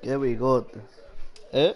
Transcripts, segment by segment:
Qué bigote. ¿Eh?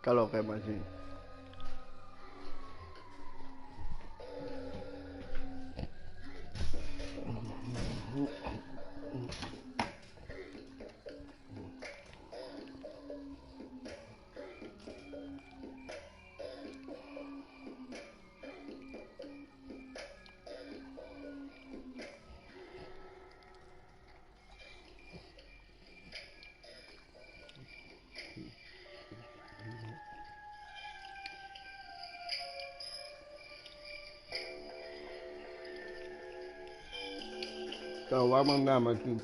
¿Qué es lo que, machín? Te lo voy a mandar, machín.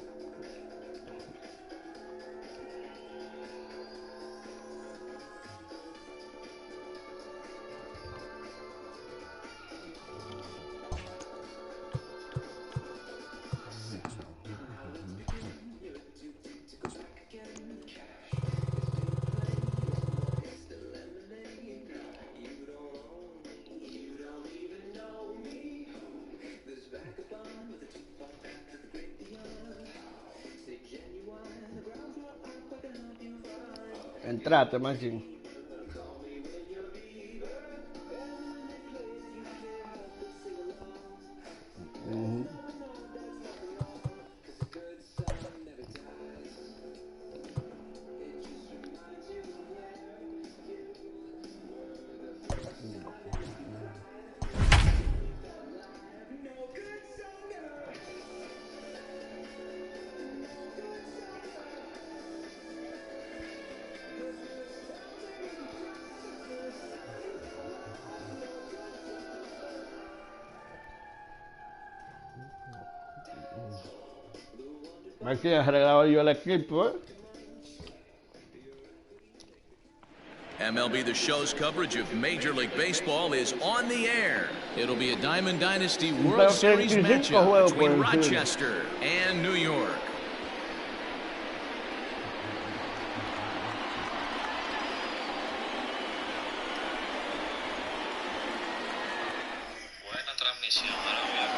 Entrate, machín. Aquí arreglaba yo el equipo, MLB The Show's coverage of Major League Baseball is on the air. It'll be a Diamond Dynasty World Series matchup between Rochester and New York.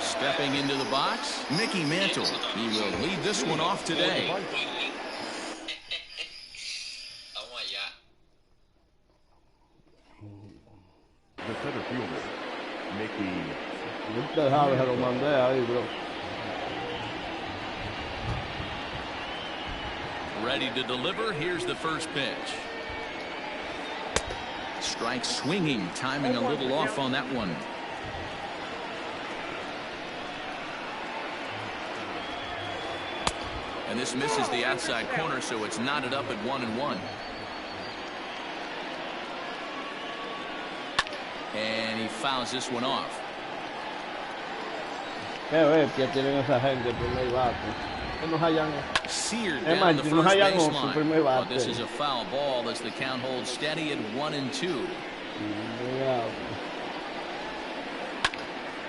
Stepping into the box, Mickey Mantle. He will lead this one off today. The center fielder, Mickey. Usted sabe, se lo mandé ahí, bro. Ready to deliver. Here's the first pitch. Strike swinging, timing a little off on that one. And this misses the outside corner, so it's knotted up at 1-1. And he fouls this one off. Qué bestia tienen esa gente primer bate. Que nos hayan. Seared down the first baseline. But this is a foul ball as the count holds steady at 1-2.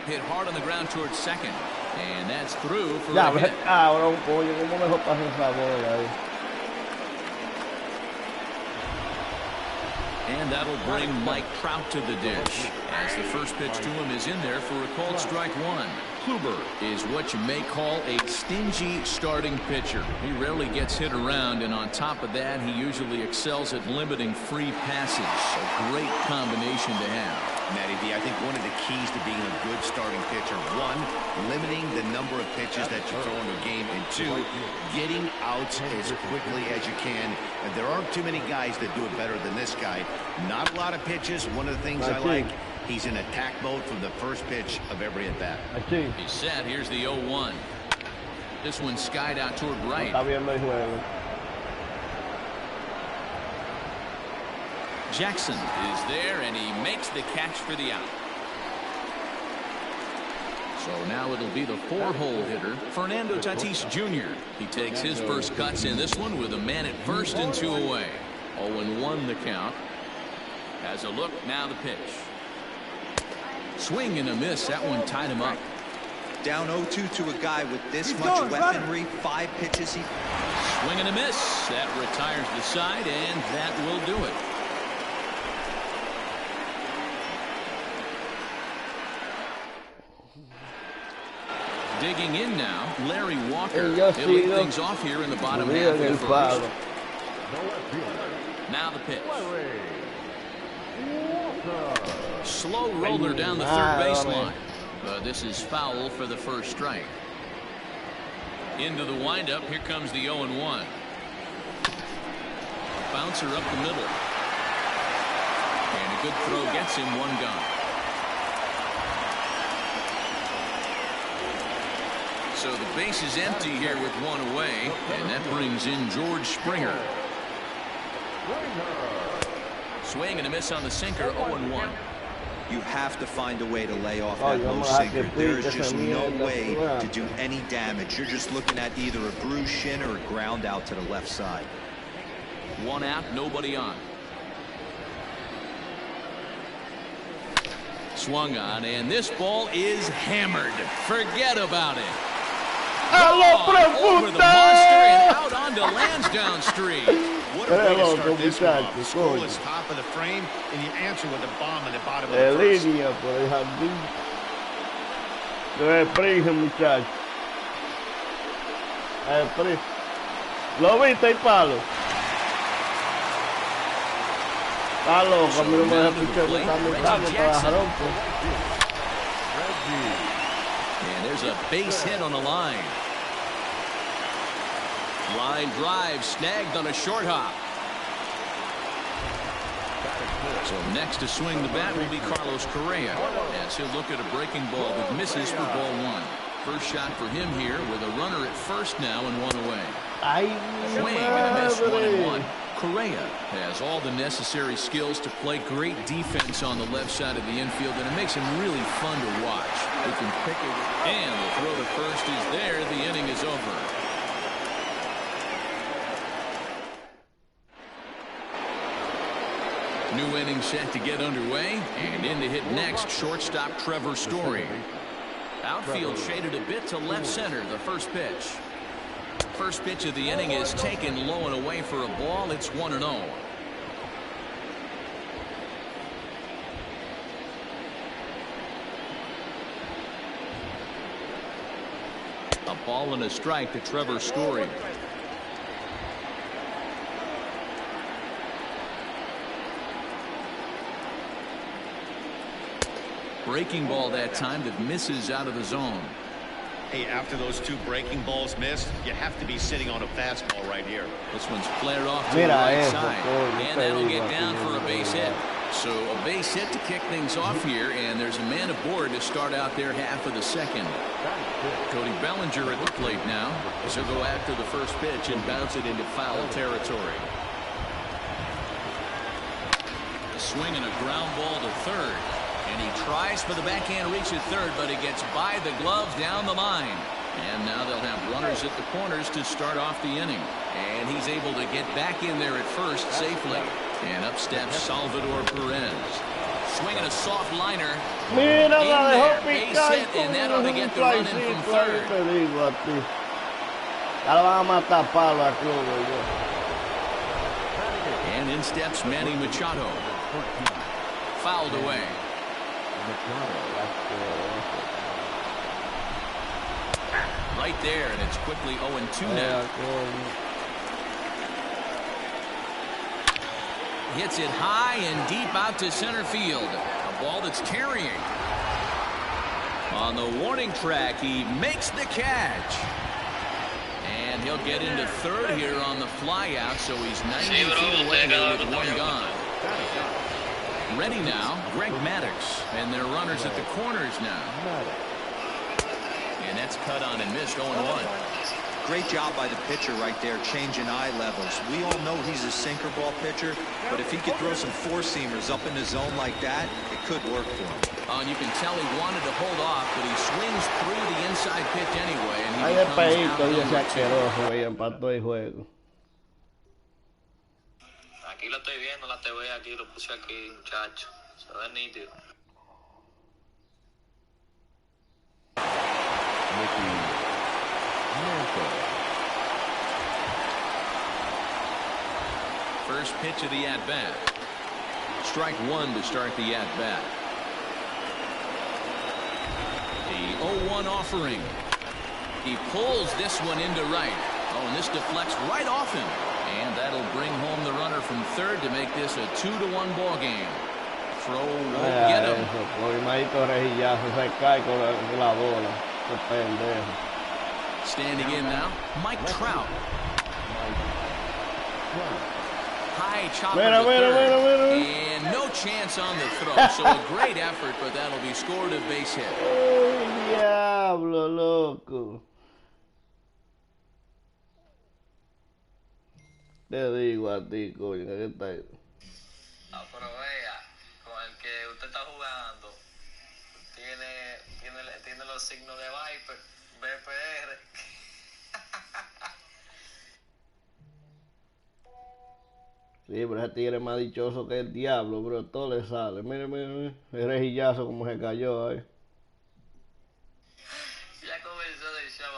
Hit hard on the ground towards second. And that's through for a hit. Cabrón, coño, ¿cómo me dejó pasar esa bola ahí? And that'll bring Mike Trout to the dish, as the first pitch to him is in there for a called strike one. Kluber is what you may call a stingy starting pitcher. He rarely gets hit around, and on top of that, he usually excels at limiting free passes. A great combination to have. Matty D, I think one of the keys to being a good starting pitcher, one, limiting the number of pitches that you throw in a game, and two, getting outs as quickly as you can. And there aren't too many guys that do it better than this guy. Not a lot of pitches. One of the things I like, he's in attack mode from the first pitch of every at-bat. He's set. Here's the 0-1. This one skied out toward right. Jackson is there, and he makes the catch for the out. So now it'll be the 4-hole hitter, Fernando Tatis Jr. He takes his first cuts in this one with a man at first and 2 away. 0-1 the count. Has a look, now the pitch. Swing and a miss. That one tied him up. Down 0-2 to a guy with this much weaponry. 5 pitches. Swing and a miss. That retires the side, and that will do it. Digging in now, Larry Walker. He'll lead things off here in the bottom half of the first. Now the pitch. Slow roller down the third baseline. This is foul for the first strike. Into the windup. Here comes the 0-1. Bouncer up the middle. And a good throw gets him one gone. So the base is empty here with one away, and that brings in George Springer. Swing and a miss on the sinker, 0-1. You have to find a way to lay off that low sinker. There is just no way to do any damage. You're just looking at either a bruised shin or a ground out to the left side. One out, nobody on. Swung on, and this ball is hammered. Forget about it. Over the monster and out onto Lansdowne Street. What a way to start this one off. The score is top of the frame, and you answer with a bomb in the bottom of the first. Lo viste, palo. Está loco, a mí no me deja escuchar que está mitando para rompo. And there's a base hit on the line. Line drive snagged on a short hop. So next to swing the bat will be Carlos Correa, as he'll look at a breaking ball that misses for ball one. First shot for him here with a runner at first now and one away. Swing and a miss, 1-1. Correa has all the necessary skills to play great defense on the left side of the infield, and it makes him really fun to watch. He can pick it, and the throw to first is there. The inning is over. New inning set to get underway, and in to hit next, shortstop Trevor Story. Outfield shaded a bit to left center, the first pitch. First pitch of the inning is taken low and away for a ball. It's 1-0. A ball and a strike to Trevor Story. Breaking ball that time that misses out of the zone. Hey, after those two breaking balls missed, you have to be sitting on a fastball right here. This one's flared off to the right side, and that'll get down for a base hit. So a base hit to kick things off here, and there's a man aboard to start out their half of the second. Cody Bellinger at the plate now. So go after the first pitch and bounce it into foul territory. A swing and a ground ball to third. And he tries for the backhand reach at third, but it gets by the gloves down the line. And now they'll have runners at the corners to start off the inning. And he's able to get back in there at first safely. And up steps Salvador Perez. Swinging a soft liner. In there, base hit, and that ought to get the run in from third. And in steps Manny Machado. Fouled away. Right there, and it's quickly 0-2 now. Hits it high and deep out to center field. A ball that's carrying. On the warning track, he makes the catch. And he'll get into third here on the flyout, so he's 90 feet away here with one gone. Ready now, Greg Maddux, and their runners at the corners now. And that's cut on and missed, 0-1. Great job by the pitcher right there, changing eye levels. We all know he's a sinker ball pitcher, but if he could throw some four-seamers up in the zone like that, it could work for him. And you can tell he wanted to hold off, but he swings through the inside pitch anyway, and he empató el juego. Aquí lo estoy viendo, la TV aquí, lo puse aquí, muchacho. Se ve nítido. First pitch of the at-bat. Strike one to start the at-bat. The 0-1 offering. He pulls this one into right. Oh, and this deflects right off him. And that'll bring home the runner from third to make this a 2-1 ball game. Throw won't get him. Standing in now, Mike Trout. High chopper to third. And no chance on the throw. So a great effort, but that'll be scored a base hit. Oh, diablo, loco. Te digo a ti, coño, que está ahí. Ah, pero vea, con el que usted está jugando, tiene los signos de Viper, BPR. Sí, pero ese tigre es más dichoso que el diablo, bro. Todo le sale. Mire, mire, mire. El rejillazo como se cayó ahí. Ya comenzó el show.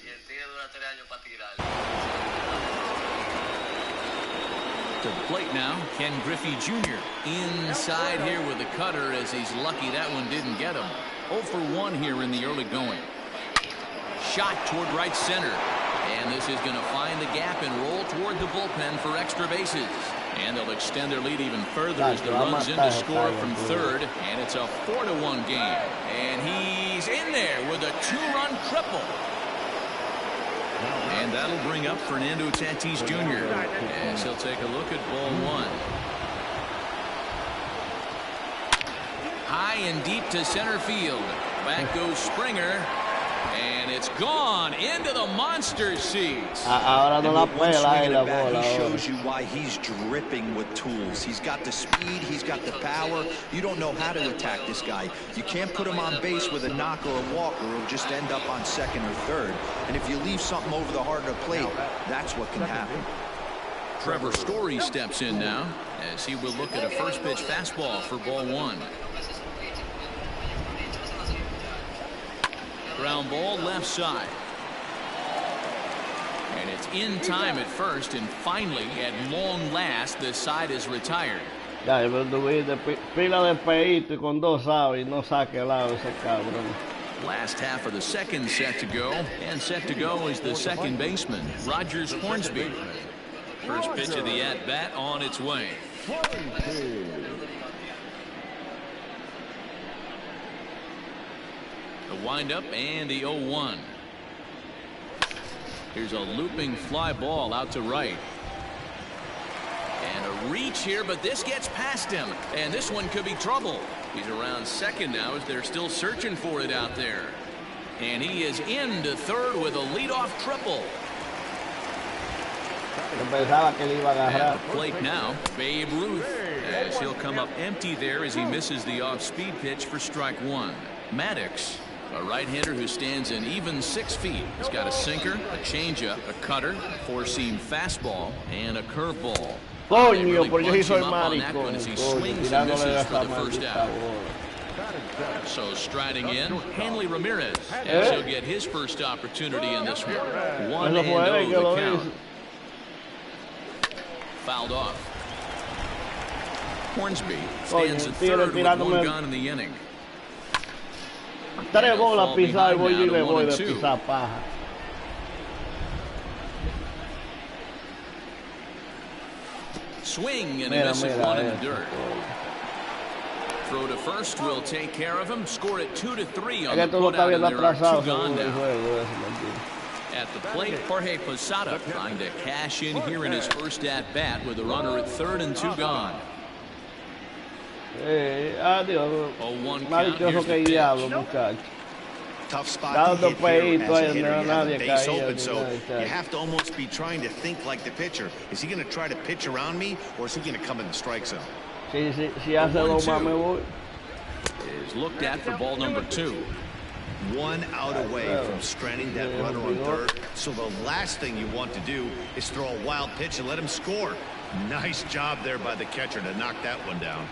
Y el tigre dura 3 años para tirar. To the plate now, Ken Griffey Jr. inside here with the cutter, as he's lucky that one didn't get him. 0 for 1 here in the early going. Shot toward right center. And this is going to find the gap and roll toward the bullpen for extra bases. And they'll extend their lead even further as the run's in to score from third. And it's a 4-1 game. And he's in there with a 2-run triple. And that'll bring up Fernando Tatis Jr. as he'll take a look at ball one. High and deep to center field. Back goes Springer. And it's gone into the monster seats. Ahora no la pela la bola. He shows you why he's dripping with tools. He's got the speed, he's got the power. You don't know how to attack this guy. You can't put him on base with a knock or a walk, or he'll just end up on second or third. And if you leave something over the heart of the plate, that's what can happen. Trevor Story steps in now as he will look at a first pitch fastball for ball one. Ground ball left side. And it's in time at first, and finally, at long last, the side is retired. Ya, pero tuviste pila de peito y con 2 outs y no saque el out ese cabrón. Last half of the second set to go, and set to go is the second baseman, Rogers Hornsby. First pitch of the at-bat on its way. The windup and the 0-1. Here's a looping fly ball out to right. And a reach here, but this gets past him. And this one could be trouble. He's around second now as they're still searching for it out there. And he is into third with a leadoff triple. At the plate now, Babe Ruth, as he'll come up empty there as he misses the off-speed pitch for strike one. Maddux, a right-hander who stands an even 6 feet. He's got a sinker, a changeup, a cutter, a four-seam fastball, and a curveball. Coño, por yo sí soy marico. As he swings and misses for the first out. So striding in, Hanley Ramirez, as he'll get his first opportunity in this one. 1-0 the count. fouled off. Hornsby stands at third with one gone in the inning. 3 bolas pisadas y voy y le voy de pisar paja. Swing and he misses one in the dirt. Throw to first will take care of him. Score it 2-3 on the putout, and there are 2 gone now. At the plate, Jorge Posada trying to cash in here in his first at-bat with a runner at third and 2 gone. Adiós. 0-1 Más count. dichoso que el diablo, muchacho. Tough spot to hit here as a hitter. You have a base open, so you have to almost be trying to think like the pitcher. Is he going to try to pitch around me, or is he going to come in the strike zone? Si hace dos más me voy. Is looked at for ball number 2. 1 out away from stranding that runner on third. So the last thing you want to do is throw a wild pitch and let him score. Nice job there by the catcher to knock that one down.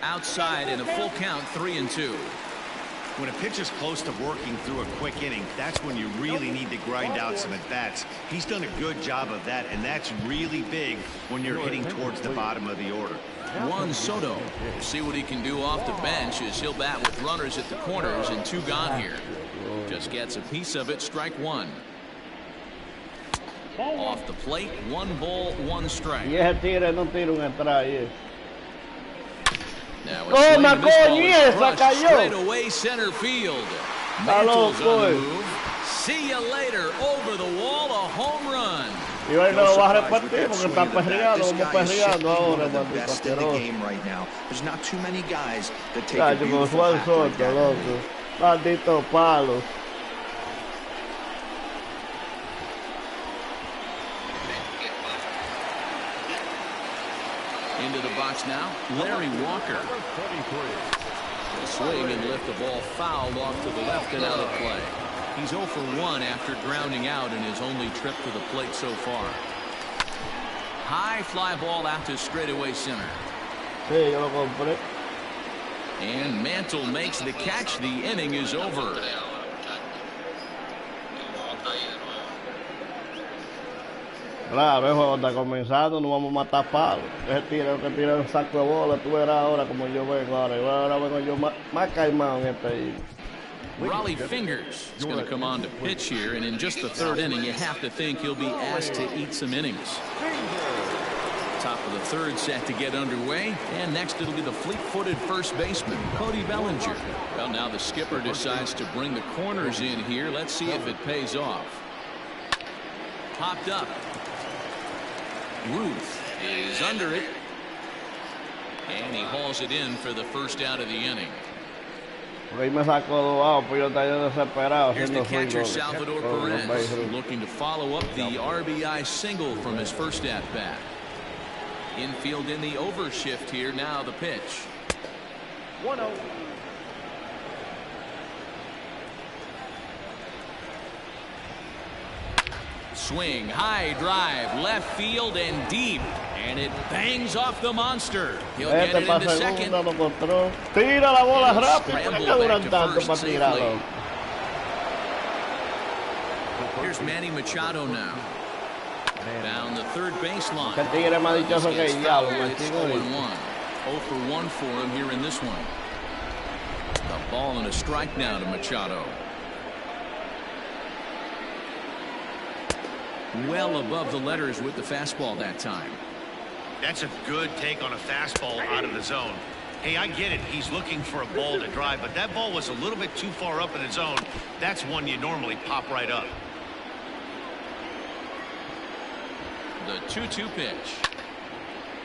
Outside in a full count, 3-2. When a pitcher's close to working through a quick inning, that's when you really need to grind out some at-bats. He's done a good job of that, and that's really big when you're hitting towards the bottom of the order. Juan Soto. We'll see what he can do off the bench as he'll bat with runners at the corners and 2 gone here. Just gets a piece of it, strike 1. Off the plate, 1 ball, 1 strike. Y ese tigre no tira un entrada. Now toma coño, esa cayó. Straight away center field. Mantle's on the move. See you later. Over the wall, a home run. Y hoy no lo va a repartir porque está perreando, como perreando ahora, maldito asqueroso. There's not too many guys that take a beautiful path like that. Loco. Maldito palo. Into the box now, Larry Walker. The swing and lift the ball fouled off to the left and out of play. He's 0 for 1 after grounding out in his only trip to the plate so far. High fly ball out to straightaway center. Sí, yo lo compré. And Mantle makes the catch. The inning is over. Claro, el juego está comenzando, no vamos a matar palos. Ese tiro que tira un saco de bola, tú verás ahora como yo vengo ahora. Y ahora vengo yo más calmado en este inning. Raleigh Fingers is going to come on to pitch here, and in just the 3rd inning, you have to think he'll be asked to eat some innings. Top of the 3rd set to get underway, and next it'll be the fleet-footed first baseman, Cody Bellinger. Well, now the skipper decides to bring the corners in here. Let's see if it pays off. Popped up. Ruth is under it, and he hauls it in for the first out of the inning. Ahí me sacó 2 outs, pues yo estaba desesperado. Here's the catcher, Salvador Perez, looking to follow up the RBI single from his first at-bat. Infield in the overshift here. Now the pitch. 1-0. Swing, high drive, left field and deep, and it bangs off the monster. He'll get it into second. Tira la bola rápido. ¿Por qué duran tanto para tirarlo? Here's Manny Machado now. Down the 3rd baseline. Que tigre más dichoso que el diablo, It's 0-1. 0 for 1 for him here in this one. The ball and a strike now to Machado. Well above the letters with the fastball that time. That's a good take on a fastball out of the zone. Hey, I get it. He's looking for a ball to drive, but that ball was a little bit too far up in the zone. That's one you normally pop right up. The 2-2 pitch.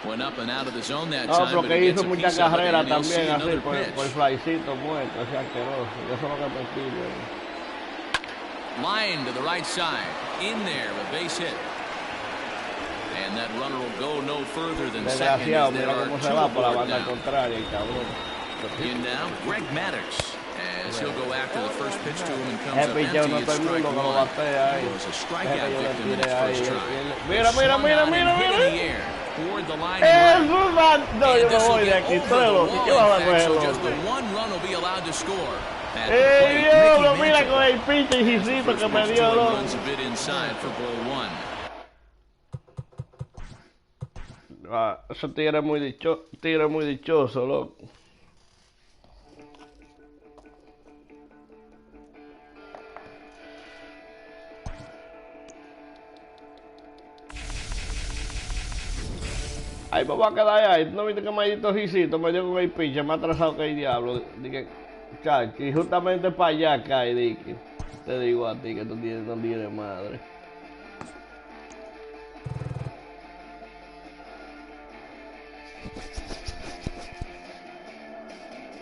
Went up and out of the zone that no, time, but porque he gets hizo a mucha piece of it, carrera and he'll see también así another por pitch. flycito muerto, ese asqueroso. Eso es lo que me pide. Line to the right side. In there, a base hit. And that runner will go no further than second. Desgraciado, mira cómo se va por la banda contraria, cabrón. In now, Greg Maddux. As he'll go after the first pitch to him and comes up empty. It's strike 1. It was a strikeout victim in his first try. Mira, mira, mira, mira, mira. mira. Toward the line. No, yo me voy de aquí. Tú eres loco. ¿Qué vas a coger, loco? Just the 1 run will be allowed to score. Diablo, mira con el pinche hijicito que me dio, loco. Runs a bit inside for ball 1. Ah, ese tigre es muy dichoso, loco. Ahí me voy a quedar ahí. ¿No viste que maldito risito me dio con el pinche? Me ha atrasado que el diablo. Dije, chacho, y justamente para allá cae, dije. Te digo a ti que tú tienes madre.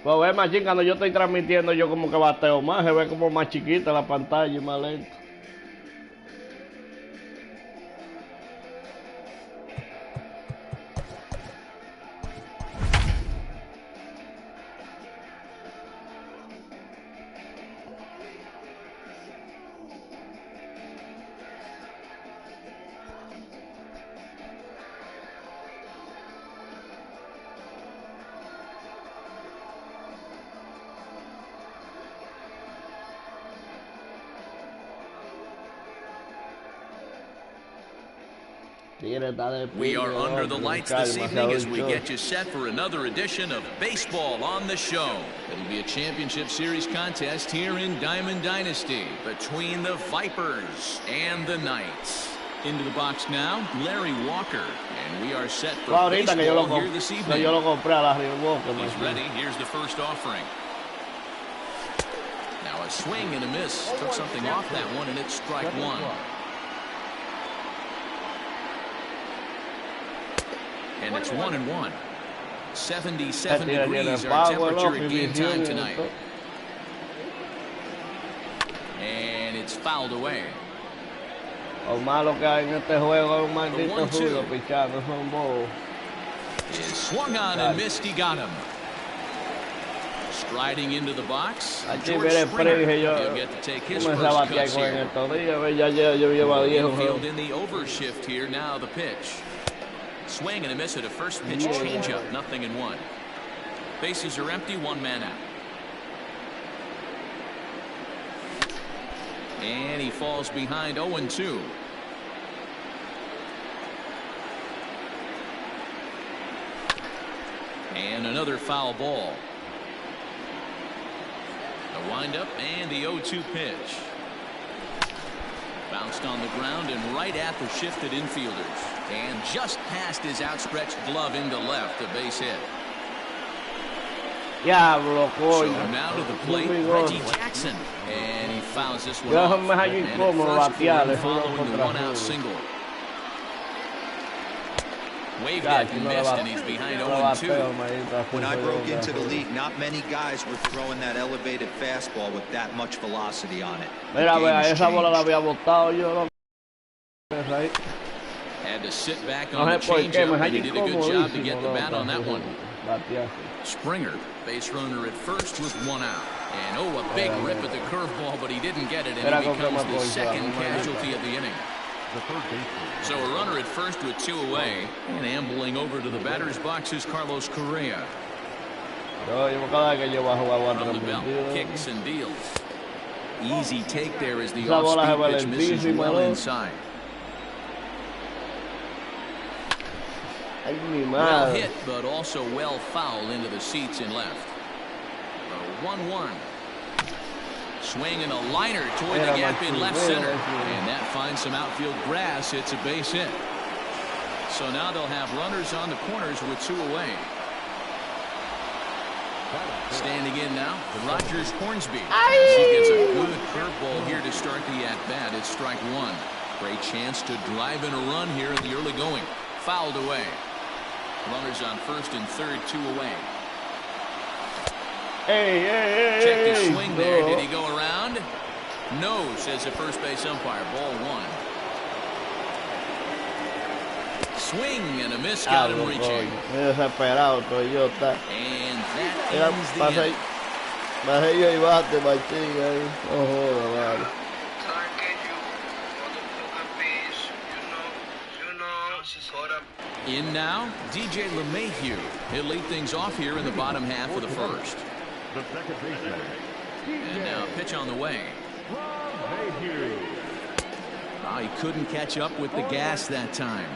Pues ve más chica, cuando yo estoy transmitiendo, yo como que bateo más, se ve como más chiquita la pantalla y más lento. We are under the lights this evening as we get you set for another edition of Baseball on the Show. It'll be a championship series contest here in Diamond Dynasty between the Vipers and the Knights. Into the box now, Larry Walker, and we are set for baseball here this evening. He's ready. Here's the first offering. Now a swing and a miss. Took something off that one, and it's strike one. And it's 1-1. 77 degrees our temperature at game time tonight. And it's fouled away. Lo malo que hay en este juego es un maldito judo pichando, son bobos. Is swung on and missed, he got him. Striding into the box, George Springer. He'll get to take his first cuts here. Infield in the overshift here, now the pitch. Swing and a miss at a first pitch changeup, 0-1. Bases are empty, one man out. And he falls behind 0-2. And another foul ball. The windup and the 0-2 pitch. Bounced on the ground and right at the shifted infielders. And just past his outstretched glove into left, a base hit. So now to the plate, Reggie Jackson. And he fouls this one off. And at first following the one-out single. Waved it and missed, and he's behind 0-2. When I broke into the league, not many guys were throwing that elevated fastball with that much velocity on it. Had to sit back on the changeup, and he did a good job to get the bat on that one. Springer, base runner at first with one out. And a big rip at the curveball, but he didn't get it, and he becomes the second casualty of the inning. So a runner at first with two away, and ambling over to the batter's box is Carlos Correa. From the belt, kicks and deals. Easy take there as the off-speed pitch misses well inside. Well hit, but also well fouled into the seats in left. 1-1. Swing and a liner toward the gap in left center. And that finds some outfield grass. It's a base hit. So now they'll have runners on the corners with two away. Standing in now, Rogers Hornsby. He gets a good curveball here to start the at-bat. It's strike one. Great chance to drive in a run here in the early going. Fouled away. Runners on first and third, two away. Check the swing there. Did he go around? No, says the first base umpire. Ball one. Swing and a miss, got him reaching. And that ends the In now, DJ LeMahieu. He'll lead things off here in the bottom half of the first. And now pitch on the way. Oh, he couldn't catch up with the gas that time.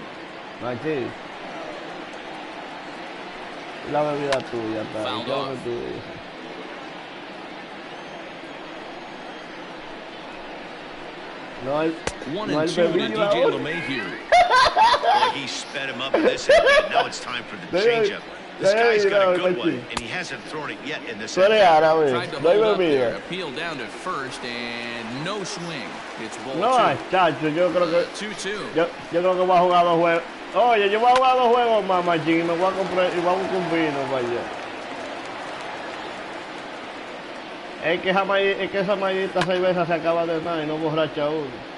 La bebida tuya, está ahí. ¿Qué es lo que tú dices? No hay bebida ahora. Well, he sped him up in this at-bat. Now it's time for the changeup. This guy's got a good one, and he hasn't thrown it yet in this at-bat. Tried to hold up there, appeal down to first, and no swing. It's ball no, chacho, yo creo que 2-2. Yo creo que voy a jugar 2 juegos. Oye, yo voy a jugar 2 juegos más, machín, y me voy a comprar y vamos con vino para allá. Es que esa mallita cerveza se acaba de dar y no borracha uno.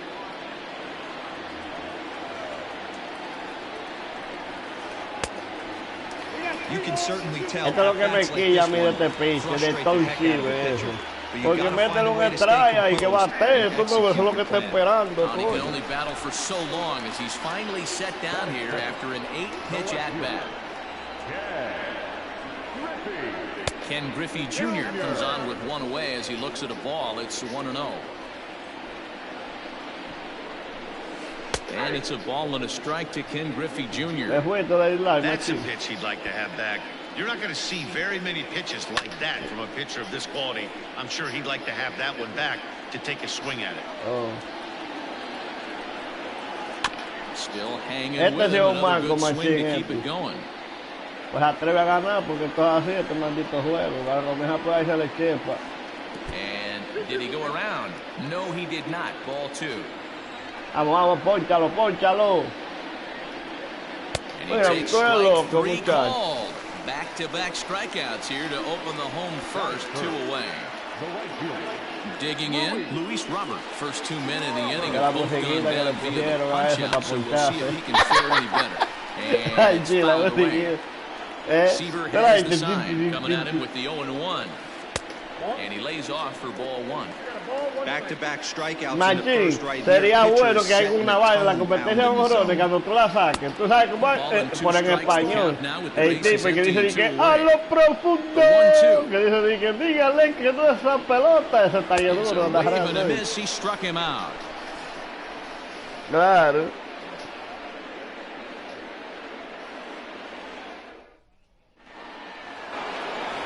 Esto es lo que me quilla a mí de este pitcher, de Tom Silver, eso. Porque métele un estrella y que bate, tú no ves lo que está esperando. He can only battle for so long as he's finally set down here after an 8-pitch at-bat. Ken Griffey Jr. comes on with 1 away as he looks at a ball. It's 1-0. And it's a ball and a strike to Ken Griffey Jr. That's a pitch he'd like to have back. You're not going to see very many pitches like that from a pitcher of this quality. I'm sure he'd like to have that one back to take a swing at it. Oh. Still hanging with him, another good swing to keep it going. Pues atreve a ganar porque esto es así, este maldito juego. A lo mejor por ahí se le chepa. And did he go around? No, he did not. Ball 2. Vamos, ponchalo. And he takes strike 3 called. Back-to-back strikeouts here to open the home first, 2 away. Digging in, Luis Robert. First 2 men in the inning have both gone down via the punch-out, so we'll see if he can fare any better. And it's fouled away. Seaver has the sign, coming at him with the 0-1. And he lays off for ball 1. Back-to-back strikeouts. Machín, sería bueno que haya una vaina en la competencia de honrones cuando tú la saques. Tú sabes cómo es, por en español. El tipo que dice que a lo profundo. Que dice que dígale que no es esa pelota. Ese está ahí duro. Claro.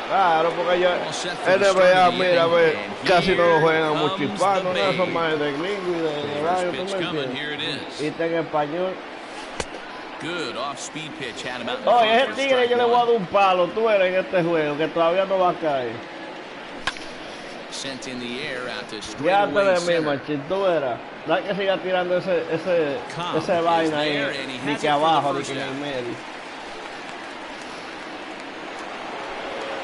Claro, porque ya NBA, mira, ve, casi no lo juegan mucho hispano, ¿no? Son más de gringo y de radio, ¿tú me entiendes? Y está en español. Oye, ese tigre yo le voy a dar un palo, tú eres en este juego, que todavía no va a caer. Ya te de mí, machín, tú eras. No hay que siga tirando ese vaina ahí, ni que abajo, ni que en el medio.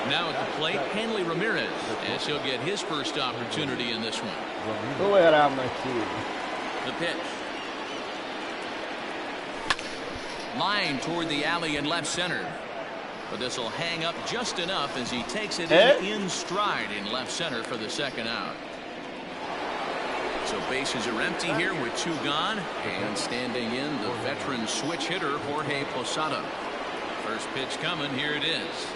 Now at the plate, Hanley Ramirez, as he'll get his first opportunity in this one. The pitch. Line toward the alley in left center. But this will hang up just enough as he takes it in stride in left center for the second out. So bases are empty here with 2 gone. And standing in, the veteran switch hitter, Jorge Posada. First pitch coming, here it is.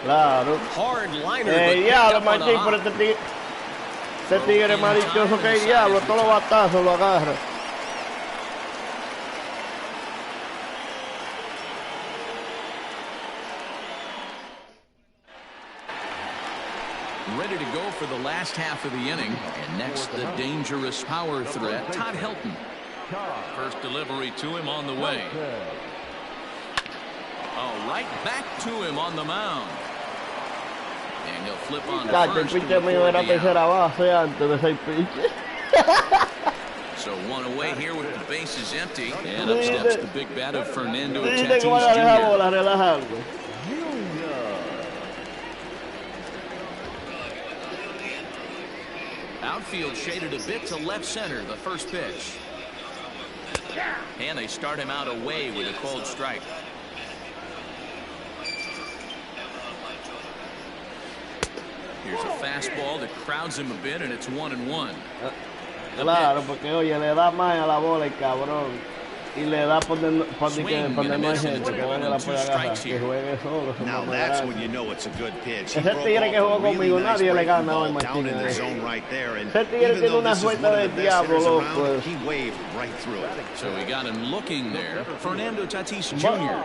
Claro. Diablo, Martín, por este tigre más dichoso que el diablo, todos los batazos lo agarra. Ready to go for the last half of the inning. And next, the dangerous power threat, Todd Helton. First delivery to him on the way. Oh, right back to him on the mound. And he'll flip on first. El pinche mío era tercera base antes de ser pinche. So 1 away here with the bases empty. And up steps the big bat of Fernando Tatis Jr. Outfield shaded a bit to left center, the first pitch. And they start him out away with a cold strike. Here's a fastball that crowds him a bit, and it's 1-1. Claro, porque oye, le da más a la bola el cabrón. y le da por donde no hay gente que venga la pueda agarrar, que juegue solo. Ese tigre que jugó conmigo, nadie le gana hoy, Martín. Ese tigre tiene una suerte de diablo, loco.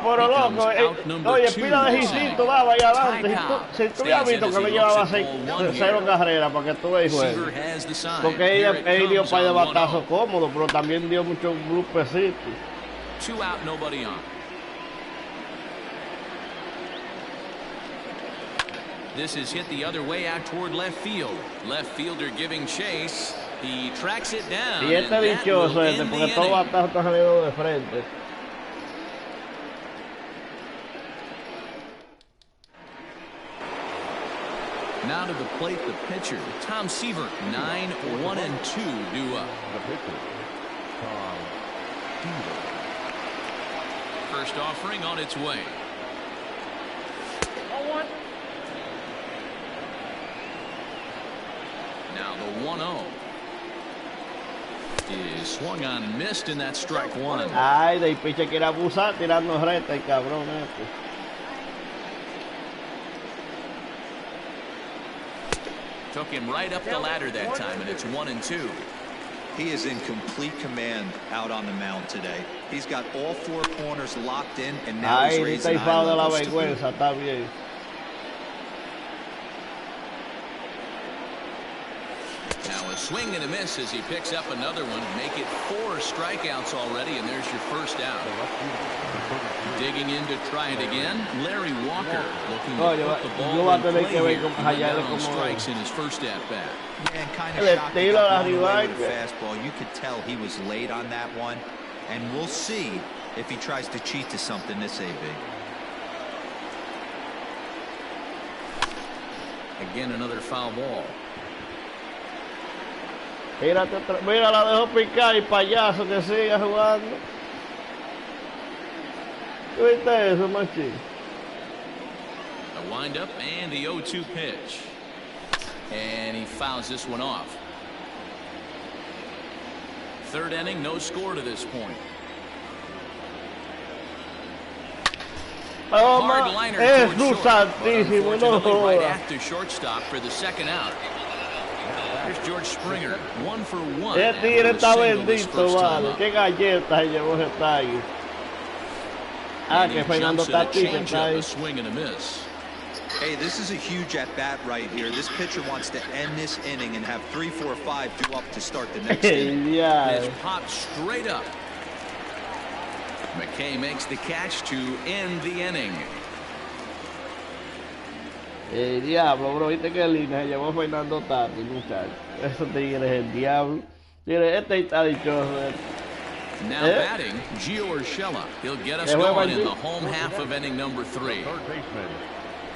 Pero loco, oye, pila de Gisito daba ahí adelante. Si tú habías visto que me llevaba 0 carreras para que tú veas juego. Porque él dio par de batazos cómodos, pero también dio muchos bloopecitos. 2 out, nobody on. This is hit the other way out toward left field. Left fielder giving chase. He tracks it down. Y este dichoso porque todo batazo está saliendo de frente. Now to the plate, the pitcher, Tom Seaver. 9-1-2 due up. The pitcher, Tom Seaver. First offering on its way. 0-1. Now the 1-0 is swung on and missed, and that's strike one. Ay, de piche quiere abusar tirando recta el cabrón este. Took him right up the ladder that time, and it's 1-2. He is in complete command out on the mound today. He's got all 4 corners locked in, and now he's raising high levels to boot. Está bien. Now a swing and a miss as he picks up another one. Make it 4 strikeouts already, and there's your first out. Digging in to try it again. Larry Walker looking to put the ball in play here, on strikes in his first at-bat. Yeah, and kind of shocking got the fastball. You could tell he was late on that one, and we'll see if he tries to cheat to something this AB. Again, another foul ball. Mira, la dejó picar y payaso que siga jugando. ¿Viste eso, Machín? A windup and the 0-2 pitch. And he fouls this one off. Third inning, no score to this point. Hard liner towards short, but unfortunately right after shortstop for the second out. Here's George Springer, 1 for 1. El tigre está bendito, vale. Qué galletas se llevó ese Tiger. Ah, que Fernando Tatis está ahí. Swing and a miss. Hey, this is a huge at-bat right here. This pitcher wants to end this inning and have 3, 4, 5 due up to start the next inning. Yeah. It's popped straight up. McKay makes the catch to end the inning. El diablo, bro, viste que línea se llevó Fernando Tatis, muchacho. Eso tigre es el diablo. Mire, este está dichoso. Now batting, Gio Urshela. He'll get us going in the home half of inning number 3.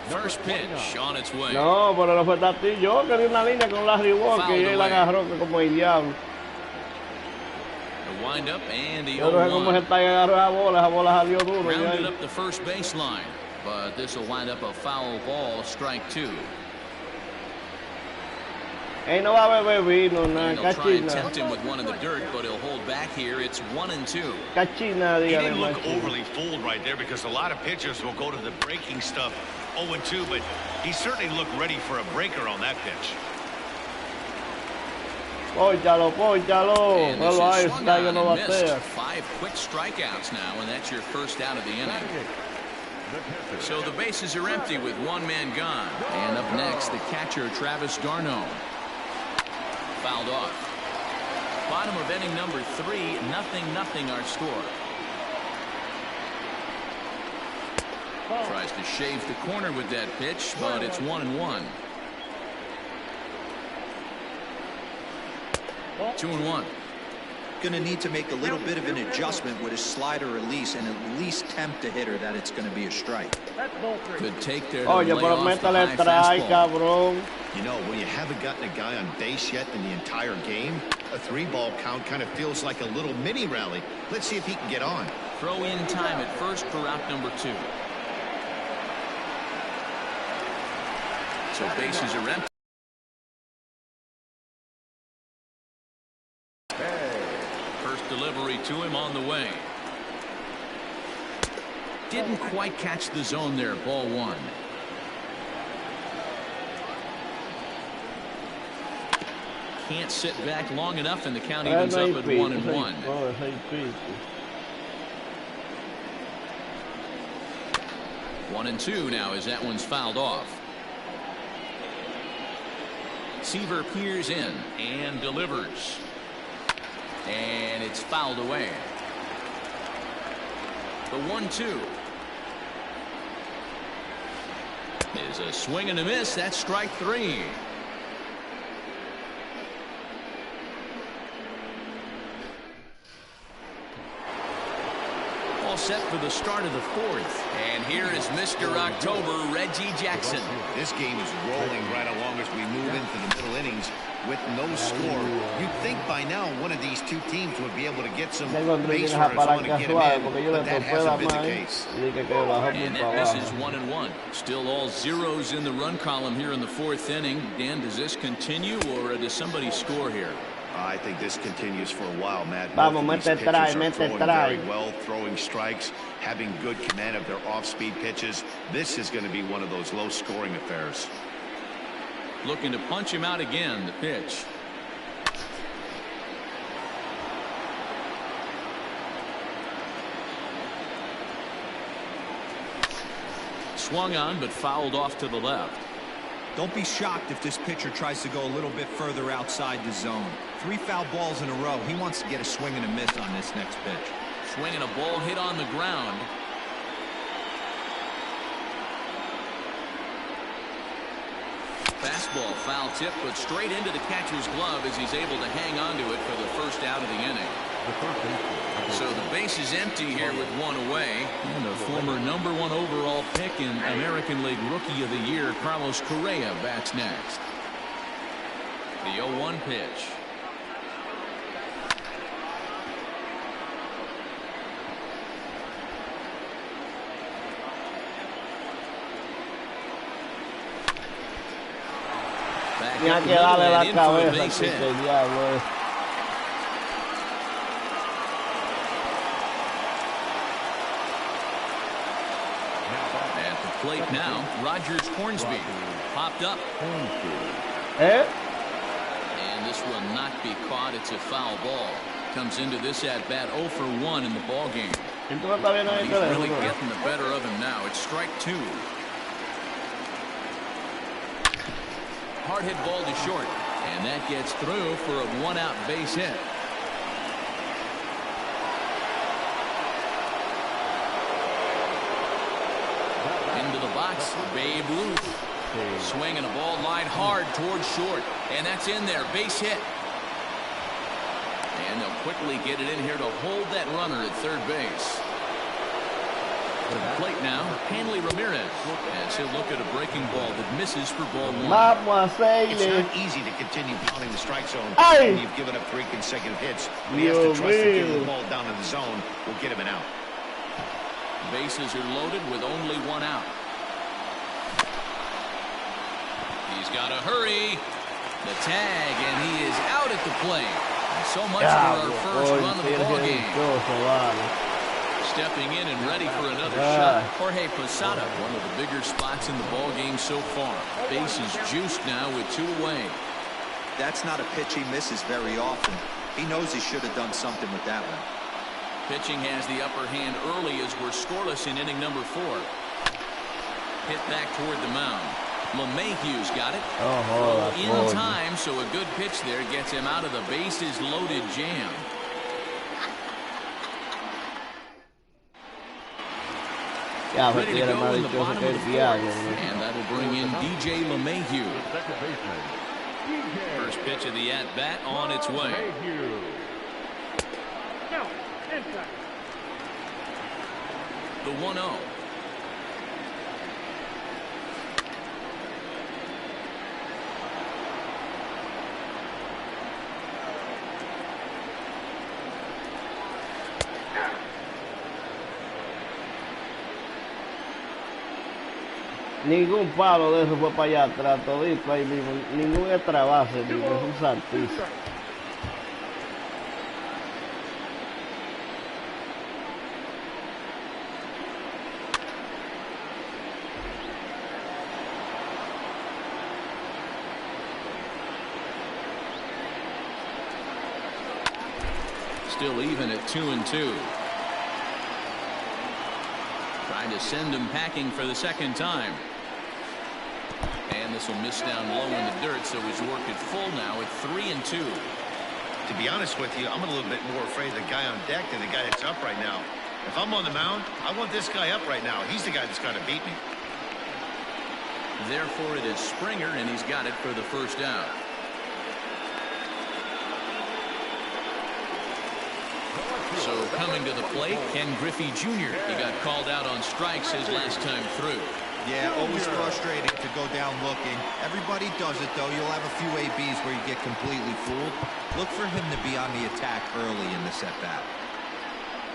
First pitch on its way. No, pero no fue Tatis. Yo que di una línea con Larry Walker y él agarró como el diablo. The windup and the 0-1. Yo no sé cómo se está agarrando esa bola salió duro. Rounded up the first baseline, but this will wind up a foul ball, strike 2. Él no va a beber vino, nada, They'll try and cachina. tempt him with one in the dirt, but he'll hold back here. It's 1-2. Cachina, He dígale, didn't look Martín. overly fooled right there because a lot of pitchers will go to the breaking stuff 0-2, but he certainly looked ready for a breaker on that pitch. Pónchalo, pónchalo. And No this lo hay, is swung Tiger on no and missed. batea. 5 quick strikeouts now, and that's your first out of the inning. So the bases are empty with one man gone. And up next, the catcher, Travis d'Arnaud. Fouled off. Bottom of inning number 3, 0-0 our score. Tries to shave the corner with that pitch, but it's 1-1. 2-1. Going to need to make a little bit of an adjustment with his slider release and at least tempt a hitter that it's going to be a strike. Good take there to Oye, lay pero off the métale high try, fastball. cabrón. You know, when you haven't gotten a guy on base yet in the entire game, a 3-ball count kind of feels like a little mini rally. Let's see if he can get on. Throw in time at first for out number 2. So bases are empty. First delivery to him on the way. Didn't quite catch the zone there. Ball one. Can't sit back long enough, and the count evens up at 1-1. 1-2 now as that one's fouled off. Seaver peers in and delivers. And it's fouled away. The 1-2 is a swing and a miss. That's strike three. All set for the start of the fourth. And here is Mr. October, Reggie Jackson. This game is rolling right along as we move into the middle innings with no score. You'd think by now one of these two teams would be able to get some base runners on to get him in, but that hasn't been the case. And that misses 1-1. Still all zeros in the run column here in the fourth inning. Dan, does this continue, or does somebody score here? I think this continues for a while, Matt. Vamos, mete try, very well, throwing strikes, having good command of their off-speed pitches. This is going to be one of those low-scoring affairs. Looking to punch him out again. The pitch. Swung on, but fouled off to the left. Don't be shocked if this pitcher tries to go a little bit further outside the zone. 3 foul balls in a row. He wants to get a swing and a miss on this next pitch. Swinging a ball hit on the ground. Fastball foul tip, but straight into the catcher's glove as he's able to hang on to it for the first out of the inning. So the base is empty here with one away. And a former #1 overall pick in American League Rookie of the Year, Carlos Correa, bats next. The 0-1 pitch. Tenía que darle la cabeza, el diablo. At the plate now, Rogers Hornsby popped up. And this will not be caught. It's a foul ball. Comes into this at bat 0 for 1 in the ball game. He's really getting the better of him now. It's strike 2. Hard hit ball to short, and that gets through for a 1-out base hit. Into the box, Babe Ruth. Swinging a ball line hard towards short, and that's in there. Base hit. And they'll quickly get it in here to hold that runner at third base. To the plate now, Hanley Ramirez, as he'll look at a breaking ball that misses for ball 1. It's not easy to continue pounding the strike zone when you've given up 3 consecutive hits. When he has to trust to get the ball down in the zone, will get him an out. Bases are loaded with only 1 out. He's got to hurry. The tag, and he is out at the plate. So much for our first run of the ball game. Stepping in and ready for another shot, Jorge Posada, one of the bigger spots in the ball game so far. Base is juiced now with 2 away. That's not a pitch he misses very often. He knows he should have done something with that one. Pitching has the upper hand early as we're scoreless in inning number 4. Hit back toward the mound. LeMahieu's got it. In time, so a good pitch there gets him out of the bases loaded jam. Ready to go in the bottom of the 4th, and that'll bring in DJ LeMahieu. First pitch of the at-bat on its way. The 1-0. Ningún palo de eso fue para allá atrás, todito ahí mismo, ningún extra base, es un saltista. Still even at 2-2. Trying to send him packing for the second time. And this will miss down low in the dirt, so he's worked it full now at 3-2. To be honest with you, I'm a little bit more afraid of the guy on deck than the guy that's up right now. If I'm on the mound, I want this guy up right now. He's the guy that's got to beat me. Therefore, it is Springer, and he's got it for the first out. So coming to the plate, Ken Griffey Jr. He got called out on strikes his last time through. Yeah, always frustrating to go down looking. Everybody does it, though. You'll have a few ABs where you get completely fooled. Look for him to be on the attack early in the set-bat.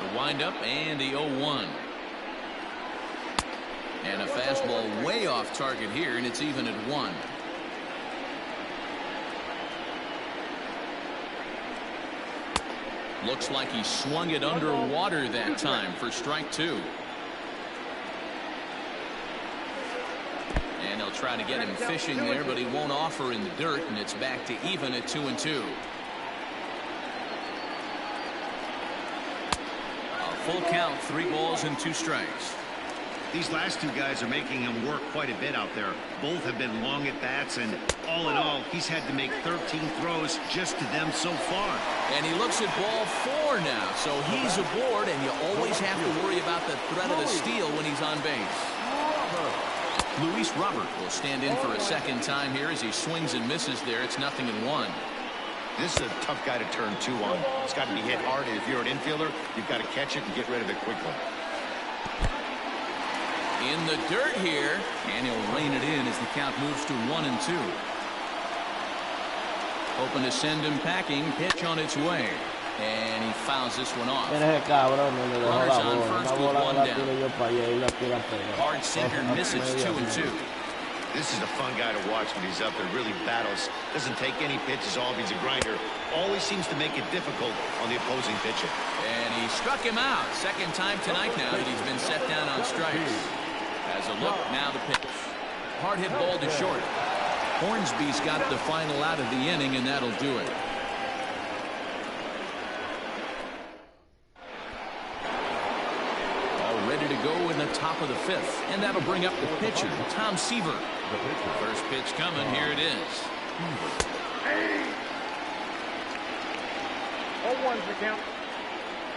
The windup and the 0-1. And a fastball way off target here, and it's even at 1. Looks like he swung it underwater that time for strike 2. And they'll try to get him fishing there, but he won't offer in the dirt, and it's back to even at 2-2. A full count, 3 balls and 2 strikes. These last two guys are making him work quite a bit out there. Both have been long at bats, and all in all, he's had to make 13 throws just to them so far. And he looks at ball 4 now, so he's aboard, and you always have to worry about the threat of the steal when he's on base. Luis Robert will stand in for a second time here as he swings and misses there. It's 0-1. This is a tough guy to turn 2 on. It's got to be hit hard, and if you're an infielder, you've got to catch it and get rid of it quickly. In the dirt here, and he'll rein it in as the count moves to 1-2. Hoping to send him packing. Pitch on its way, and he fouls this one off. Runners on first with 1 down. Hard center misses 2-2. This is a fun guy to watch when he's up there. Really battles. Doesn't take any pitches off. He's a grinder. Always seems to make it difficult on the opposing pitcher. And he struck him out. Second time tonight now that he's been set down on strikes. As a look, now the pitch. Hard hit ball to short. Hornsby's got the final out of the inning, and that'll do it. All ready to go in the top of the 5th, and that'll bring up the pitcher, Tom Seaver. First pitch coming. Here it is. 0-1's the count.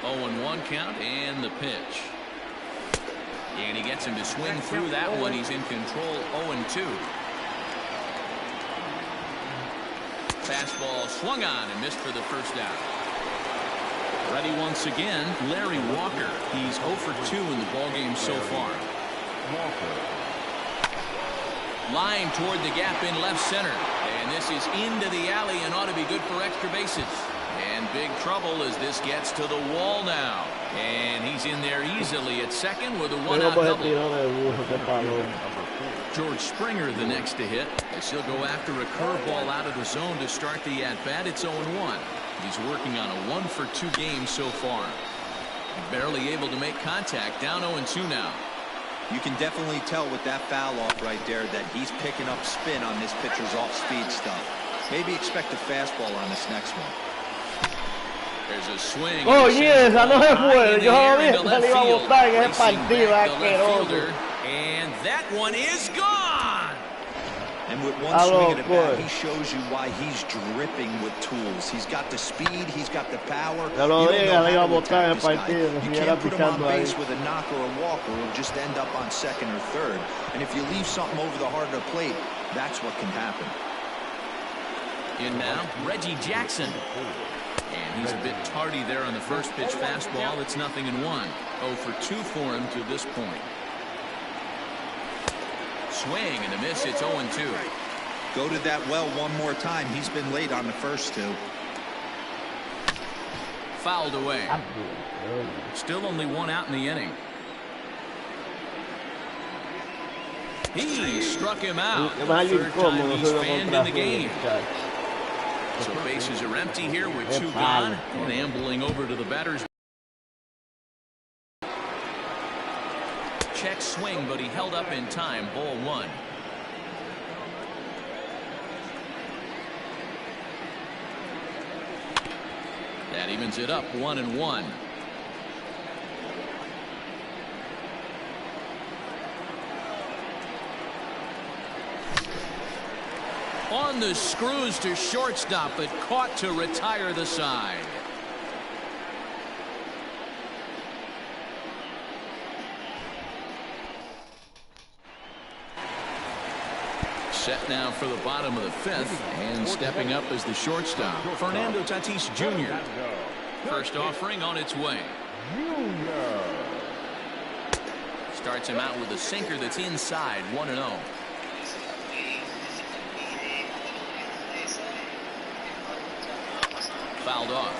0-1 count, and the pitch. And he gets him to swing through that one. He's in control. 0-2. Fastball swung on and missed for the first out. Ready once again, Larry Walker. He's 0 for 2 in the ballgame so far. Line toward the gap in left center. And this is into the alley and ought to be good for extra bases. And big trouble as this gets to the wall now. And he's in there easily at second with a 1-out double. George Springer the next to hit as he'll go after a curveball out of the zone to start the at-bat. It's 0-1. He's working on a 1 for 2 game so far. Barely able to make contact. Down 0-2 now. You can definitely tell with that foul off right there that he's picking up spin on this pitcher's off-speed stuff. Maybe expect a fastball on this next one. There's a swing. Oye, esa no se puede. Yo sabía que se le iba a botar en ese partido asqueroso. And that one is gone. And with one swing at a bat, he shows you why he's dripping with tools. He's got the speed, he's got the power. You don't know how to attack this guy. You can't put him on base with a knock or a walk, or he'll just end up on second or third. And if you leave something over the heart of the plate, that's what can happen. In now, Reggie Jackson. And he's a bit tardy there on the first pitch fastball. It's 0-1. 0 for 2 for him to this point. Swing and a miss. It's 0-2. Go to that well one more time. He's been late on the first 2. Fouled away. Still only 1 out in the inning. He struck him out. Third time he's fanned in the game. So bases are empty here with 2 gone, and ambling over to the batter's. Check swing, but he held up in time. Ball 1. That evens it up 1-1. On the screws to shortstop, but caught to retire the side. Set now for the bottom of the fifth, and stepping up as the shortstop, Fernando Tatis Jr. First offering on its way. Starts him out with a sinker that's inside, 1-0. Fouled off.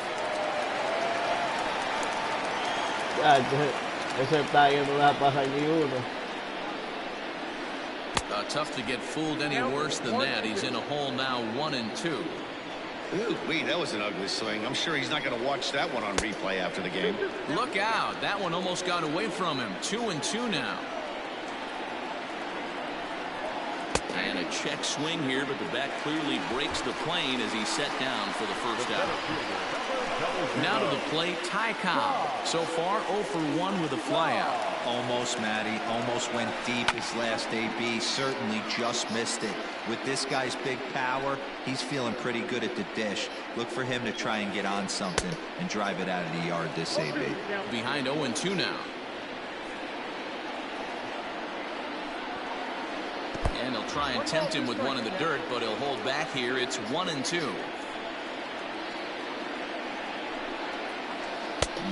Ese tagger no deja pasar ni uno. Tough to get fooled any worse than that. He's in a hole now, 1-2. Ooh, that was an ugly swing. I'm sure he's not going to watch that one on replay after the game. Look out. That one almost got away from him. 2-2 now. And a check swing here, but the bat clearly breaks the plane as he's set down for the first out. Now to the plate, Ty Cobb. So far, 0 for 1 with a flyout. Almost, Matty. Almost went deep his last AB. Certainly just missed it. With this guy's big power, he's feeling pretty good at the dish. Look for him to try and get on something and drive it out of the yard this AB. Behind 0-2 now. And he'll try and tempt him with one in the dirt, but he'll hold back here. It's 1-2.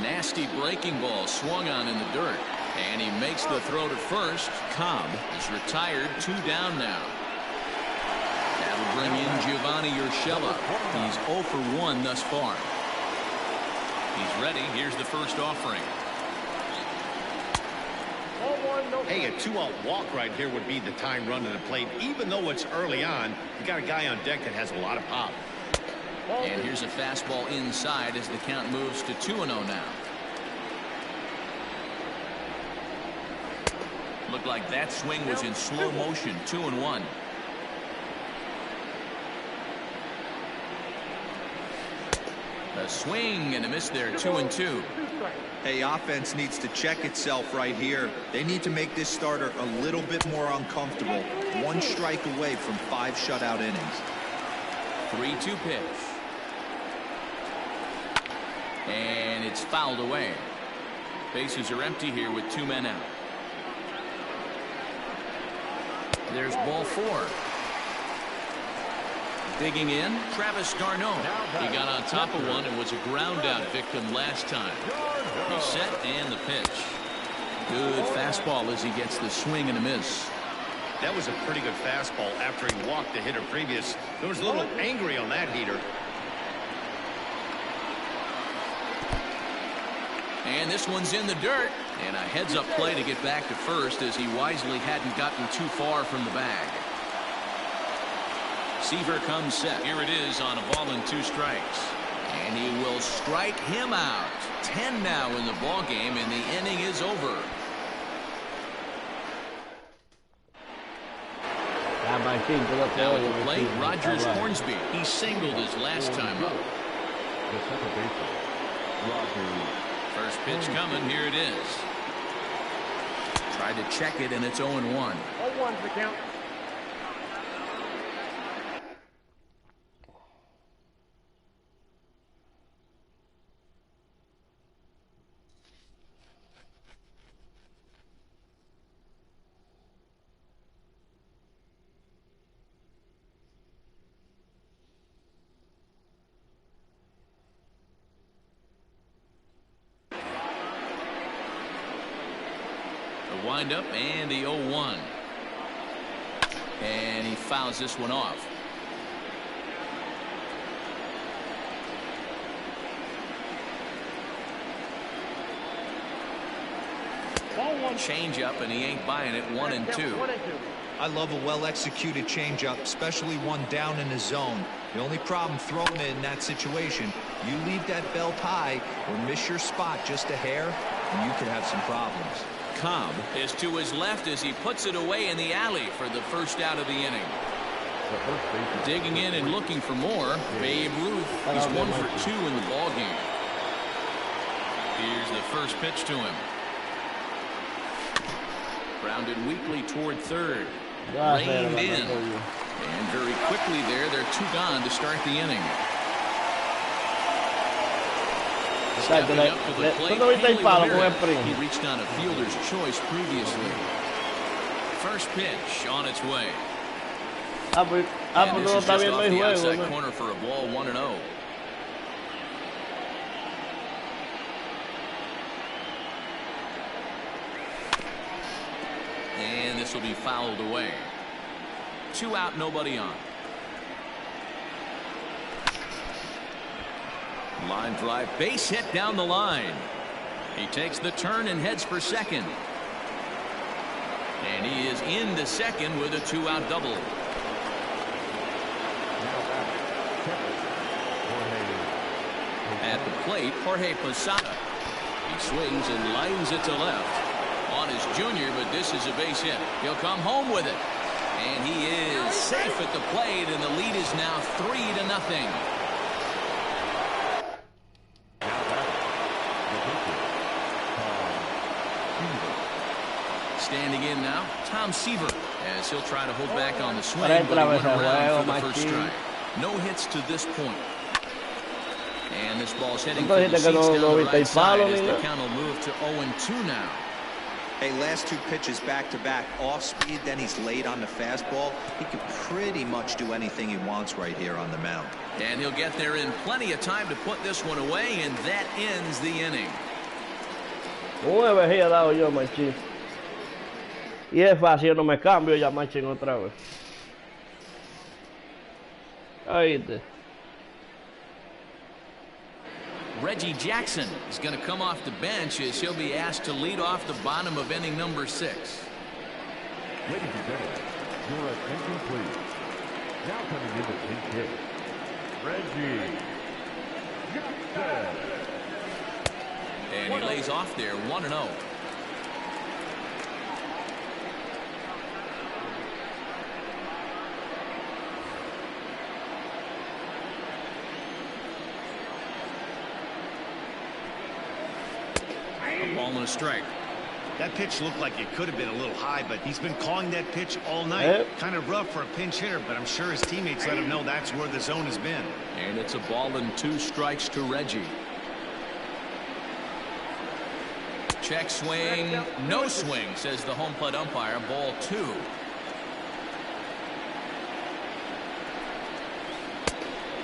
Nasty breaking ball swung on in the dirt. And he makes the throw to first. Cobb is retired. 2 down now. That'll bring in Giovanni Urshela. He's 0 for 1 thus far. He's ready. Here's the first offering. Hey, a 2-out walk right here would be the time run to the plate. Even though it's early on, you got a guy on deck that has a lot of pop. And here's a fastball inside as the count moves to 2-0 now. Looked like that swing was in slow motion. 2-1. A swing and a miss there. 2-2. Hey, offense needs to check itself right here. They need to make this starter a little bit more uncomfortable. 1 strike away from 5 shutout innings. 3-2 pitch. And it's fouled away. Bases are empty here with 2 men out. There's ball 4. Digging in, Travis d'Arnaud. He got on top of one and was a ground out victim last time. He's set and the pitch. Good fastball as he gets the swing and a miss. That was a pretty good fastball after he walked the hitter previous. There was a little angry on that heater. And this one's in the dirt. And a heads-up play to get back to first as he wisely hadn't gotten too far from the bag. Seaver comes set. Here it is on a ball and 2 strikes. And he will strike him out. 10 now in the ball game, and the inning is over. Now at the plate, Rogers Hornsby. He singled his last time up. First pitch coming. Here it is. Tried to check it, and it's 0-1. 0-1's the count. Wind-up and the 0-1. And he fouls this one off. Change-up, and he ain't buying it. 1-2. I love a well-executed changeup, especially one down in the zone. The only problem throwing it in that situation, you leave that belt high or miss your spot just a hair, and you could have some problems. Cobb is to his left as he puts it away in the alley for the first out of the inning. Digging in and looking for more, Babe Ruth. He's 1 for 2 in the ballgame. Here's the first pitch to him. Grounded weakly toward third. Reined in. And very quickly there, they're 2 gone to start the inning. Stepping up to the plate, he reached on a fielder's choice previously. First pitch on its way. And this is just off the outside corner for a ball, 1-0. And this will be fouled away. 2 out, nobody on. Line drive, base hit down the line. He takes the turn and heads for second. And he is into second with a 2-out double. At the plate, Jorge Posada. He swings and lines it to left. On his junior, but this is a base hit. He'll come home with it. And he is safe at the plate, and the lead is now 3-0. Standing in now, Tom Seaver, as he'll try to hold back on the swing, but he went around for the first strike. No hits to this point. And this ball's heading for the seats down the right side as the count will move to 0-2 now. Hey, last 2 pitches back-to-back off speed, then he's late on the fastball. He can pretty much do anything he wants right here on the mound. And he'll get there in plenty of time to put this one away, and that ends the inning. 9 he dado yo, machín. Y es fácil, yo no me cambio ya, machín, otra vez. Oíste. Reggie Jackson is going to come off the bench as he'll be asked to lead off the bottom of inning number 6. Ladies and gentlemen, your attention please. Now coming into pinch hit, Reggie Jackson. And he lays off there, 1-0. Ball and a strike. That pitch looked like it could have been a little high, but he's been calling that pitch all night. Kind of rough for a pinch hitter, but I'm sure his teammates let him know that's where the zone has been. And it's a ball and 2 strikes to Reggie. Check swing, no swing, says the home plate umpire. Ball 2.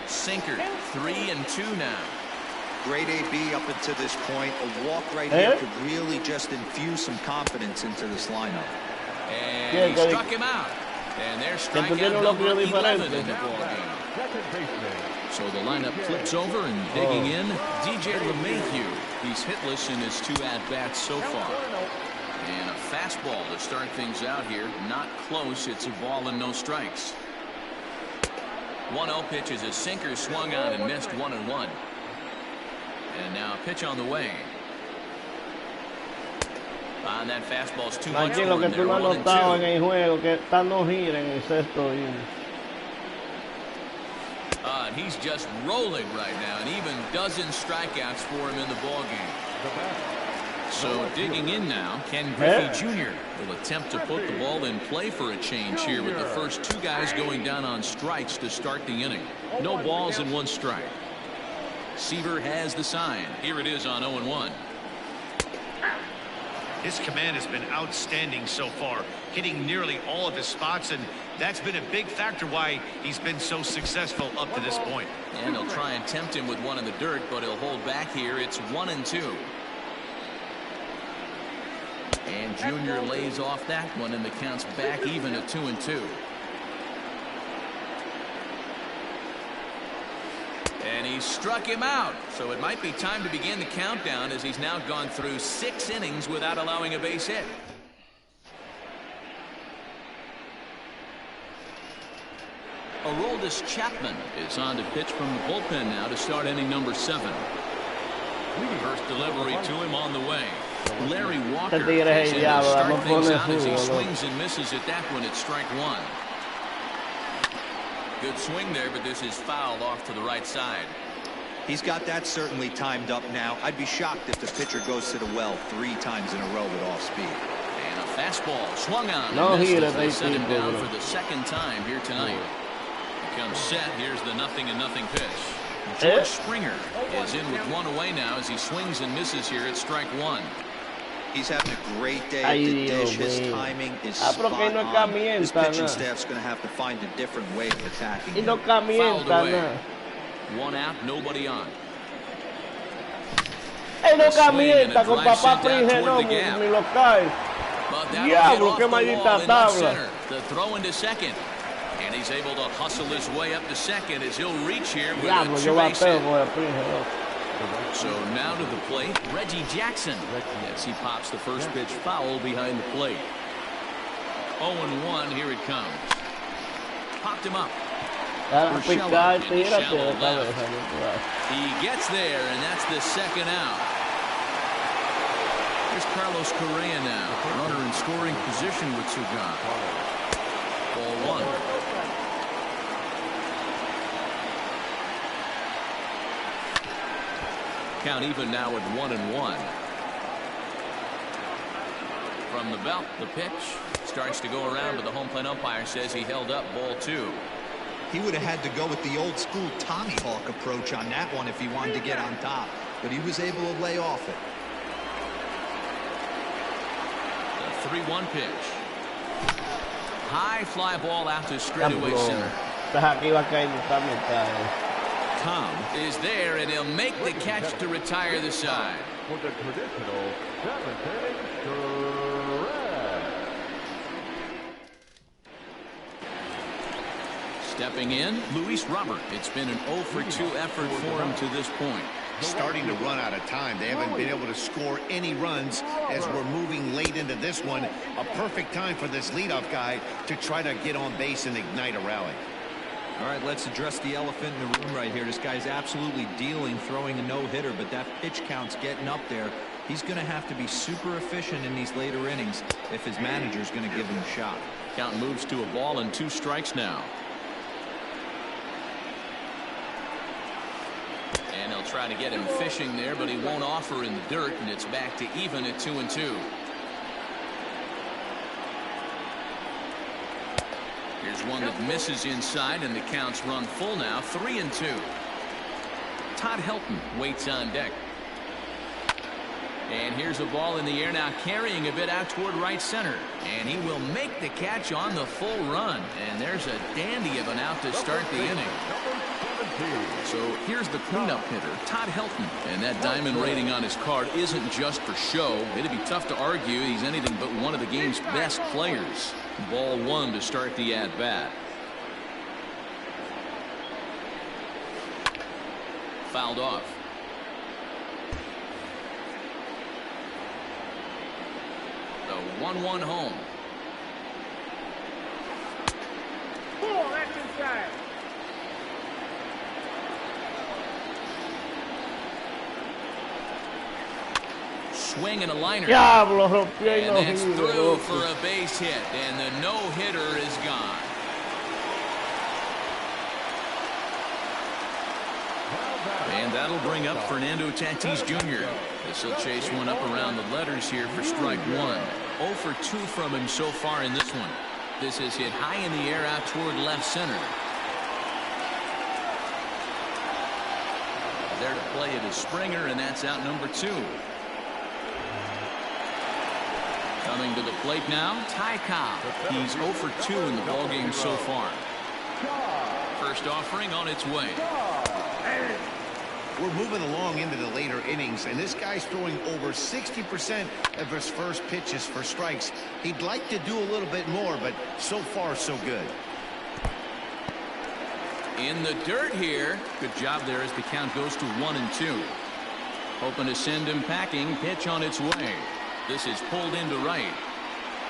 Sinker, 3-2 now. Great AB up until this point. A walk right here could really just infuse some confidence into this lineup. And he struck him out. And there's strikeout number 11 in the ballgame. So the lineup flips over, and digging in, DJ LeMahieu. He's hitless in his 2 at-bats so far. And a fastball to start things out here. Not close. It's a ball and no strikes. 1-0 pitch is a sinker swung on and missed 1-1. And now a pitch on the way. On that fastball's 2-1. Tranquilo, que tú no has notado en el juego que está no gira en el sexto inning. And he's just rolling right now, and even dozen strikeouts for him in the ballgame. So digging in now, Ken Griffey Jr. will attempt to put the ball in play for a change here with the first 2 guys going down on strikes to start the inning. No balls and 1 strike. Seaver has the sign. Here it is on 0-1. His command has been outstanding so far, hitting nearly all of his spots, and that's been a big factor why he's been so successful up to this point. And he'll try and tempt him with one in the dirt, but he'll hold back here. It's 1-2. And Junior lays off that one, and the count's back even at 2-2. And he struck him out. So it might be time to begin the countdown, as he's now gone through 6 innings without allowing a base hit. Aroldis Chapman is on to pitch from the bullpen now to start inning number 7. First delivery to him on the way. Larry Walker is in to start things out as he swings and misses at that one at strike 1. Good swing there, but this is fouled off to the right side. He's got that certainly timed up now. I'd be shocked if the pitcher goes to the well 3 times in a row with off speed. And a fastball swung on. No, and he missed as they they set him down bro. for the second time here tonight. He comes set. Here's the 0-0 pitch. George Springer is in with 1 away now as he swings and misses here at strike 1. He's having a great day at the dish. His timing is spot on. His pitching staff's going to have to find a different way of attacking him. Fouled away. 1 out, nobody on. Él no camienta con papá Prince, no, ni lo cae. Diablo, qué maldita tabla. The throw into second. And he's able to hustle his way up to second as he'll reach here with Diablo, a yo two-base hit. bateo con el Prince. So now to the plate, Reggie Jackson, as he pops the first pitch foul behind the plate. 0-1, here it comes. Popped him up. He gets there, and that's the second out. Here's Carlos Correa now, runner in scoring position with Sugan. Ball 1. Count even now at 1-1. From the belt, the pitch starts to go around, but the home plate umpire says he held up ball 2. He would have had to go with the old school Tommy Hawk approach on that one if he wanted to get on top, but he was able to lay off it. The 3-1 pitch. High fly ball out to straightaway center. Tom is there, and he'll make the catch to retire the side. With the traditional 7th inning stretch. Stepping in, Luis Robert. It's been an 0-for-2 effort for him to this point. Starting to run out of time. They haven't been able to score any runs as we're moving late into this one. A perfect time for this leadoff guy to try to get on base and ignite a rally. All right, let's address the elephant in the room right here. This guy's absolutely dealing, throwing a no-hitter, but that pitch count's getting up there. He's going to have to be super efficient in these later innings if his manager's going to give him a shot. Count moves to a ball and 2 strikes now. And they'll try to get him fishing there, but he won't offer in the dirt, and it's back to even at 2-2. Here's one that misses inside, and the count's run full now, 3-2. Todd Helton waits on deck. And here's a ball in the air now, carrying a bit out toward right center. And he will make the catch on the full run. And there's a dandy of an out to start the inning. So here's the cleanup hitter, Todd Helton. And that diamond rating on his card isn't just for show. It'd be tough to argue he's anything but one of the game's best players. Ball 1 to start the at-bat. Fouled off. The 1-1 home. Pull, that's inside. Swing and a liner. Diablo, rompió y And no that's hizo, through loco. for a base hit, and the no-hitter is gone. And that'll bring up Fernando Tatis Jr. This will chase one up around the letters here for strike 1. 0 for 2 from him so far in this one. This is hit high in the air out toward left center. There to play it is Springer, and that's out number 2. Coming to the plate now, Ty Cobb. He's 0 for 2 in the ballgame so far. First offering on its way. We're moving along into the later innings, and this guy's throwing over 60% of his first pitches for strikes. He'd like to do a little bit more, but so far, so good. In the dirt here. Good job there as the count goes to 1-2. Hoping to send him packing. Pitch on its way. This is pulled into right.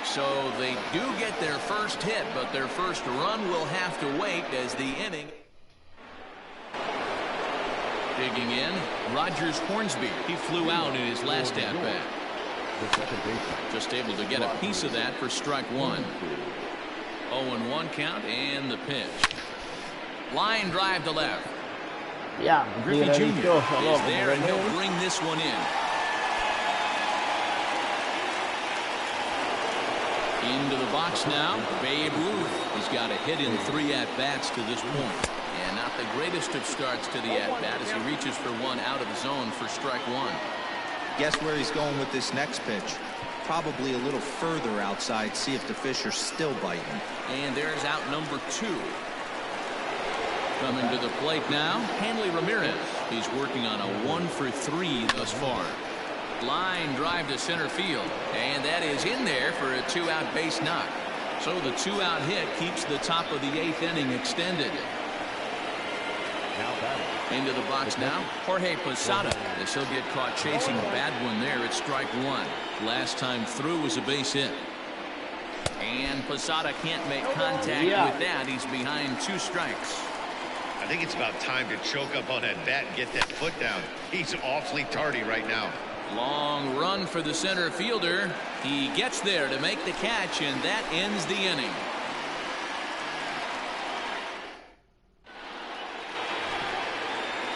So they do get their first hit, but their first run will have to wait as the inning. Digging in, Rogers Hornsby. He flew out in his last at-bat. Just able to get a piece of that for strike 1. 0-1 count, and the pitch. Line drive to left. Ya, Griffey Jr. dichoso, is loco, there, and he'll porque bring this one in. Into the box now, Babe Ruth. He's got a hit in 3 at-bats to this point. And not the greatest of starts to the at-bat as he reaches for one out of the zone for strike 1. Guess where he's going with this next pitch? Probably a little further outside, see if the fish are still biting. And there's out number 2. Coming to the plate now, Hanley Ramirez. He's working on a 1 for 3 thus far. Line drive to center field, and that is in there for a 2-out base knock. So the 2-out hit keeps the top of the 8th inning extended. Into the box now, Jorge Posada, as he'll get caught chasing a bad one there at strike 1. Last time through was a base hit. And Posada can't make contact with that. He's behind 2 strikes. I think it's about time to choke up on that bat and get that foot down. He's awfully tardy right now. Long run for the center fielder. He gets there to make the catch, and that ends the inning.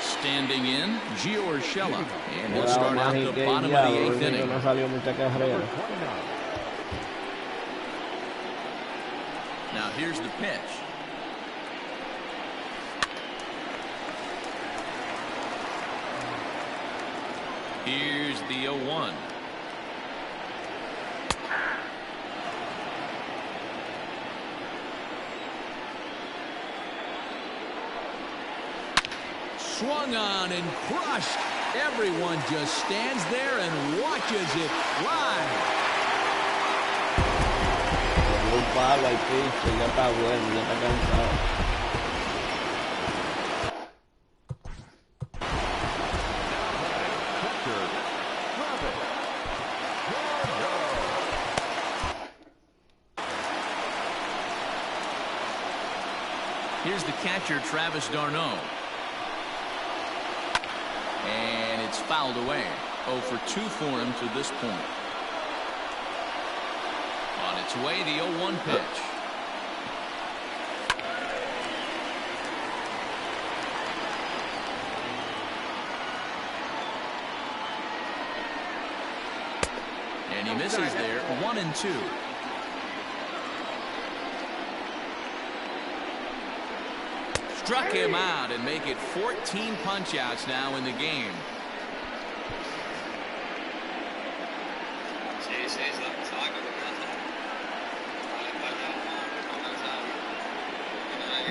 Standing in, Gio Urshela, and he'll start out the bottom of the 8th inning. Now here's the pitch. Here's the 0-1. Swung on and crushed. Everyone just stands there and watches it fly. un palo al piso, ya está bueno, ya está cansado. Here's the catcher, Travis d'Arnaud. And it's fouled away. 0 for 2 for him to this point. On its way, the 0-1 pitch. And he misses there, 1-2. Struck him out and make it 14 punch-outs now in the game.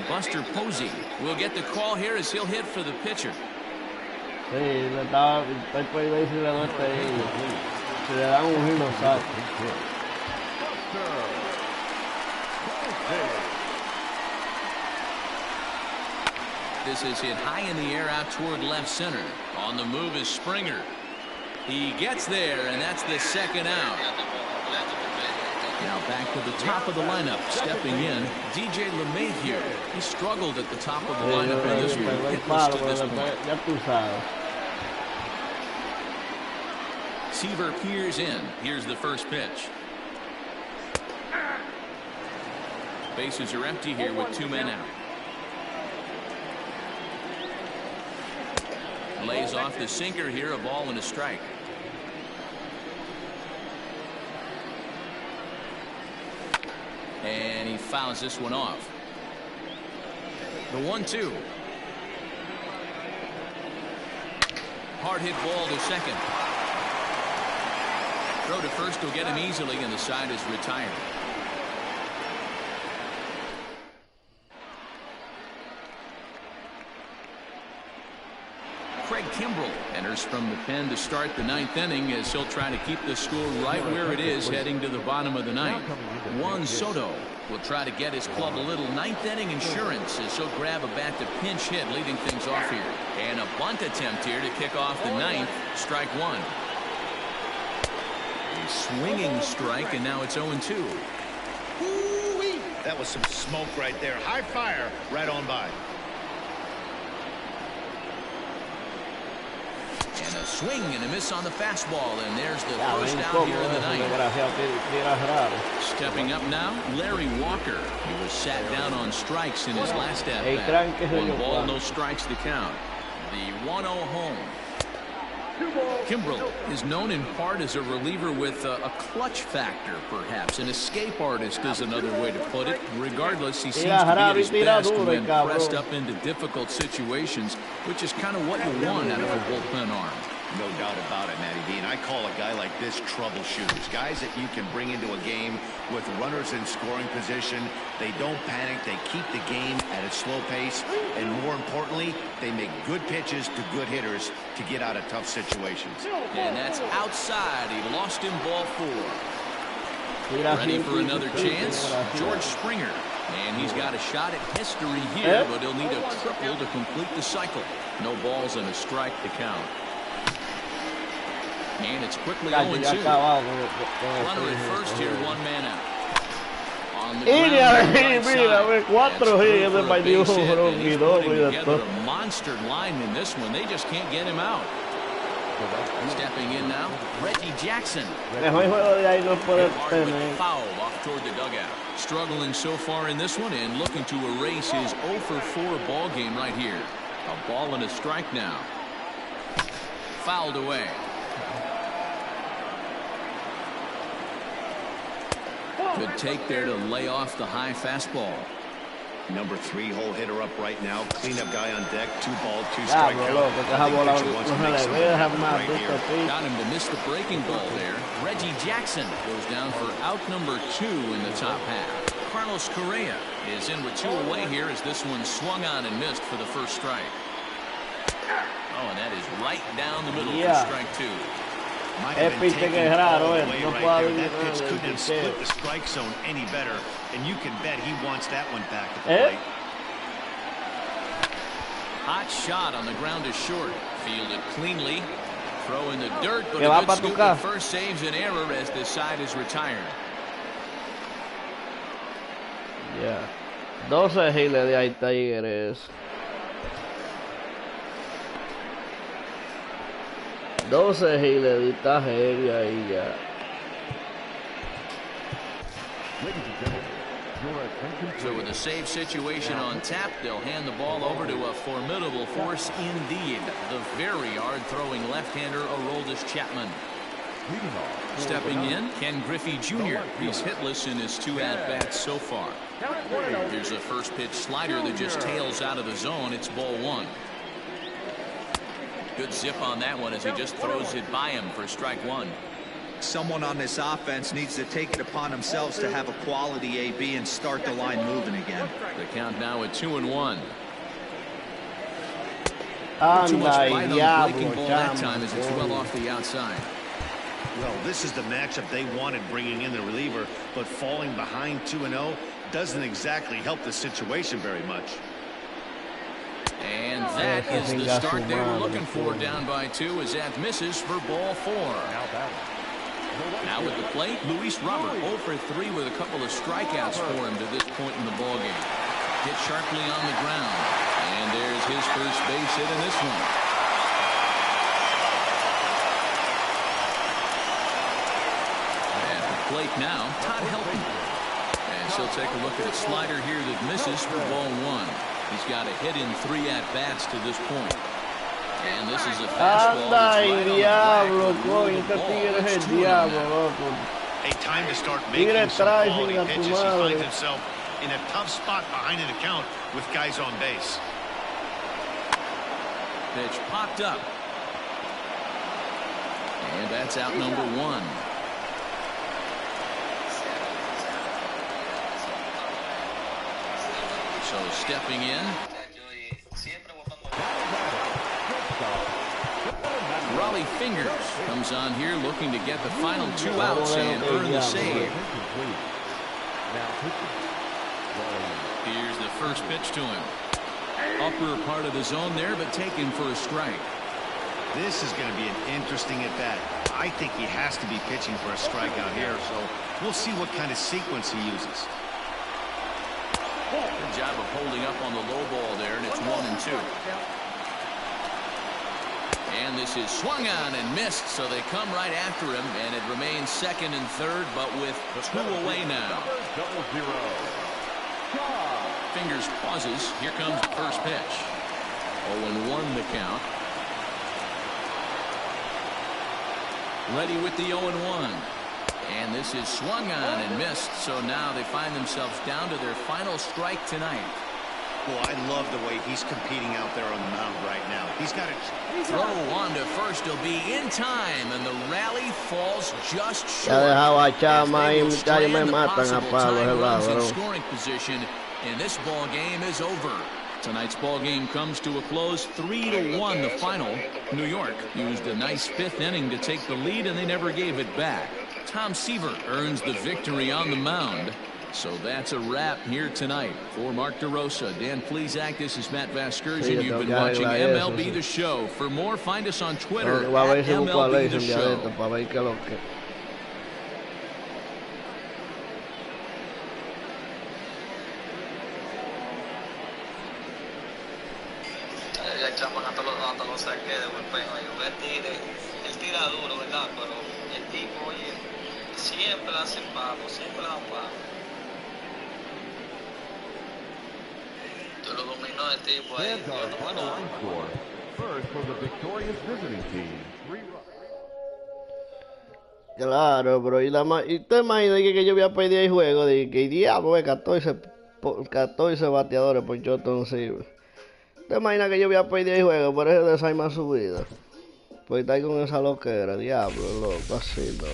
Buster Posey will get the call here as he'll hit for the pitcher. Sí, le estaba, después de si le doy si le dan un giro, sabe. This is hit high in the air out toward left center. On the move is Springer. He gets there, and that's the second out. Now back to the top of the lineup. Stepping in, DJ LeMahieu. He struggled at the top of the lineup in this one. Hitless to this point. Seaver peers in. Here's the first pitch. Bases are empty here with 2 men out. Lays off the sinker here, a ball and a strike. And he fouls this one off. The 1-2. Hard hit ball to second. Throw to first will get him easily, and the side is retired. Craig Kimbrell enters from the pen to start the 9th inning as he'll try to keep the score right where it is heading to the bottom of the 9th. Juan Soto will try to get his club a little 9th inning insurance as he'll grab a bat to pinch hit, leading things off here. And a bunt attempt here to kick off the 9th. Strike 1. A swinging strike, and now it's 0-2. That was some smoke right there. High fire right on by. And a swing and a miss on the fastball, and there's the first out here in the 9th. Stepping up now, Larry Walker. He was sat down on strikes in his last at-bat. 1 ball, no strikes to count. The 1-0 home. Kimbrel is known in part as a reliever with a clutch factor, perhaps. An escape artist is another way to put it. Regardless, he seems to be at his best when pressed up into difficult situations, which is kind of what you want out of a bullpen arm. No doubt about it, Matty V. And I call a guy like this troubleshooters. Guys that you can bring into a game with runners in scoring position. They don't panic. They keep the game at a slow pace. And more importantly, they make good pitches to good hitters to get out of tough situations. And that's outside. He lost him ball 4. Ready for another chance. George Springer. And he's got a shot at history here, but he'll need a triple to complete the cycle. No balls and a strike to count. And it's quickly 0-2. Runner at first here, 1 man out. On the ground, a monster lineman in this one. They just can't get him out. Stepping in now, Reggie Jackson. Foul off toward the dugout. Struggling so far in this one and looking to erase his 0 for 4 ball game right here. A ball and a strike now. Fouled away. Good take there to lay off the high fastball. Number 3 hole hitter up right now. Cleanup guy on deck. 2 ball, 2 strike count. Got him to miss the breaking ball there. Reggie Jackson goes down for out number 2 in the top half. Carlos Correa is in with 2 away here as this one swung on and missed for the first strike. Oh, and that is right down the middle for strike 2. Es pitch que es raro, no puede that pitch couldn't have split the strike zone any better, and you can bet he wants that one back at the plate. Hot shot on the ground is short. Fielded cleanly. Throw in the dirt, but a good scoop at first saves an error as this side is retired. Yeah. 12 giles de ahí, Tigres. 12 giles de heavy ahí ya. So with a save situation on tap, they'll hand the ball over to a formidable force indeed. The very hard-throwing left-hander Aroldis Chapman. Stepping in, Ken Griffey Jr. He's hitless in his 2 at-bats so far. Here's a first-pitch slider that just tails out of the zone. It's ball 1. Good zip on that one as he just throws it by him for strike 1. Someone on this offense needs to take it upon themselves to have a quality AB and start the line moving again. The count now at 2-1. Too much bite on the breaking ball that time as it's well off the outside. Well, this is the matchup they wanted, bringing in the reliever, but falling behind 2-0 doesn't exactly help the situation very much. And that is the start they were looking for. Down by 2 as that misses for ball 4. Now with the plate, Luis Robert 0 for 3 with a couple of strikeouts for him to this point in the ballgame. Hit sharply on the ground. And there's his first base hit in this one. At the plate now, Todd Helton. And she'll take a look at a slider here that misses for ball 1. He's got a hit in 3 at-bats to this point. And this is a fastball. A time to start making some quality pitches. He finds himself in a tough spot behind an account with guys on base. Pitch popped up. And that's out number 1. So stepping in, Raleigh Fingers comes on here looking to get the final 2 outs and earn the save. Here's the first pitch to him. Upper part of the zone there, but taken for a strike. This is going to be an interesting at-bat. I think he has to be pitching for a strikeout here, so we'll see what kind of sequence he uses. Good job of holding up on the low ball there, and it's 1-2. And this is swung on and missed, so they come right after him, and it remains 2nd and 3rd, but with 2 away now. Fingers pauses. Here comes the first pitch. 0-1 the count. Ready with the 0-1. And this is swung on and missed. So now they find themselves down to their final strike tonight. Well, I love the way he's competing out there on the mound right now. He's got a throw on to first. He'll be in time, and the rally falls just short. Scoring position, and this ball game is over. Tonight's ball game comes to a close, 3-1 the final. New York used a nice fifth inning to take the lead, and they never gave it back. Tom Seaver earns the victory on the mound. So that's a wrap here tonight. For Mark DeRosa, Dan Plesac, this is Matt Vasgersian. You've been watching MLB The Show. For more, find us on Twitter at MLB The Show. Duro, ¿verdad? Pero el tipo, oye, siempre la hace pavo, siempre la pavo. Tú lo dominó el tipo ahí. Fans are on the line score. First for the victorious visiting team. 3 runs. Claro, bro. Y te imaginas que yo voy a pedir el juego de que diablo, 14 bateadores por John Silver. Te imaginas que yo voy a pedir el juego por ese desayuno subida. Pues está ahí con esa loquera, diablo, loco, así, no.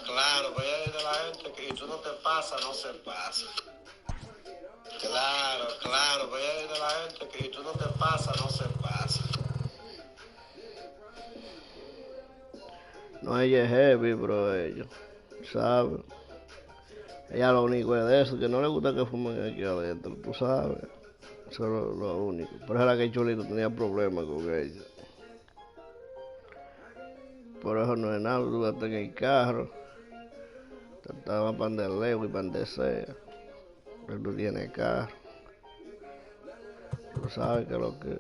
Claro, voy a ir de la gente que tú no te pasas, no se pasa. Claro, voy a ir de la gente que tú no te pasas, no se pasa. No, ella es heavy, bro, ellos, ¿sabes? Ella lo único es de eso, que no le gusta que fumen aquí adentro, tú sabes. Eso es lo único. Por eso era que Chulito tenía problemas con ella. Por eso no es nada, tú vas en el carro. Estaba para donde lejos y para donde sea. Pero tú tienes carro. Tú sabes que lo que...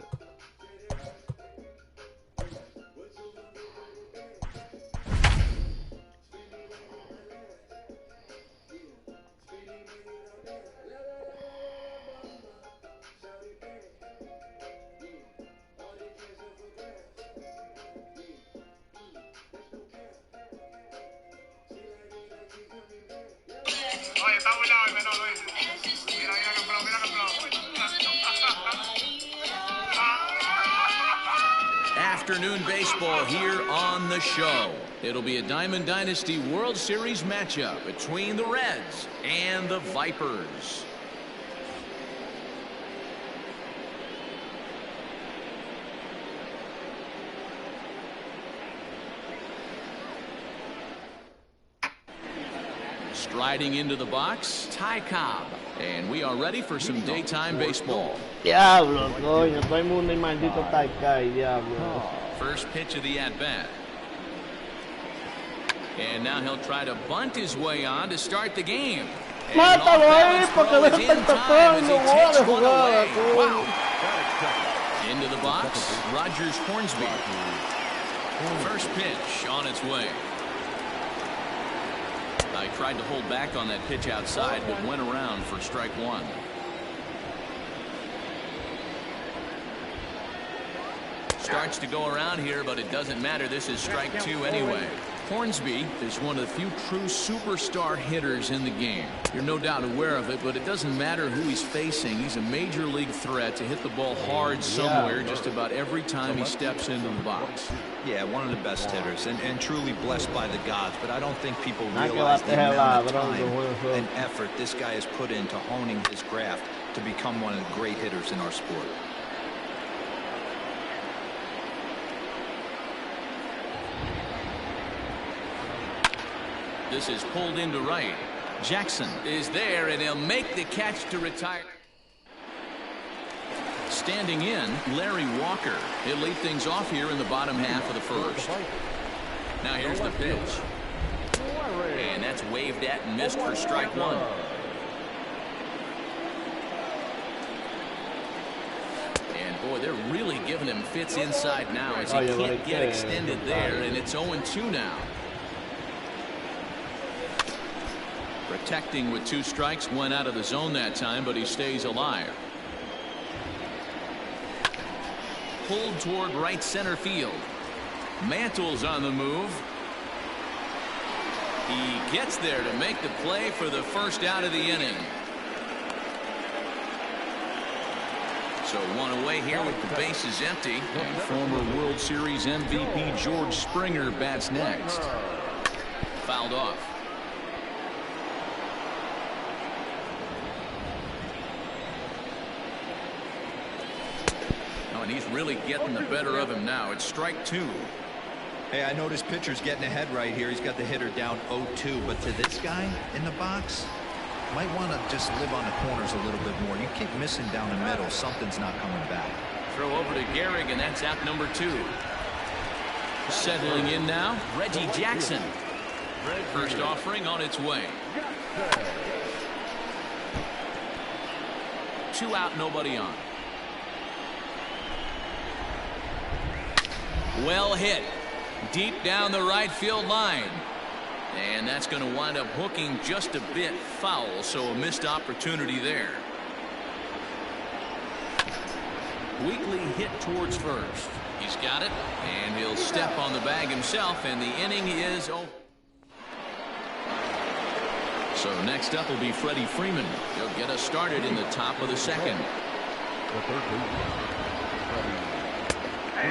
Afternoon baseball here on the show. It'll be a Diamond Dynasty World Series matchup between the Reds and the Vipers. Striding into the box, Ty Cobb. And we are ready for some daytime baseball. Diablo, coño, todo el mundo y maldito Ty Cobb, diablo. First pitch of the at-bat. And now he'll try to bunt his way on to start the game. Mátalo ahí, porque deja de estar tapando, bola jugada, wow. Into the box, Rogers Hornsby. First pitch on its way. He tried to hold back on that pitch outside, but went around for strike one. Starts to go around here, but it doesn't matter. This is strike two anyway. Hornsby is one of the few true superstar hitters in the game. You're no doubt aware of it, but it doesn't matter who he's facing. He's a major league threat to hit the ball hard somewhere just about every time he steps into the box. Yeah, one of the best hitters and truly blessed by the gods, but I don't think people realize the amount of time and effort this guy has put into honing his craft to become one of the great hitters in our sport. This is pulled into right. Jackson is there, and he'll make the catch to retire. Standing in, Larry Walker. He'll lead things off here in the bottom half of the first. Now here's the pitch. And that's waved at and missed for strike one. And boy, boy, they're really giving him fits inside now as he can't get extended there, and it's 0-2 now. Protecting with 2 strikes, went out of the zone that time, but he stays alive. Pulled toward right center field. Mantle's on the move. He gets there to make the play for the first out of the inning. So 1 away here with the bases empty. And former World Series MVP George Springer bats next. Fouled off. Oh, and he's really getting the better of him now. It's strike 2. Hey, I noticed pitcher's getting ahead right here. He's got the hitter down 0-2, but to this guy in the box, might want to just live on the corners a little bit more. You keep missing down the middle, something's not coming back. Throw over to Gehrig, and that's out number 2. Settling in now, Reggie Jackson. First offering on its way. 2 out, nobody on. Well hit. Deep down the right field line. And that's going to wind up hooking just a bit foul, so a missed opportunity there. Weakly hit towards first. He's got it, and he'll step on the bag himself, and the inning is over. So next up will be Freddie Freeman. He'll get us started in the top of the second.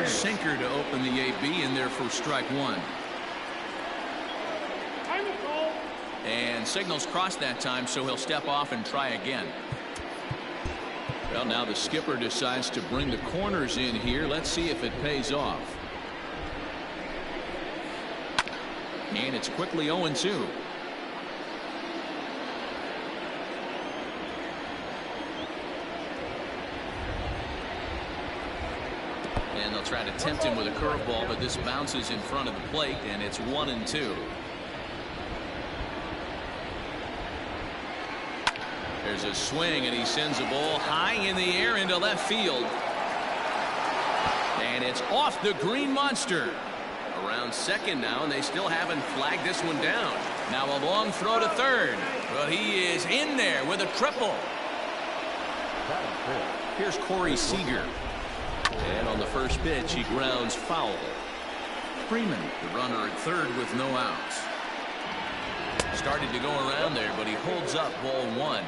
Sinker to open the AB in there for strike 1. And signals crossed that time, so he'll step off and try again. Well, now the skipper decides to bring the corners in here. Let's see if it pays off. And it's quickly 0-2. And they'll try to tempt him with a curveball, but this bounces in front of the plate, and it's 1-2. There's a swing, and he sends a ball high in the air into left field. And it's off the green monster. Around second now, and they still haven't flagged this one down. Now a long throw to third, but he is in there with a triple. Here's Corey Seager. And on the first pitch, he grounds foul. Freeman, the runner at third with no outs. Started to go around there, but he holds up ball 1.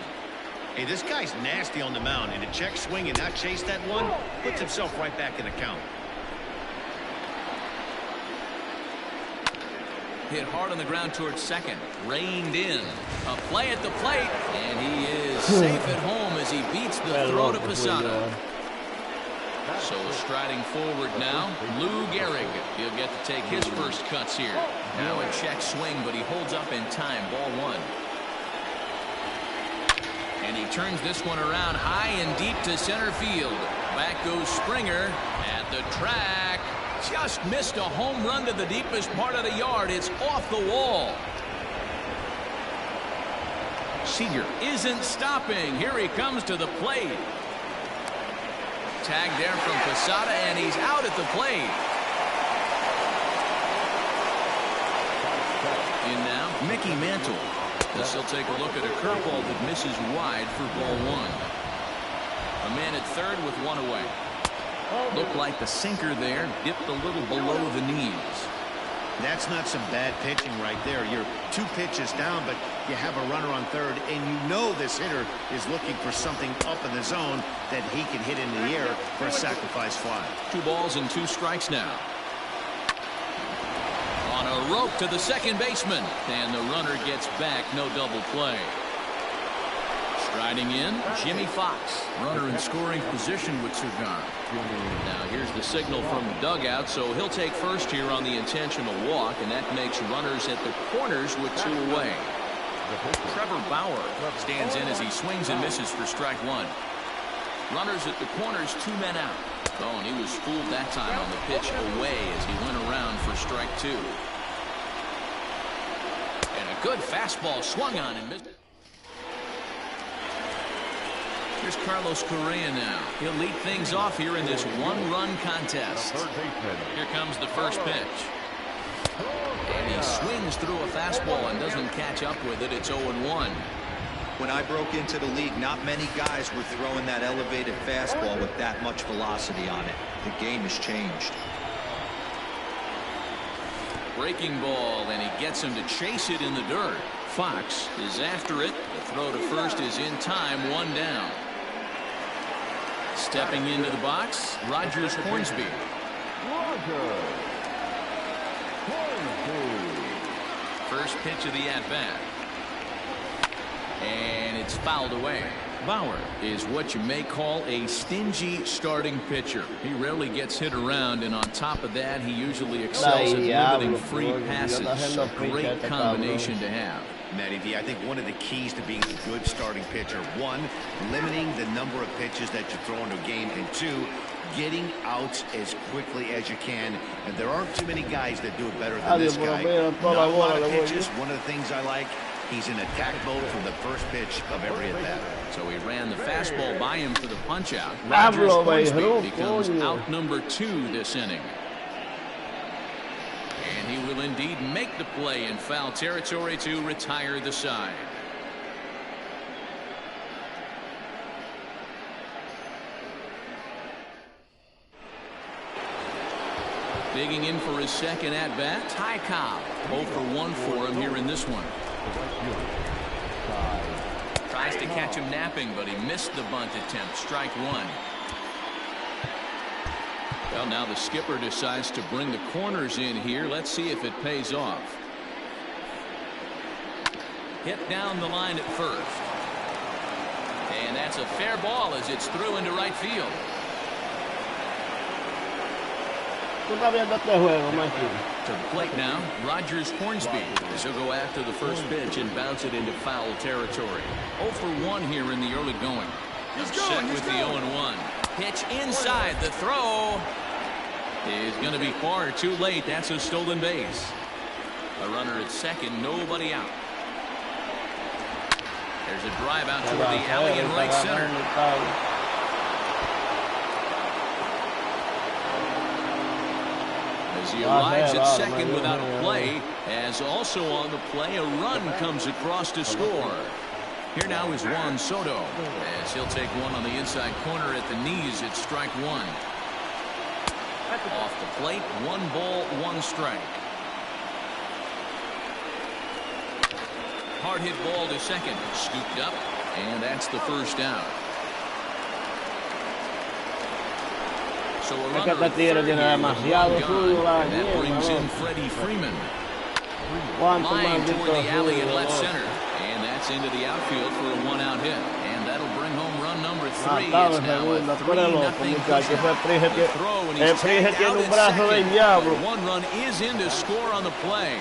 Hey, this guy's nasty on the mound, and to check swing and not chase that one puts himself right back in the count. Hit hard on the ground towards second. Reined in. A play at the plate, and he is safe at home as he beats the throw to Posada. So striding forward now, Lou Gehrig. He'll get to take his first cuts here. Now a check swing, but he holds up in time. Ball 1. And he turns this one around high and deep to center field. Back goes Springer at the track. Just missed a home run to the deepest part of the yard. It's off the wall. Seager isn't stopping. Here he comes to the plate. Tag there from Posada, and he's out at the plate. In now, Mickey Mantle. This will take a look at a curveball that misses wide for ball 1. A man at third with 1 away. Looked like the sinker there dipped a little below the knees. That's not some bad pitching right there. You're 2 pitches down, but you have a runner on third, and you know this hitter is looking for something up in the zone that he can hit into the air for a sacrifice fly. 2 balls and 2 strikes now. On a rope to the second baseman, and the runner gets back. No double play. Striding in, Jimmy Fox. Runner in scoring position with Cigar. Now here's the signal from the dugout, so he'll take first here on the intentional walk, and that makes runners at the corners with 2 away. Trevor Bauer stands in as he swings and misses for strike 1. Runners at the corners, 2 men out. Oh, and he was fooled that time on the pitch away as he went around for strike 2. And a good fastball swung on and missed. Here's Carlos Correa now. He'll lead things off here in this one-run contest. Here comes the first pitch. And he swings through a fastball and doesn't catch up with it. It's 0-1. When I broke into the league, not many guys were throwing that elevated fastball with that much velocity on it. The game has changed. Breaking ball, and he gets him to chase it in the dirt. Fox is after it. The throw to first is in time, 1 down. Stepping into the box, Rogers Hornsby. First pitch of the at-bat. And it's fouled away. Bauer is what you may call a stingy starting pitcher. He rarely gets hit around, and on top of that, he usually excels at limiting free passes. A great combination to have. Matty V, I think one of the keys to being a good starting pitcher, 1, limiting the number of pitches that you throw into a game, and 2, getting outs as quickly as you can. And there aren't too many guys that do it better than this guy. Not a lot of pitches. One of the things I like, he's in attack mode from the first pitch of every at-bat. So he ran the fastball by him for the punch-out. Rogers Hornsby becomes out number 2 this inning. And he will indeed make the play in foul territory to retire the side. Digging in for his second at-bat, Ty Cobb. 0 for 1 for him here in this one. Tries to catch him napping, but he missed the bunt attempt. Strike 1. Well, now the skipper decides to bring the corners in here. Let's see if it pays off. Hit down the line at first. And that's a fair ball as it's through into right field. To the plate now, Rogers Hornsby. As he'll go after the first pitch and bounce it into foul territory. 0 for 1 here in the early going. Set with the 0-1. Pitch inside. The throw is going to be far too late. That's a stolen base. A runner at second, nobody out. There's a drive out toward the alley in right center. As he arrives at second without a play, as also on the play, a run comes across to score. Here now is Juan Soto, as he'll take one on the inside corner at the knees. It's strike 1. Off the plate, 1 ball, 1 strike. Hard hit ball to second, scooped up, and that's the first out. So a runner at third here in the early going, and that brings in Freddie Freeman. Line toward the alley in left center, and that's into the outfield for a 1-out hit, and that'll bring home run number 3. It's now a 3-0 throw, and he's tagged out at second. 1 run is in to score on the play.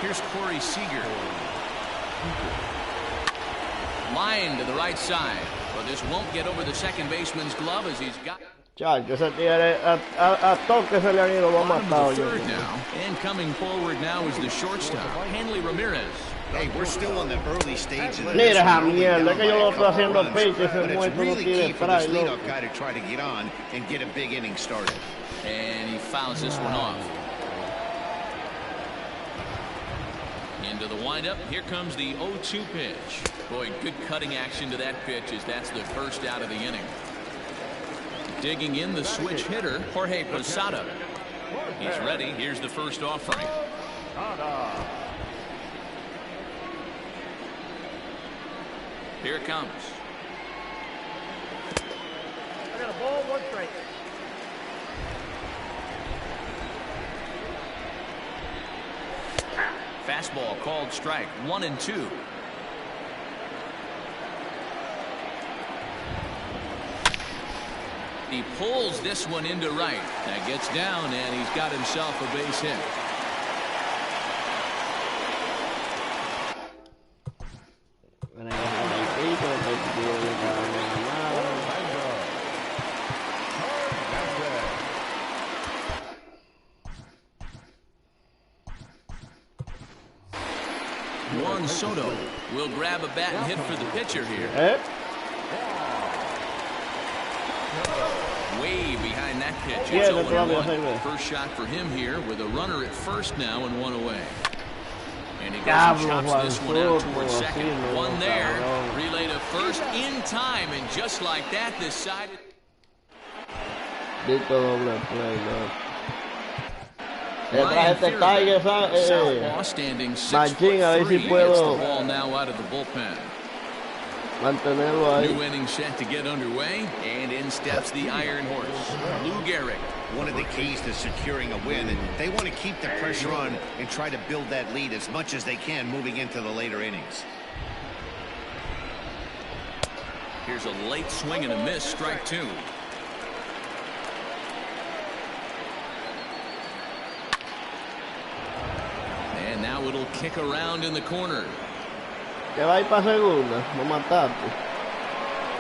Here's Corey Seager. Line to the right side, but this won't get over the second baseman's glove as he's got. Chacho, ese tigre a toque se le han ido, lo ha matado yo. And coming forward now is the shortstop, Hanley Ramirez. Hey, we're still on the early stages of this. Mira esa mierda, que yo lo estoy haciendo pitch, ese muerto no tiene strike, loco. Guy to try to get on and get a big inning started. And he fouls this one off. Into the windup, here comes the 0-2 pitch. Boy, good cutting action to that pitch as that's the first out of the inning. Digging in the switch hitter, Jorge Posada. He's ready. Here's the first offering. Here it comes. I got a ball, 1 strike. Fastball called strike, 1-2. He pulls this one into right. That gets down, and he's got himself a base hit. Juan Soto will grab a bat and hit for the pitcher here. Way behind that pitch. It's 0-1. First shot for him here with a runner at first now and one away. And he goes and chops this one out towards second. One there. Relay to first in time. And just like that, decided. Southpaw standing 6'3". Gets the ball now out of the bullpen. New inning set to get underway, and in steps the Iron Horse, Lou Gehrig. One of the keys to securing a win, and they want to keep the pressure on and try to build that lead as much as they can moving into the later innings. Here's a late swing and a miss, strike two. And now it'll kick around in the corner. Que va a ir para segunda, no mataste.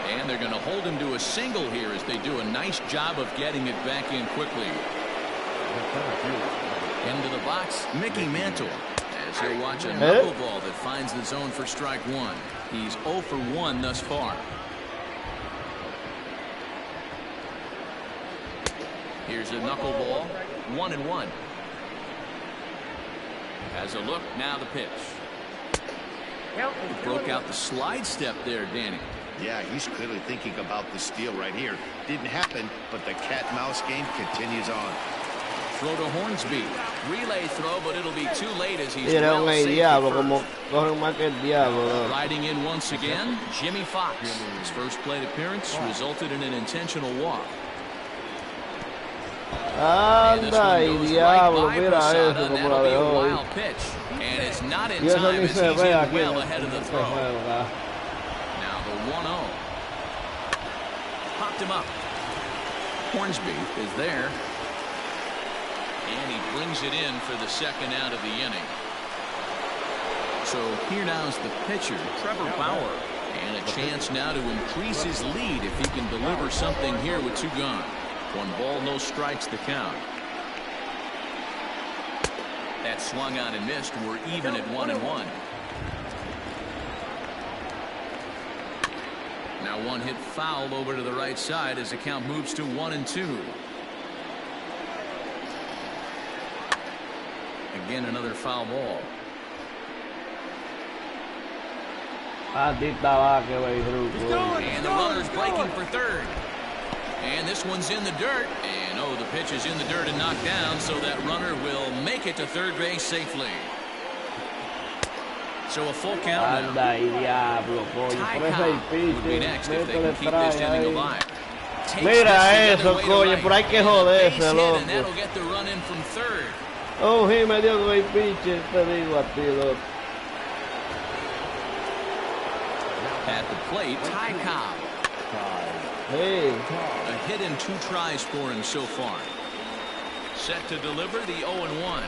And they're going to hold him to a single here as they do a nice job of getting it back in quickly. Into the box, Mickey Mantle, as he'll watch a knuckleball that finds the zone for strike one. He's 0 for 1 thus far. Here's a knuckleball, 1-1. As a look, now the pitch. Broke out the slide step there, Danny. Yeah, he's clearly thinking about the steal right here. Didn't happen, but the cat-mouse game continues on. Throw to Hornsby. Relay throw, but it'll be too late as he's well safe. Riding in once again, Jimmy Fox. His first plate appearance resulted in an intentional walk. Anda, y diablo, mira eso como la de hoy. And it's not in time as he's in well ahead of the throw. Now the 1-0. Popped him up. Hornsby is there. And he brings it in for the second out of the inning. So here now is the pitcher, Trevor Bauer. And a chance now to increase his lead if he can deliver something here with two gone. 1 ball, no strikes, the count. That swung on and missed. We're even at 1-1. Now one hit foul over to the right side as the count moves to 1-2. Again, another foul ball. And the runner's breaking for third. And this one's in the dirt. And oh, the pitch is in the dirt and knocked down, so that runner will make it to third base safely. So a full count now. Ty Cobb would be next if they can keep this inning alive. Mira eso, coño, pero hay que joderse, loco. And that'll get the run in from third. Oh, he me dio con el pitcher, te digo a ti, loco. At the plate, Ty Cobb. Hey. A hit and 2 tries for him so far. Set to deliver the 0-1.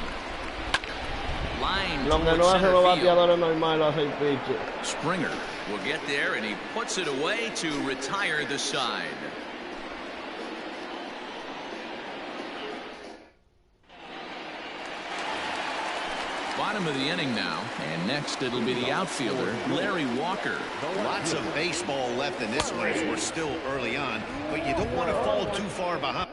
Line towards center field. Springer will get there, and he puts it away to retire the side. Bottom of the inning now, and next it'll be the outfielder, Larry Walker. Lots of baseball left in this one as we're still early on, but you don't want to fall too far behind.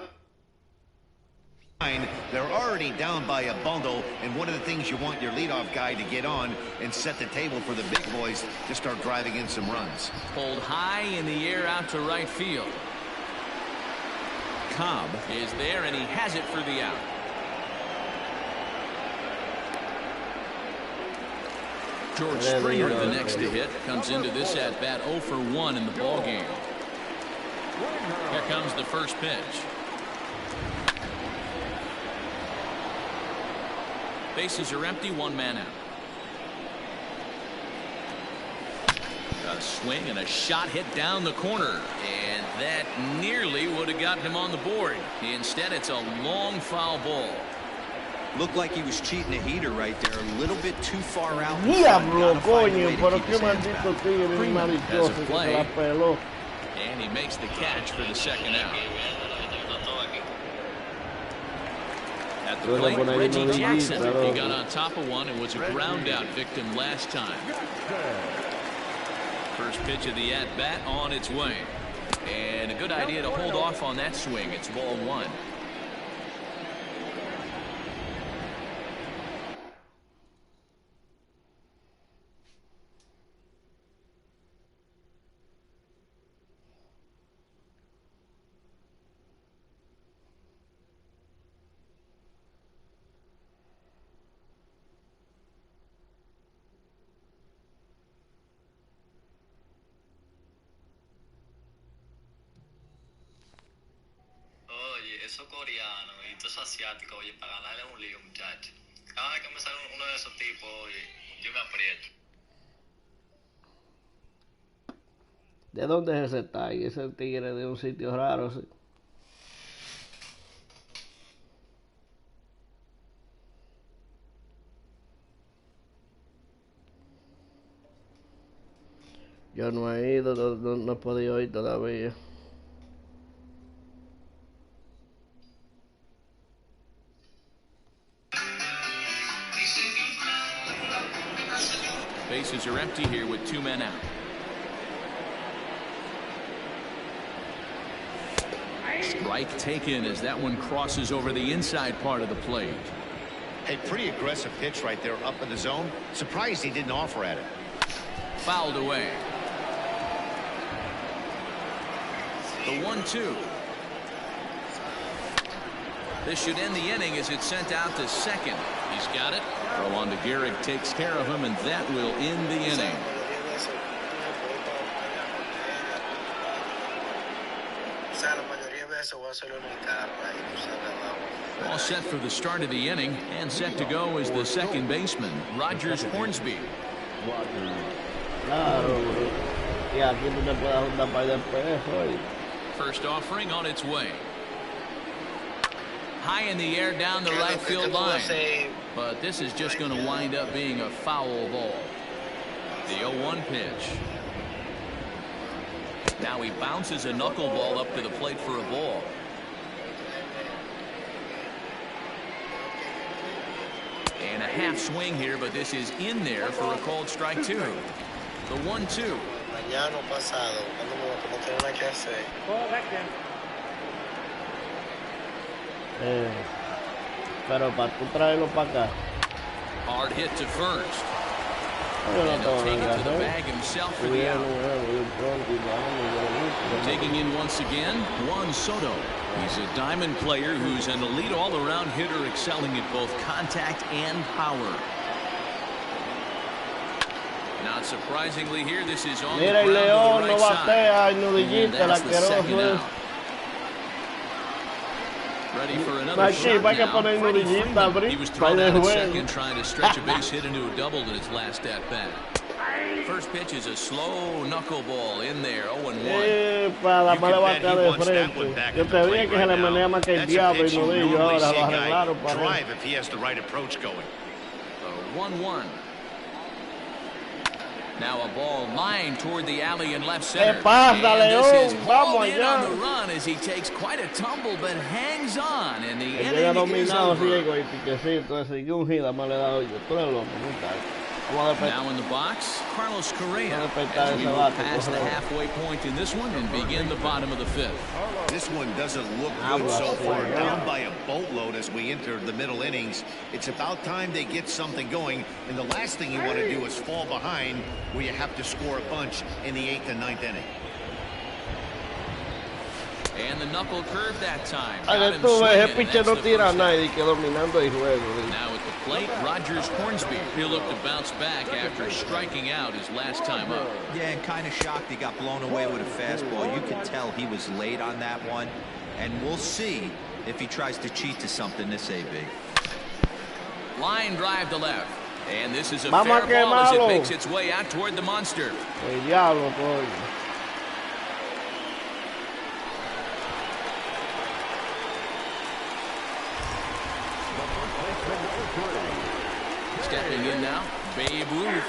They're already down by a bundle, and one of the things you want your leadoff guy to get on and set the table for the big boys to start driving in some runs. Pulled high in the air out to right field. Cobb is there, and he has it for the out. George Springer, the next to hit, comes into this at-bat 0 for 1 in the ballgame. Here comes the first pitch. Bases are empty, 1 man out. A swing and a shot hit down the corner, and that nearly would have gotten him on the board. Instead, it's a long foul ball. Looked like he was cheating a heater right there, a little bit too far out. Diablo, coño, pero qué maldito tigre malicioso que se la peló. And he makes the catch for the second out. At the plate, Reggie Jackson. He got on top of one and was a ground out victim last time. First pitch of the at-bat on its way. And a good idea to hold off on that swing. It's ball one. Esos coreanos y todos esos asiáticos, oye, para ganarle un lío, muchachos. Cada vez que me sale uno de esos tipos, oye, yo me aprieto. ¿De dónde es ese tag? Ese tigre de un sitio raro, sí. Yo no he ido, no he podido ir todavía. Bases are empty here with 2 men out. Strike taken as that one crosses over the inside part of the plate. A pretty aggressive pitch right there up in the zone. Surprised he didn't offer at it. Fouled away. The 1-2. This should end the inning as it's sent out to second. He's got it. Throw on to Gehrig takes care of him, and that will end the inning. All set for the start of the inning, and set to go is the second baseman, Rogers Hornsby. First offering on its way. High in the air down the right field line. But this is just going to wind up being a foul ball. The 0-1 pitch. Now he bounces a knuckleball up to the plate for a ball. And a half swing here, but this is in there for a called strike two. The 1-2. Pero para tú traerlo para acá. Hard hit to first. And he'll take it to the bag himself for the out. Taking in once again, Juan Soto. He's a diamond player who's an elite all-around hitter, excelling at both contact and power. Not surprisingly here, this is on the ground to the right side. And that's the second out. Ready for another shot now. Freddie Freeman. He was thrown out at second, trying to stretch a base hit into a double in his last at-bat. First pitch is a slow knuckleball in there, 0-1. Para la mala batea de frente. Yo te dije que se le menea más que el diablo y no digo, ahora lo arreglaron para drive if he has the right approach going. 1-1. Now a ball lined toward the alley in left center. ¿Qué pasa, León? This is Vamos hauled in allá. on the run as he takes quite a tumble, but hangs on, and the Llega inning is dominado over. ciego y piquecito, ese y un hit más le he dado yo. Tú eres loco, Now in the box, Carlos Correa, as we move past the halfway point in this one and begin the bottom of the fifth. This one doesn't look good so far. Down by a boatload as we enter the middle innings. It's about time they get something going, and the last thing you want to do is fall behind where you have to score a bunch in the 8th and 9th inning. And the knuckle curve that time. Ahora tú ves, el pitcher no tira a nadie que dominando el juego. Now at the plate, Rogers Hornsby. He'll look to bounce back after striking out his last time up. Yeah, and kind of shocked he got blown away with a fastball. You can tell he was late on that one. And we'll see if he tries to cheat to something this AB. Line drive to left. And this is a fair ball as it makes its way out toward the monster. El diablo, coño. Stepping in now, Babe Ruth,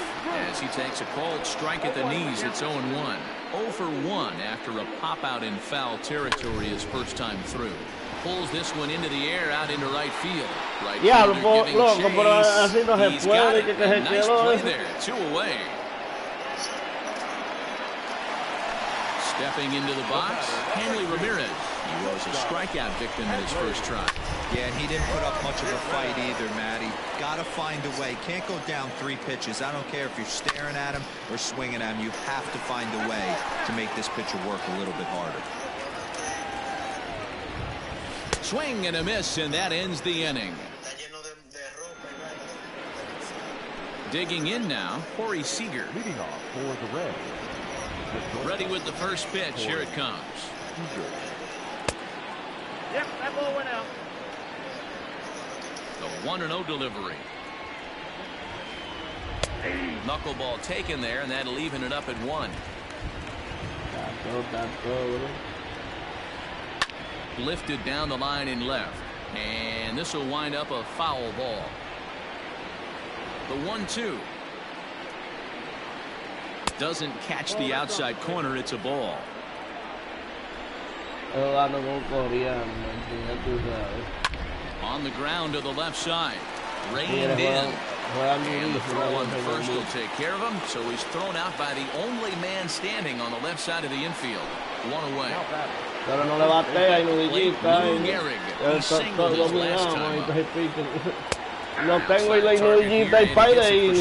as he takes a called strike at the knees. It's 0-1. 0 for 1 after a pop-out in foul territory his first time through. Pulls this one into the air out into right field. Right fielder giving chase. He's got it. A nice play there. 2 away. Stepping into the box, Hanley Ramirez. He was a strikeout victim in his first try. Yeah, he didn't put up much of a fight either, Matty. Got to find a way. Can't go down 3 pitches. I don't care if you're staring at him or swinging at him. You have to find a way to make this pitcher work a little bit harder. Swing and a miss, and that ends the inning. Digging in now, Corey Seager. Leading off for the Reds. Ready with the first pitch. Here it comes. Yep, that ball went out. The 1-0 delivery. Knuckleball taken there, and that'll even it up at 1. Lifted down the line in left, and this will wind up a foul ball. The 1-2 doesn't catch the outside corner. It's a ball. On the ground to the left side, reined in. And the throw on first will take care of him, so he's thrown out by the only man standing on the left side of the infield. 1 away. Pero no le batea y no digita. No tengo y la inudillita y paide y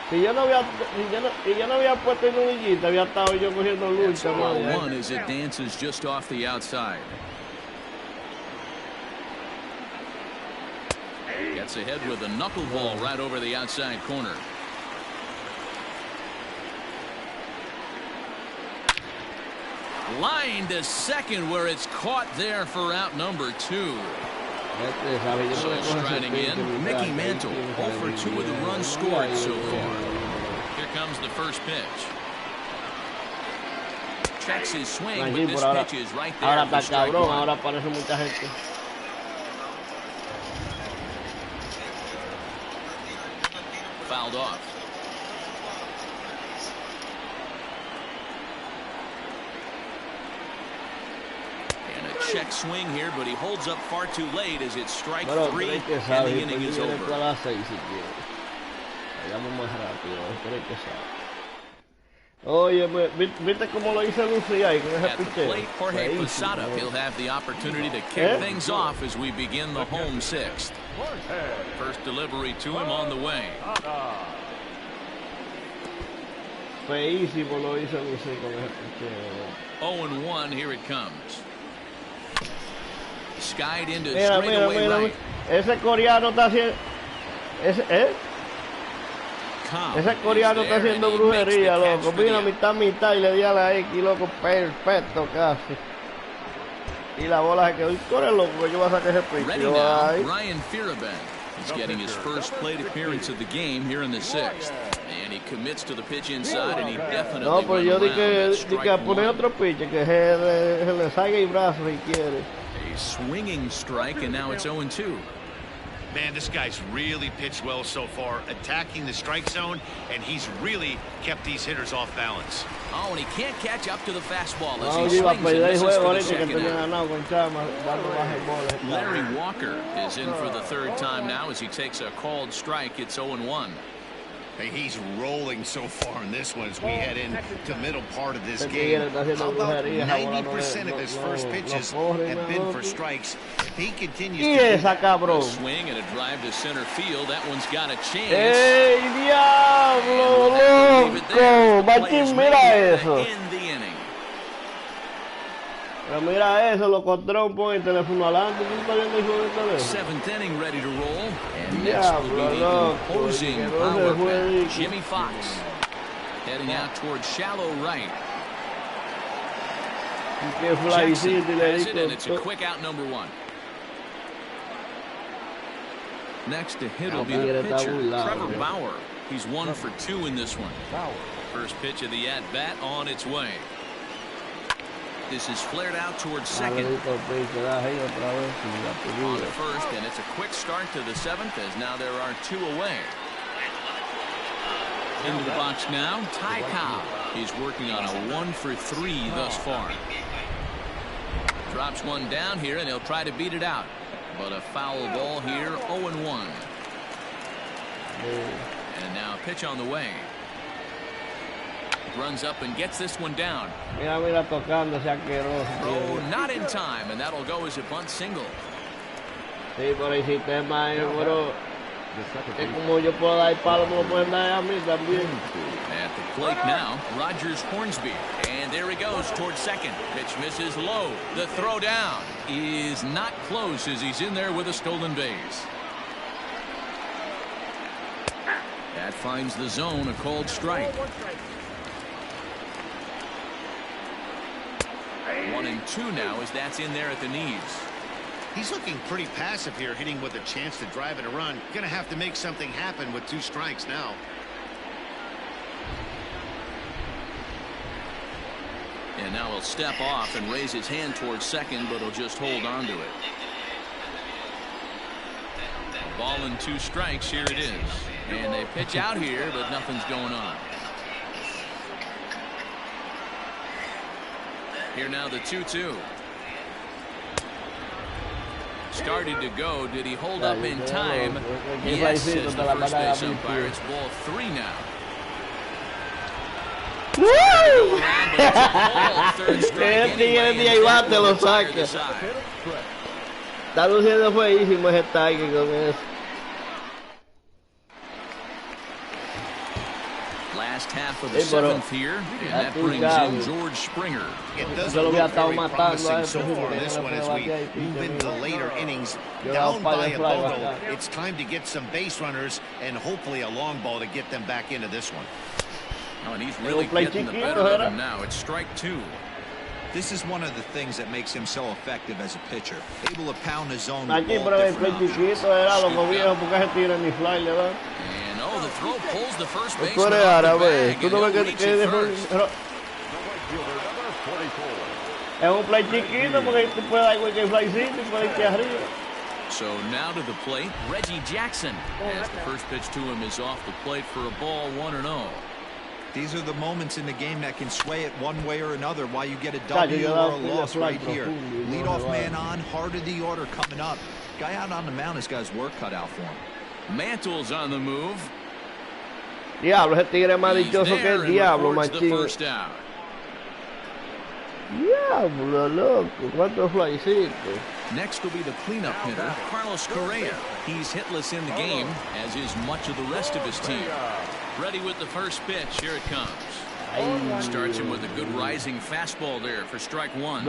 si yo no había puesto inudillita, había estado yo cogiendo lucha. 1 as it dances just off the outside. Gets ahead with a knuckleball right over the outside corner. Line to second where it's caught there for out number 2. So striding in, Mickey Mantle, 0 for 2 of the runs scored so far. Here comes the first pitch. Checks his swing, but this pitch is right there. Ahora está cabrón, ahora aparece mucha gente. Fouled off. And a check swing here, but he holds up far too late as it's strike 3 and the inning is over. Oye, ¿viste cómo lo hice Lucía ahí con ese At the picheo? plate, Jorge Posada, he'll have the opportunity to kick things off as we begin the home 6th. First delivery to him on the way. Feísimo lo hizo Lucía con ese picheo. 0-1, here it comes. Skied into Mira, straightaway right. Ese coreano está haciendo... Ese coreano está haciendo brujería, loco. Vino mitad y le di a la X, loco, perfecto casi. Y la bola se quedó. Y corre, loco, que yo voy a sacar ese picheo. Ryan Fearabend is getting his first plate appearance of the game here in the 6th. And he commits to the pitch inside, and he definitely no, pero yo di que a poner otro piche, que se le salga el brazo si quiere. A swinging strike, and now it's 0-2. Man, this guy's really pitched well so far, attacking the strike zone, and he's really kept these hitters off balance. Oh, and he can't catch up to the fastball as he swings and misses for the second out. Larry Walker is in for the 3rd time now as he takes a called strike. It's 0-1. Hey, he's rolling so far in this one as we head into the middle part of this game. How about 90% of his first pitches have been for strikes? If he continues to swing and a drive to center field, that one's got a chance. ¡Ey, diablo, loco! Martín, mira eso. In the inning. Pero mira eso, lo encontró un el teléfono adelante. ¿Tú estás viendo eso del teléfono? 7th inning ready to roll. And next will be the imposing power bat, Jimmy Fox. Heading out towards shallow right. Jackson has it, and it's a quick out number 1. Next to hit will be the pitcher, Trevor Bauer. He's 1 for 2 in this one. First pitch of the at-bat on its way. This is flared out towards second. On to first, and it's a quick start to the 7th as now there are 2 away. Into the box now, Ty Cobb. He's working on a 1 for 3 thus far. Drops one down here, and he'll try to beat it out. But a foul ball here, 0-1. And now a pitch on the way. Runs up and gets this one down. Mira, tocando ese asqueroso. Oh, not in time, and that'll go as a bunt single. Sí, pero el sistema es, bro. Es como yo puedo dar palo, me lo pueden dar a mí también. At the plate now, Rogers Hornsby. And there he goes towards second. Pitch misses low. The throw down is not close as he's in there with a stolen base. That finds the zone, a called strike. 1-2 now as that's in there at the knees. He's looking pretty passive here, hitting with a chance to drive in a run. Gonna have to make something happen with 2 strikes now. And now he'll step off and raise his hand towards second, but he'll just hold on to it. Ball and 2 strikes, here it is. And they pitch out here, but nothing's going on. Here now the 2-2. Started to go. Did he hold up in time? Yes, says the first base umpire. It's ball 3 now. ¡Woo! Ahí va, te lo saca. Está luciendo feísimo ese Tiger con eso. Last half of the 7th here, and that brings in George Springer. It doesn't look very promising so far this one as we move into later innings. Down by a bundle, it's time to get some base runners and hopefully a long ball to get them back into this one. Oh, and he's really getting the better of him now. It's strike 2. This is one of the things that makes him so effective as a pitcher. Able to pound his zone. Aquí, pero el play chiquito era lo movía porque se tira ni fly le da. And oh, the throw pulls the first Tú baseman eres off the árabe. bag, Tú and no he'll ves reach que it first. Es un play chiquito porque tú puedes dar cualquier flycito y puedes irte arriba. So now to the plate, Reggie Jackson. As the first pitch to him is off the plate for a ball, 1-0. These are the moments in the game that can sway it one way or another. Why you get a W or a loss right here. Leadoff man on, heart of the order coming up. Guy out on the mound has got his work cut out for him. Mantle's on the move. Diablo, ese tigre es más dichoso que el diablo, machín. Diablo, loco, cuántos flycitos. Next will be the cleanup hitter, Carlos Correa. He's hitless in the game, as is much of the rest of his team. Ready with the first pitch. Here it comes. Starts him with a good rising fastball there for strike 1.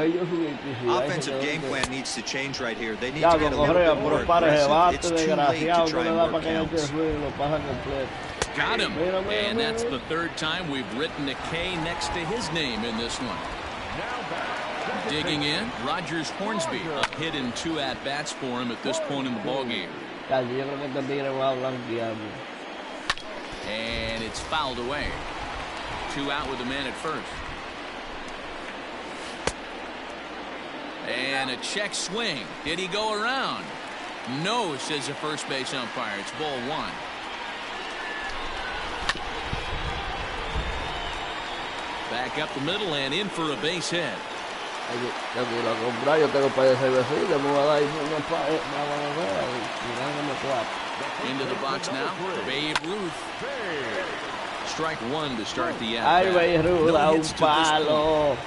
Offensive game plan needs to change right here. They need to get a little bit more aggressive. It's too late to try and work counts. Got him. And that's the 3rd time we've written a K next to his name in this one. Digging in, Rogers Hornsby. A hit in 2 at-bats for him at this point in the ballgame. And it's fouled away. 2 out with a man at first. And a check swing. Did he go around? No, says the first base umpire. It's ball 1. Back up the middle and in for a base hit. Into the box now, Babe Ruth. Strike 1 to start the at-bat. No hits to this point.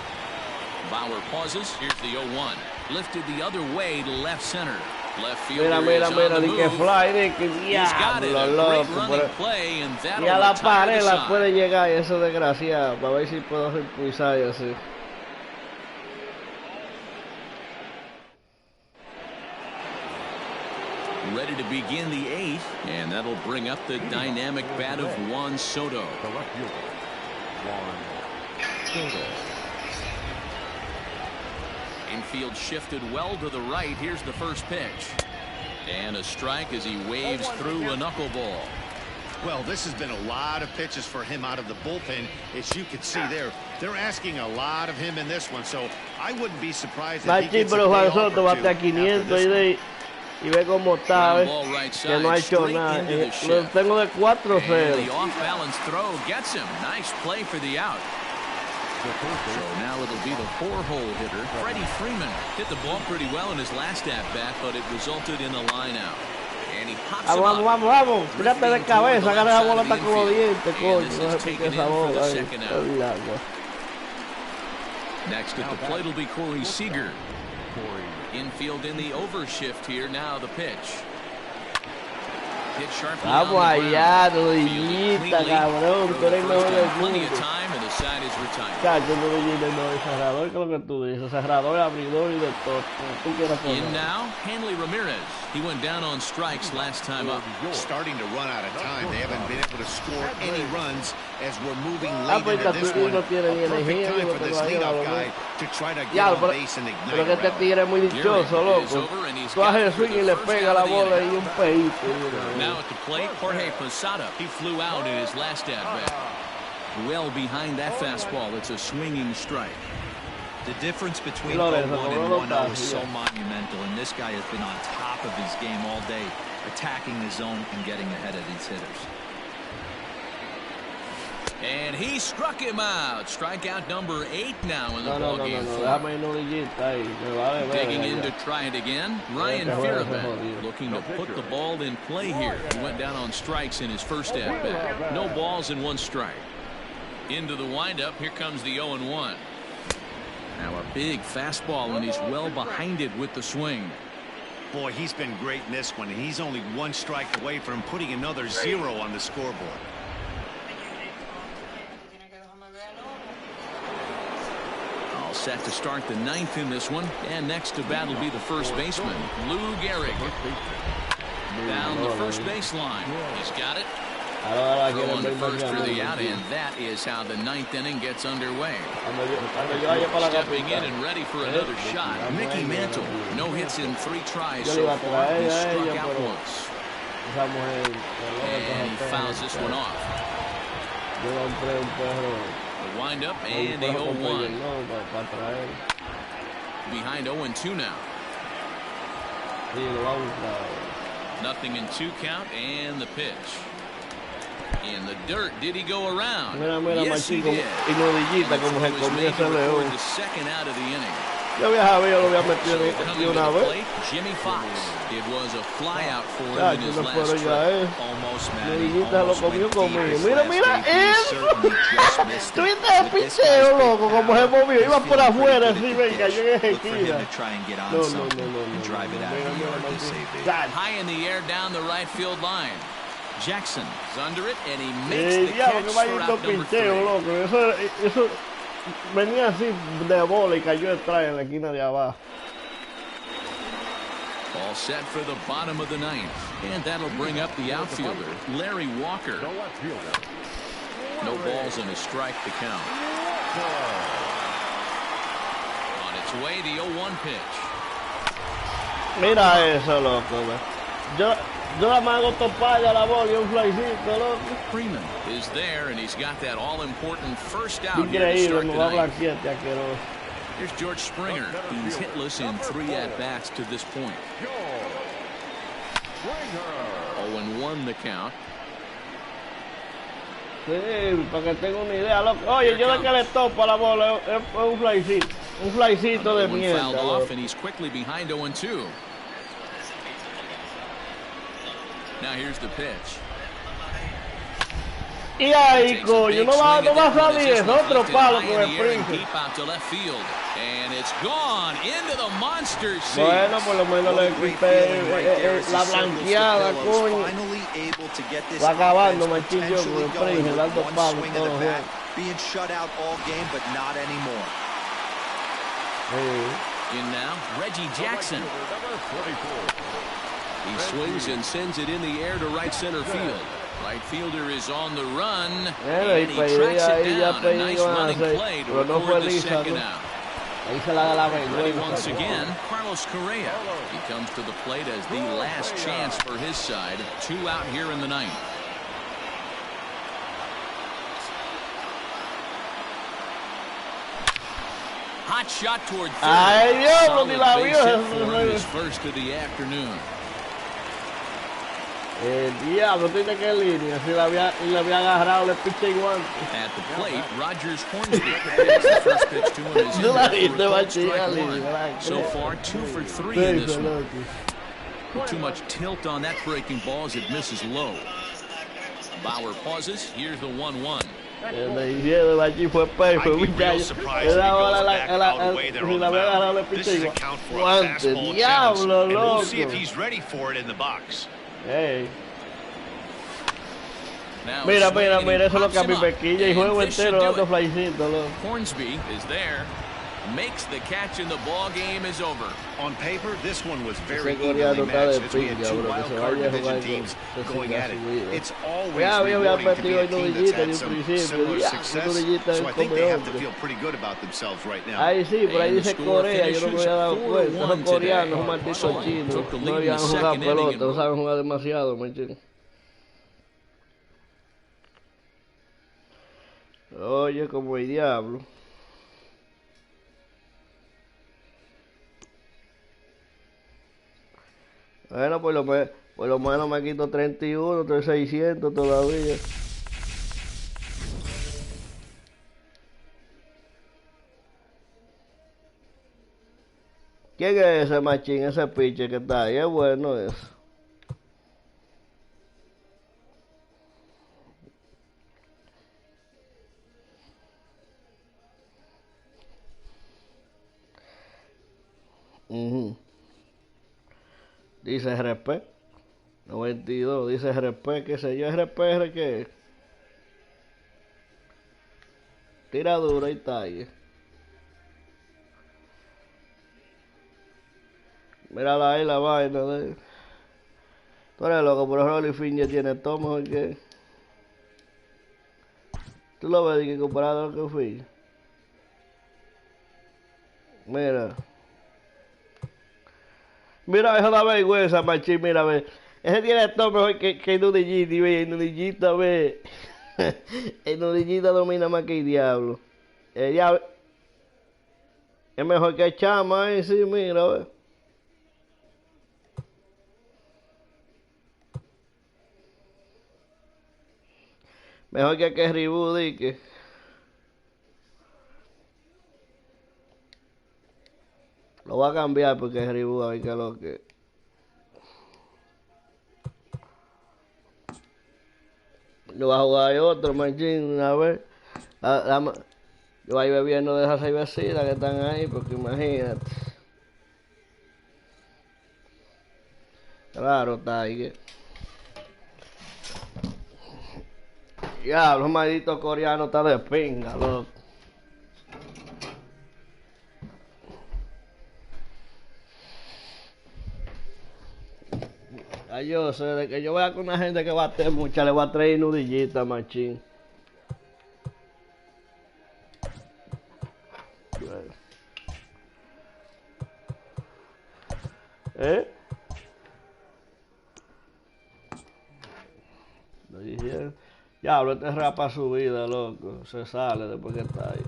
Bauer pauses. Here's the 0-1. Lifted the other way to left center. Left fielder is on the move. He's got it. A great running play, and that'll retire the side. Puede llegar eso desgraciado. Para ver si puedo repulsar y así. Ready to begin the 8th, and that'll bring up the dynamic bat of Juan Soto. Infield shifted well to the right. Here's the first pitch. And a strike as he waves through a knuckleball. Well, this has been a lot of pitches for him out of the bullpen. As you can see there, they're asking a lot of him in this one, so I wouldn't be surprised if he gets a day off or two after this one. Y ve cómo está, que no ha hecho nada. Lo tengo de 4-0. The off-balance throw gets him. Nice play for the out. So now it'll be the 4-hole hitter, Freddie Freeman. Hit the ball pretty well in his last at-bat, but it resulted in a line out. Vamos, vamos, vamos. Tírate de cabeza, agarra la bola hasta con los dientes, coño. No se pique esa bola. Next at the plate will be Corey Seager. Infield in the overshift here. Now the pitch. Hit sharply. Vamos allá, Rodillita, cabrón. Tú eres el mejor del mundo. Chacho, no es cerrador, que es lo que tú dices. Cerrador, abridor y de todo. Tú quieras poner. In now, Hanley Ramirez. He went down on strikes last time up. Starting to run out of time. They haven't been able to score any runs as we're moving late into this one. A perfect time for this leadoff guy to try to get on base and ignite. Pero que este tigre es muy dichoso, loco. Tú haces el swing y le pega la bola y un peito. Now at the plate, Jorge Posada. He flew out in his last at-bat. Well behind that fastball, it's a swinging strike. The difference between 0-1 and 1-0 is so monumental, and this guy has been on top of his game all day, attacking the zone and getting ahead of these hitters. And he struck him out. Strikeout number 8 now in the ballgame. Digging in to try it again. Ryan Fierman looking to put the ball in play here. He went down on strikes in his first at-bat. No balls and 1 strike. Into the windup. Here comes the 0-1. Now a big fastball, and he's well behind it with the swing. Boy, he's been great in this one. He's only 1 strike away from putting another 0 on the scoreboard. All set to start the 9th in this one. And next to bat will be the first baseman, Lou Gehrig. Down the first baseline. He's got it. Throwing the first for the out, and that is how the 9th inning gets underway. Stepping in and ready for another shot, Mickey Mantle. No hits in 3 tries so far. He struck out once. And he fouls this one off. The windup and the 0-1. Behind 0-2 now. Nothing in 2 count, and the pitch. In the dirt, did he go around? Yes, he did. The second out of the inning. Yo lo había metido aquí una vez. Jimmy Fox. It was a flyout for him in his last trip. Almost Rodillita lo comió conmigo. Mira, mira eso. Tuviste el picheo, loco, como se movió. Iba por afuera, así, venga, yo en esa esquina. No. High in the air down the right field line. Jackson is under it, and he makes the catch for out number 3. Loco. Eso venía así de bola y cayó detrás en la esquina de abajo. All set for the bottom of the 9th, and that'll bring up the outfielder, Larry Walker. No balls and a strike to count. On its way, the 0-1 pitch. Mira eso, loco. Yo la hago topalla la bola y un flycito, loco. Freeman is there, and he's got that all-important first out here to start tonight. Asqueroso. Here's George Springer. He's hitless in 3 at-bats to this point. 0-1 the count. Sí, para que tenga una idea, loco. Oye, yo de que le topo a la bola es un flycito. Un flycito de mierda. Fouled off, and he's quickly behind 0-2. Now here's the pitch. Y ahí, coño, no va a salir, es otro palo con el Prince. And it's gone into the monster seat. Bueno, por lo menos le quité la blanqueada, coño. Va acabando, machillo, con el Prince, dando palos todos los días. Being shut out all game, but not anymore. In now, Reggie Jackson. He swings and sends it in the air to right center field. Right fielder is on the run, and he tracks it down. A nice running play to record the second out. Ready once again, Carlos Correa. He comes to the plate as the last chance for his side. 2 out here in the 9th. Hot shot toward third. Ay, Dios, ni la vio. His first of the afternoon. El diablo tiene que línea. Si le había agarrado, le piché igual. At the plate, Rogers Hornsby hits the first pitch to him. Is in for strike 1. So far, 2 for 3 in this one. With too much tilt on that breaking ball as it misses low. Bauer pauses. Here's the 1-1. Le hicieron allí fue perfecto, muchachos. Le daba la pichilla. ¡Guante, diablo, loco! Hey. Mira, mira, mira, eso es lo que a mí me quilla y juego entero dando flycitos, loco. Hornsby is there. Makes the catch and the ball game is over. On paper, this one was very evenly matched as we had two wild-card division teams going at it. It's always rewarding to be a team that's had some similar success, so I think they have to feel pretty good about themselves right now. Ahí sí, por ahí dice Corea, yo no me había dado cuenta. Los coreanos, los malditos chinos, no habían jugado pelota, no saben jugar demasiado, ¿me entiendes? Oye, como el diablo. Bueno, por lo menos me quito 31, estoy 600 todavía. ¿Quién es ese machín, ese pitcher que está ahí? Es bueno eso. Dice RP 92, dice RP, qué sé yo, RP, ¿qué? Tiradura y talla. Mírala ahí la vaina de... Tú eres loco, pero Rolly Finger tiene todo mejor que... Tú lo ves que comparado a lo que fui. Mira. Mira, eso da vergüenza, machín, mira, ve. Ese tiene todo mejor que el nudillito, ve, el nudillito, ve. El nudillito domina más que el diablo. El diablo es mejor que el chama, sí, mira, ve. Mejor que Ribú, dique. Lo voy a cambiar porque es Ribú, a ver qué es lo que... Yo voy a jugar otro, machín, una vez. Yo voy a ir bebiendo de esas cervecitas que están ahí, porque imagínate. Claro, está ahí. Ya, los malditos coreanos están de pinga, loco. Ay, yo sé, de que yo vea con una gente que bate mucha, le voy a traer nudillita, machín. ¿Eh? Lo dijeron. Diablo, este rapa su vida, loco. Se sale después que está ahí.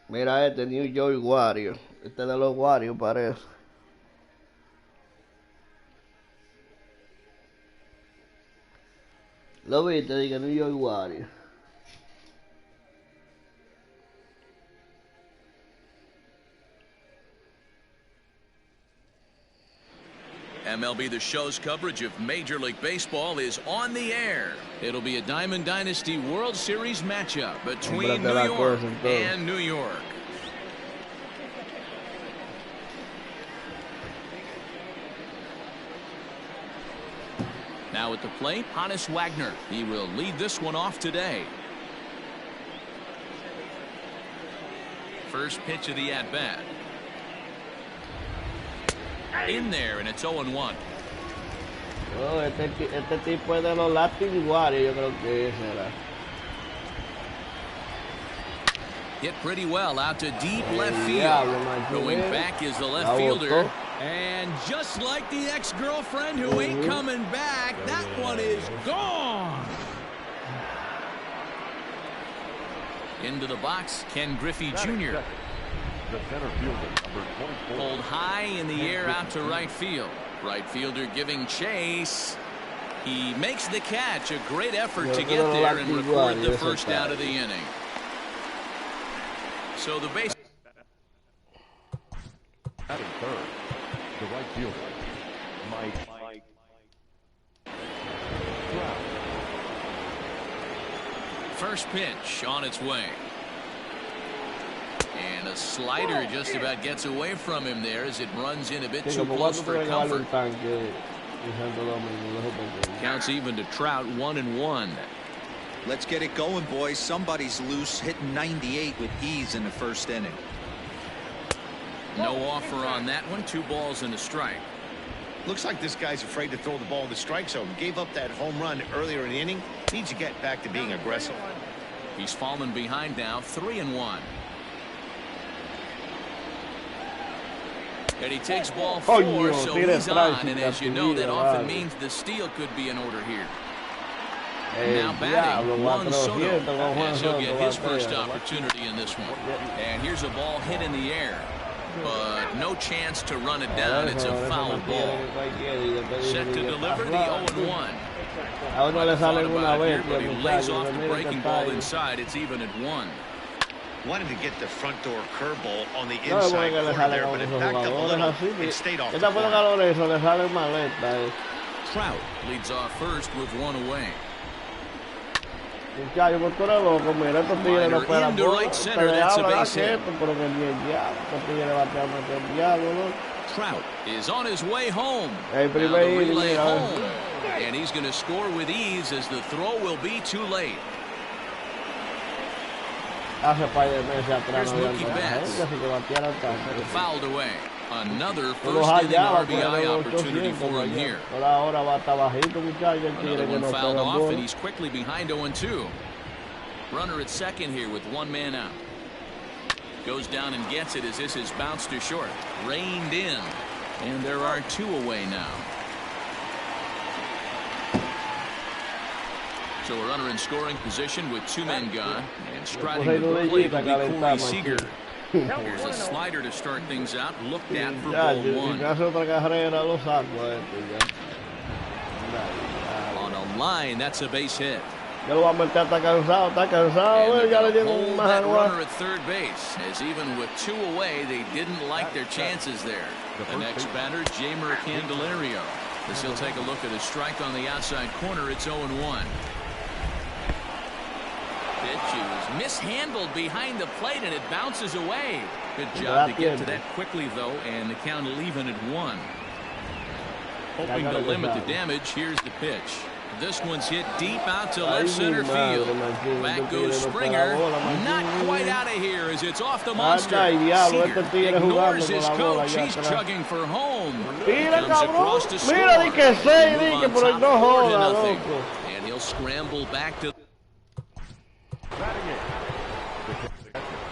Mira este New York Warriors. Este de los Warriors parece. ¿Lo viste? Diga New York Warriors. MLB The Show's coverage of Major League Baseball is on the air. It'll be a Diamond Dynasty World Series matchup between New York and New York. Now at the plate, Hannes Wagner. He will lead this one off today. First pitch of the at-bat. In there, and it's 0-1. Oh, este tipo es de los Latin Warriors, yo creo que será. Hit pretty well out to deep left field. Going back is the left fielder. And just like the ex-girlfriend who ain't coming back, that one is gone. Into the box, Ken Griffey Jr. The center fielder, number 24. Pulled high in the air out to right field. Right fielder giving chase. He makes the catch. A great effort to get there and record the first out of the inning. So the base. Batting third, the right fielder, Mike. First pitch on its way. And a slider just about gets away from him there as it runs in a bit too close for comfort. Counts even to Trout, 1-1. Let's get it going, boys. Somebody's loose, hitting 98 with ease in the first inning. No offer on that one. 2 balls and a strike. Looks like this guy's afraid to throw the ball in the strike zone. Gave up that home run earlier in the inning. Needs to get back to being aggressive. He's fallen behind now, 3-1. And he takes ball 4, so he's on. And as you know, that often means the steal could be in order here. And now batting, Juan Soto, as he'll get his first opportunity in this one. And here's a ball hit in the air, but no chance to run it down. It's a foul ball. Set to deliver the 0-1. But he lays off the breaking ball inside. It's even at 1. Wanted to get the front door curveball on the inside corner there, but it backed up a little. It stayed off the corner. Trout leads off first with 1 away. Muchachos, tú eres loco, mira, estos tigres no esperan Into right center, that's a base hit. Pero que ni el diablo, estos tigres bateando que el diablo, ¿no? Trout is on his way home. El Now the primer relay inning, home. And he's going to score with ease as the throw will be too late. Hace par de meses atrás no Mookie Betts. así que batearan tanto. Fouled away. Another first inning RBI opportunity for him here. Ahora va hasta bajito, muchachos, el tigre Another que one no fouled pega off, bola. and he's quickly behind 0-2. Runner at second here with 1 man out. Goes down and gets it as this is bounced to short. Reined in. And there are 2 away now. So a runner in scoring position with 2 men gone. And striding the plate will be Corey Seager. Here's a slider to start things out. Looked at for ball 1. On a line, that's a base hit. Hold that runner at third base, as even with 2 away, they didn't like their chances there. The next batter, Jamer Candelario, as he'll take a look at a strike on the outside corner. It's 0-1. Pitch is mishandled behind the plate, and it bounces away. Good job to get to that quickly, though, and the count will even at 1. Hoping to limit the damage. Here's the pitch. This one's hit deep out to left center field. Back goes Springer. Not quite out of here as it's off the monster. Seager ignores his coach. He's chugging for home. Comes across to score. Move on top 4-0. And he'll scramble back to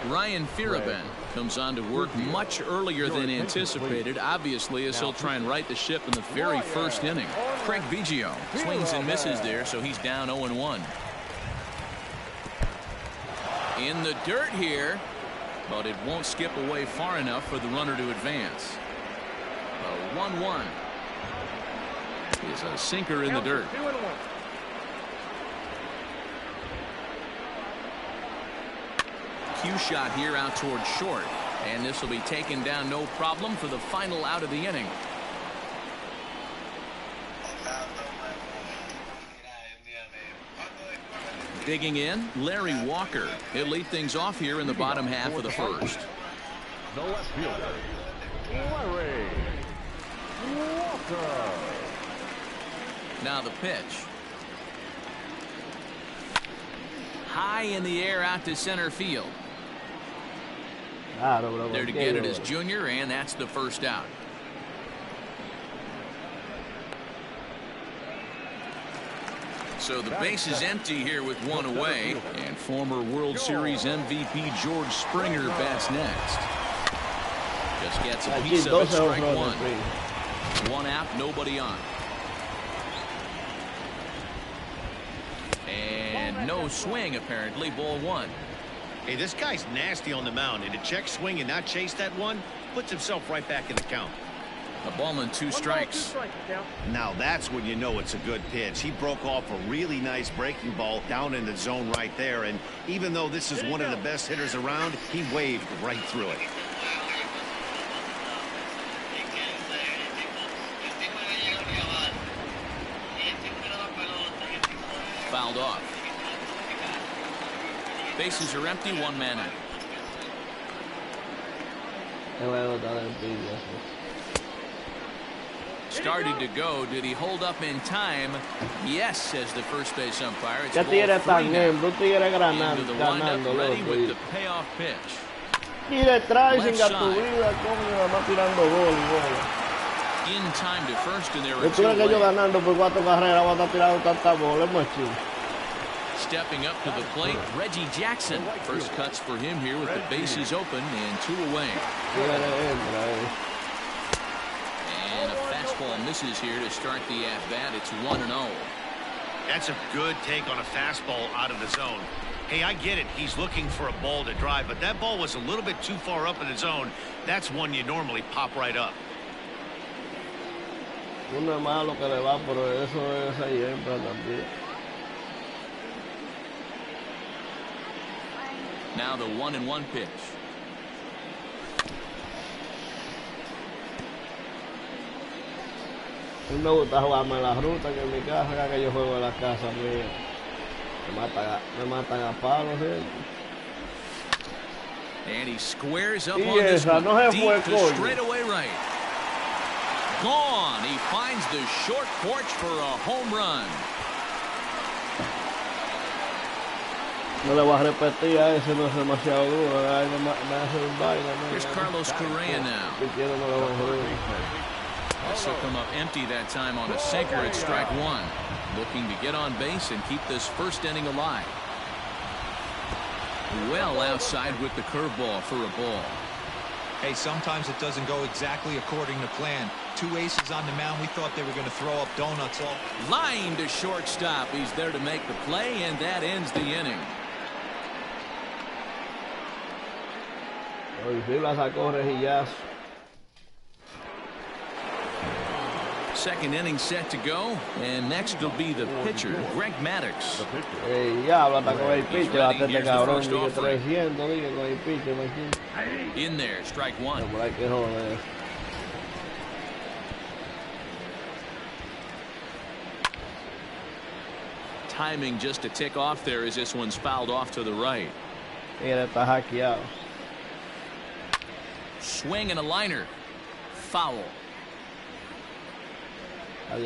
Ryan Fearabin comes on to work much earlier than anticipated, obviously, as he'll try and right the ship in the very first inning. Craig Biggio swings and misses there, so he's down 0-1. In the dirt here, but it won't skip away far enough for the runner to advance. A 1-1 is a sinker in the dirt. Cue shot here out towards short, and this will be taken down no problem for the final out of the inning. Digging in, Larry Walker. He'll lead things off here in the bottom half of the first. The left fielder, Larry Walker. Now the pitch. High in the air out to center field. There to get it is Junior, and that's the first out. So the base is empty here with one away. And former World Series MVP George Springer bats next. Just gets a piece of it, strike one. One out, nobody on. And no swing, apparently, ball one. Hey, this guy's nasty on the mound, and to check swing and not chase that one, puts himself right back in the count. A ball and two strikes. Now that's when you know it's a good pitch. He broke off a really nice breaking ball down in the zone right there, and even though this is one of the best hitters around, he waved right through it. Fouled off. Bases are empty, one man out. Started to go. Did he hold up in time? Yes, says the first base umpire. It's ball three now. Into the windup, ready with the payoff pitch. Left side. In time to first, and there are two away. Stepping up to the plate, Reggie Jackson. First cuts for him here with the bases open and two away. And a fastball misses here to start the at-bat. It's 1-0. That's a good take on a fastball out of the zone. Hey, I get it. He's looking for a ball to drive, but that ball was a little bit too far up in the zone. That's one you normally pop right up. Uno es malo que le va, pero eso es siempre también. Now the 1-1 pitch. A mí me gusta jugarme en la ruta, que en mi casa, acá que yo juego en la casa mía. Me matan a palos, And he squares up on this one, deep to straightaway right. Gone. He finds the short porch for a home run. No le voy a repetir a ese, no es demasiado duro. Me hace un vaina. Here's Carlos Correa now. This will come up empty that time on a sinker at strike one. Looking to get on base and keep this first inning alive. Well outside with the curveball for a ball. Hey, sometimes it doesn't go exactly according to plan. Two aces on the mound. We thought they were going to throw up donuts all. Line to shortstop. He's there to make the play, and that ends the inning. Second inning set to go, and next will be the pitcher, Greg Maddux. In there, strike one. Timing just to tick off there as this one's fouled off to the right. Swing and a liner. Foul. And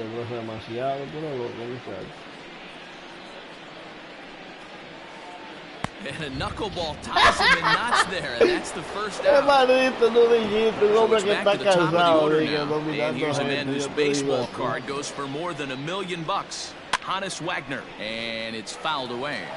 a knuckleball ties him in knots there, and that's the first out. So it's back to the top of the order now. And here's a man whose baseball card goes for more than $1 million. Hannes Wagner, and it's fouled away.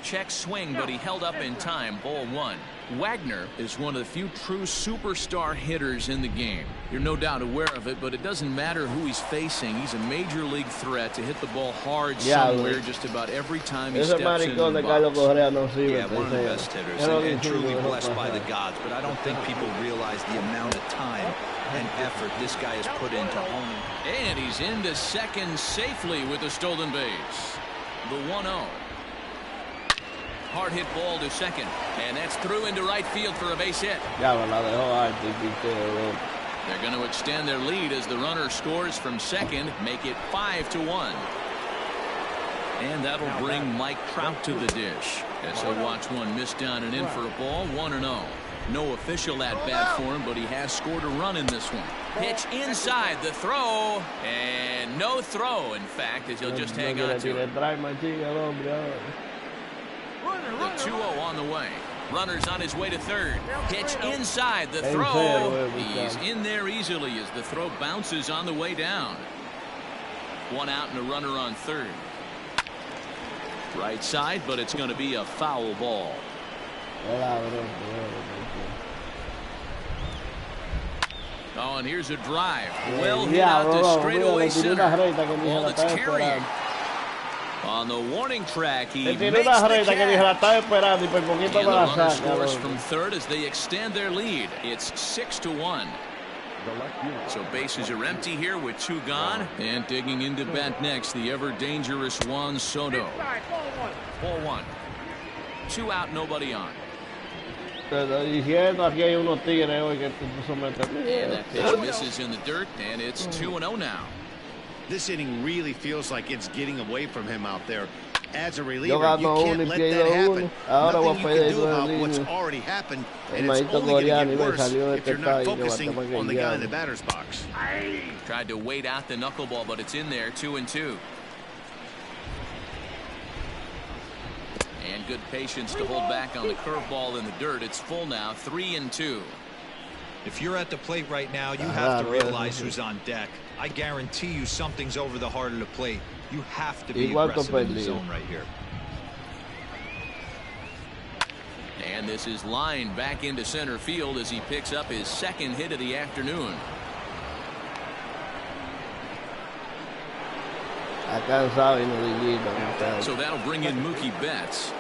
Check swing, but he held up in time. Ball one. Wagner is one of the few true superstar hitters in the game. You're no doubt aware of it, but it doesn't matter who he's facing. He's a major league threat to hit the ball hard somewhere just about every time he steps into the box. Yeah, one of the best hitters and truly blessed by the gods, but I don't think people realize the amount of time and effort this guy has put into honing. And he's into second safely with a stolen base. The 1-0. Hard hit ball to second, and that's through into right field for a base hit. They're going to extend their lead as the runner scores from second, make it 5-1. And that'll bring Mike Trout to the dish as he'll watch one miss down and in for a ball. 1-0. No official at bat for him, but he has scored a run in this one. Pitch inside, the throw, and no throw, in fact, as he'll just hang on to it. The 2-0 on the way. Runners on his way to third. Pitch inside the throw. He's in there easily as the throw bounces on the way down. One out and a runner on third. Right side, but it's going to be a foul ball. Oh, and here's a drive. Well hit out to straightaway center. Ball that's carrying. On the warning track, he makes the catch. And the runner scores from third as they extend their lead. It's 6-1. So bases are empty here with 2 gone. And digging into bat next, the ever-dangerous Juan Soto. Ball 1. 2 out, nobody on. And that pitch misses in the dirt, and it's 2-0 now. This inning really feels like it's getting away from him out there. As a reliever, you can't let that happen. Nothing you can do about what's already happened, and it's only going to get worse if you're not focusing on the guy in the batter's box. Tried to wait out the knuckleball, but it's in there, 2-2. And good patience to hold back on the curveball in the dirt. It's full now, 3-2. If you're at the plate right now, you have to realize who's on deck. I guarantee you something's over the heart of the plate. You have to be aggressive in the zone right here. And this is lined back into center field as he picks up his 2nd hit of the afternoon. So that'll bring in Mookie Betts.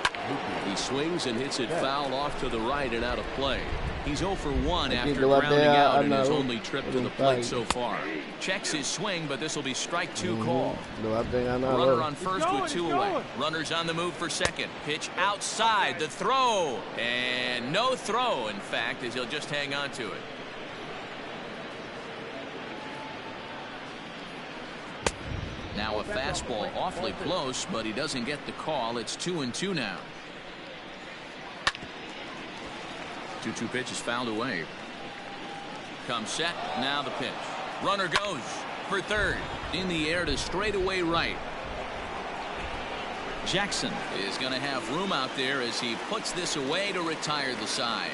He swings and hits it foul off to the right and out of play. He's 0 for 1 after grounding out in his only trip to the plate so far. Checks his swing, but this will be strike 2 call. Runner on first with 2 away. Runners on the move for second. Pitch outside the throw. And no throw, in fact, as he'll just hang on to it. Now a fastball awfully close, but he doesn't get the call. It's 2-2 now. 2-2 pitch is fouled away. Comes set. Now the pitch. Runner goes for third. In the air to straightaway right. Jackson is going to have room out there as he puts this away to retire the side.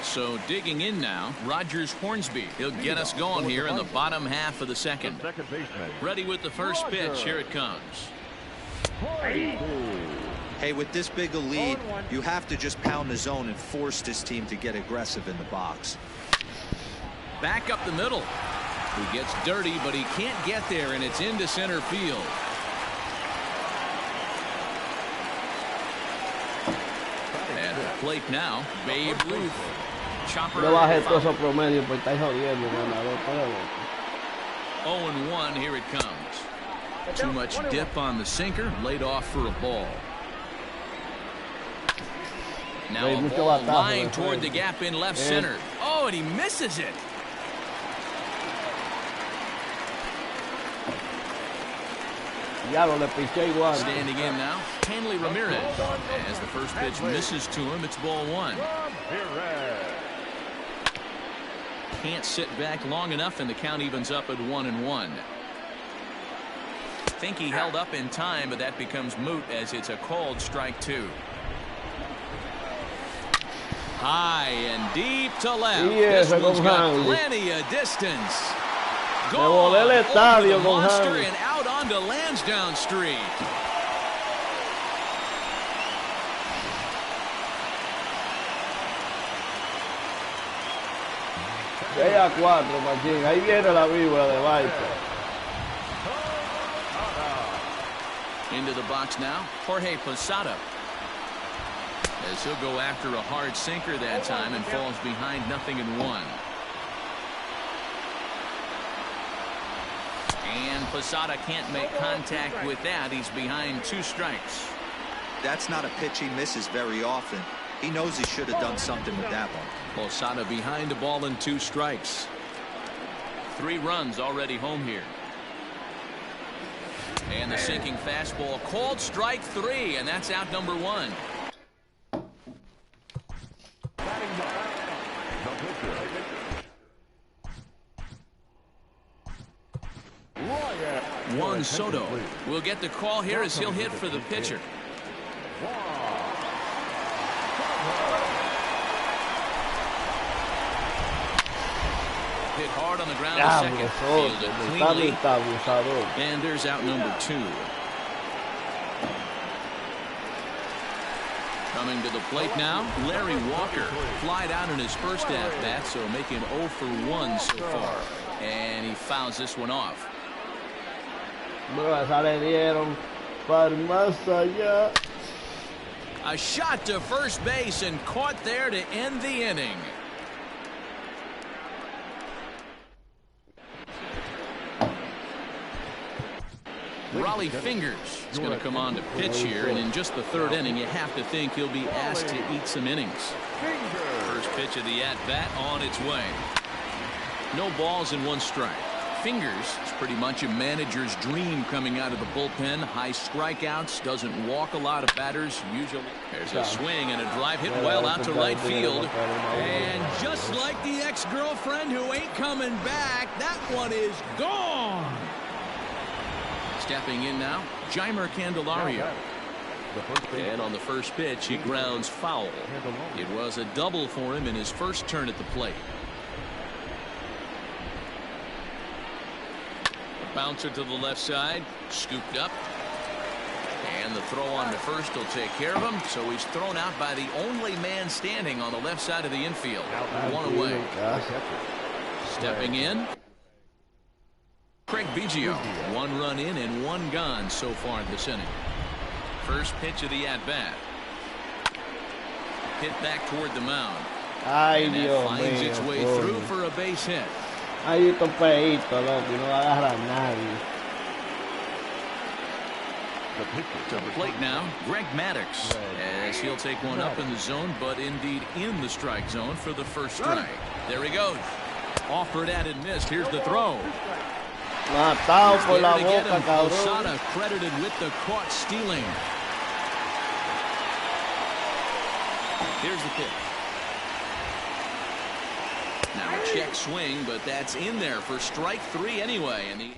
So digging in now, Rogers Hornsby. He'll get us going here in the bottom half of the second. Ready with the first pitch. Here it comes. Hey, with this big a lead, you have to just pound the zone and force this team to get aggressive in the box. Back up the middle. He gets dirty, but he can't get there, and it's into center field. At the plate now, Babe Ruth. Chopper. 0-1, here it comes. Too much dip on the sinker, laid off for a ball. Now a ball lined toward the gap in left center. Oh, and he misses it. Standing in now, Hanley Ramirez. As the first pitch misses to him, it's ball 1. Can't sit back long enough, and the count evens up at 1-1. Think he held up in time, but that becomes moot as it's a called strike 2. High and deep to left. This one's got plenty of distance. Gone over the monster and out onto Lansdowne Street. Machín. Ahí viene la víbora de Baita. Into the box now, Jorge Posada. As he'll go after a hard sinker that time and falls behind 0-1. And Posada can't make contact with that. He's behind 2 strikes. That's not a pitch he misses very often. He knows he should have done something with that one. Posada behind the ball and 2 strikes. 3 runs already home here. And the sinking fastball called strike 3, and that's out number 1. Soto will get the call here as he'll hit for the pitcher. Hit hard on the ground to second. Fielded cleanly. And there's out number 2. Coming to the plate now, Larry Walker. Flied out in his first at-bat, so making 0 for 1 so far. And he fouls this one off. A shot to first base and caught there to end the inning. Raleigh Fingers is going to come on to pitch here, and in just the 3rd inning, you have to think he'll be asked to eat some innings. First pitch of the at-bat on its way. No balls and 1 strike. Fingers is pretty much a manager's dream coming out of the bullpen. High strikeouts, doesn't walk a lot of batters usually. There's a swing and a drive hit well out to right field. And just like the ex-girlfriend who ain't coming back, that one is gone. Stepping in now, Jeimer Candelario. And on the first pitch, he grounds foul. It was a double for him in his first turn at the plate. A bouncer to the left side, scooped up. And the throw on to first will take care of him. So he's thrown out by the only man standing on the left side of the infield. 1 away. Stepping in, Craig Biggio. 1 run in and 1 gone so far this inning. First pitch of the at-bat. Hit back toward the mound. And that finds its way through for a base hit. Ahí está un peito, loco, y no va a agarrar a nadie. To the plate now, Greg Maddux, as he'll take one up in the zone, but indeed in the strike zone for the first strike. There he goes. Offered at and missed. Here's the throw. Matado por la boca, cabrón. Posada credited with the caught stealing. Here's the pitch. Now a check swing, but that's in there for strike 3 anyway. And the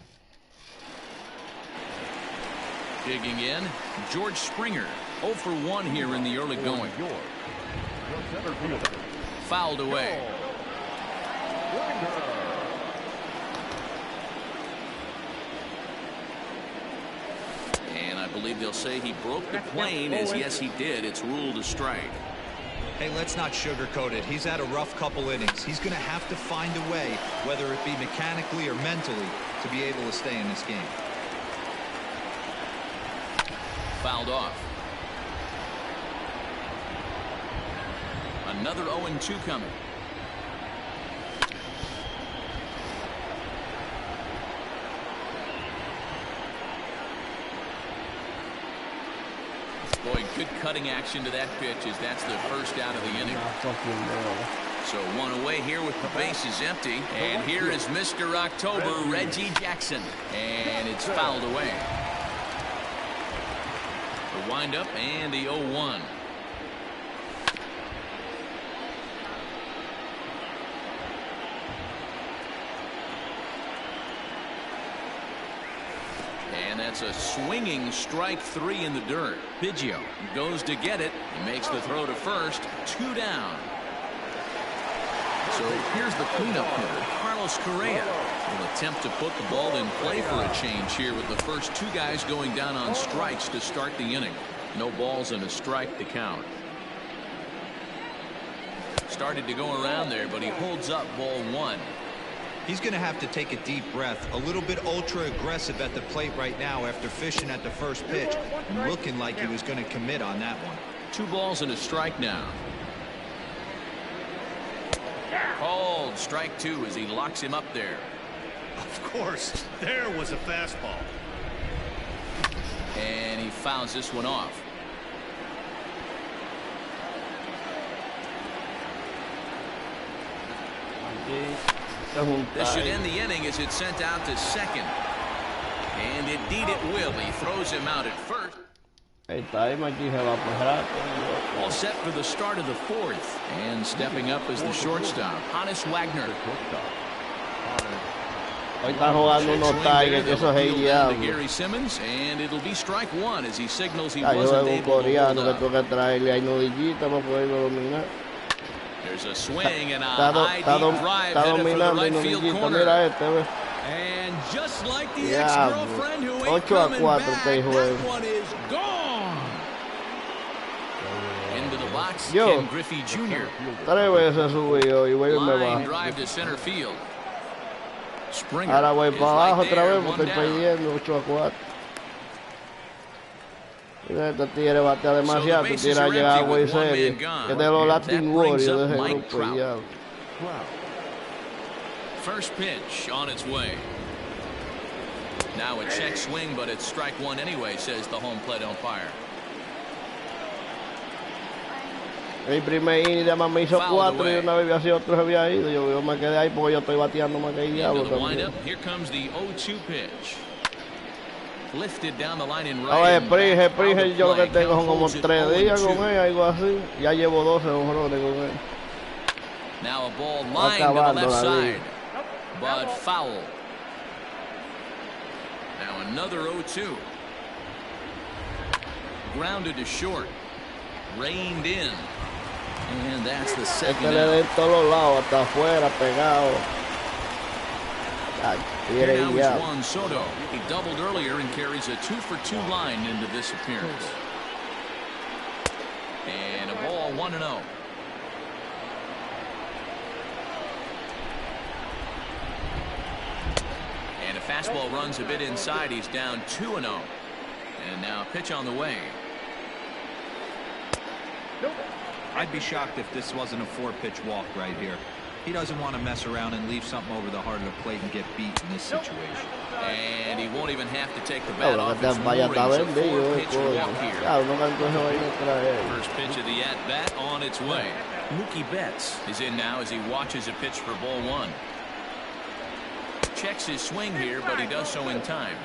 digging in, George Springer. 0 for 1 here in the early going. Fouled away. And I believe they'll say he broke the plane, as yes he did. It's ruled a strike. Hey, let's not sugarcoat it. He's had a rough couple innings. He's going to have to find a way, whether it be mechanically or mentally, to be able to stay in this game. Fouled off. Another 0-2 coming. Boy, good cutting action to that pitch, as that's the first out of the inning. So 1 away here with the bases empty. And here is Mr. October, Reggie Jackson. And it's fouled away. The windup and the 0-1. And that's a swinging strike 3 in the dirt. Biggio goes to get it. He makes the throw to first. 2 down. So here's the cleanup hitter, Carlos Correa. Will attempt to put the ball in play for a change here with the first 2 guys going down on strikes to start the inning. No balls and a strike to count. Started to go around there, but he holds up ball 1. He's going to have to take a deep breath. A little bit ultra aggressive at the plate right now after fishing at the first pitch and looking like he was going to commit on that one. 2 balls and a strike now. Called strike 2 as he locks him up there. Of course, there was a fastball. And he fouls this one off. This should end the inning as it's sent out to second. And indeed it will. He throws him out at first. All set for the start of the 4th. And stepping up as the shortstop, Hannes Wagner. Hoy están jugando unos Tigers, que eso es el diablo. Yo juego un coreano que tengo que traerle a Nudillita para poderlo dominar. Está dominando Nudillita, mira este, ve. Diablo, 8-4 este juego. Yo, 3 veces subí hoy y voy a irme bajo. Ahora voy para abajo otra vez porque estoy perdiendo 8-4. Mira, este tigre batea demasiado, este tigre ha llegado a World Series. Es de los Latin Warriors de ese grupo, ya. First pitch on its way. Now a check swing, but it's strike one anyway, says the home plate umpire. El primer inning de me hizo 4 y una vez había sido otro, se había ido. Yo me quedé ahí porque yo estoy bateando más que el diablo también. A ver, Pringe, yo lo que tengo son como 3 días con él, algo así. Ya llevo 12 honrones con él. Now a ball lined to the left side, but foul. Now another 0-2. Grounded to short. Reined in. And that's the second out. Le den todos los lados, hasta afuera, pegado. Here now is Juan Soto. He doubled earlier and carries a 2-for-2 line into this appearance. And a ball 1-0. And a fastball runs a bit inside. He's down 2-0. And now a pitch on the way. I'd be shocked if this wasn't a 4-pitch walk right here. He doesn't want to mess around and leave something over the heart of the plate and get beat in this situation. And he won't even have to take the bat off his moorings. A 4-pitch walk here. First pitch of the at-bat on its way. Mookie Betts is in now as he watches a pitch for ball 1. Checks his swing here, but he does so in time.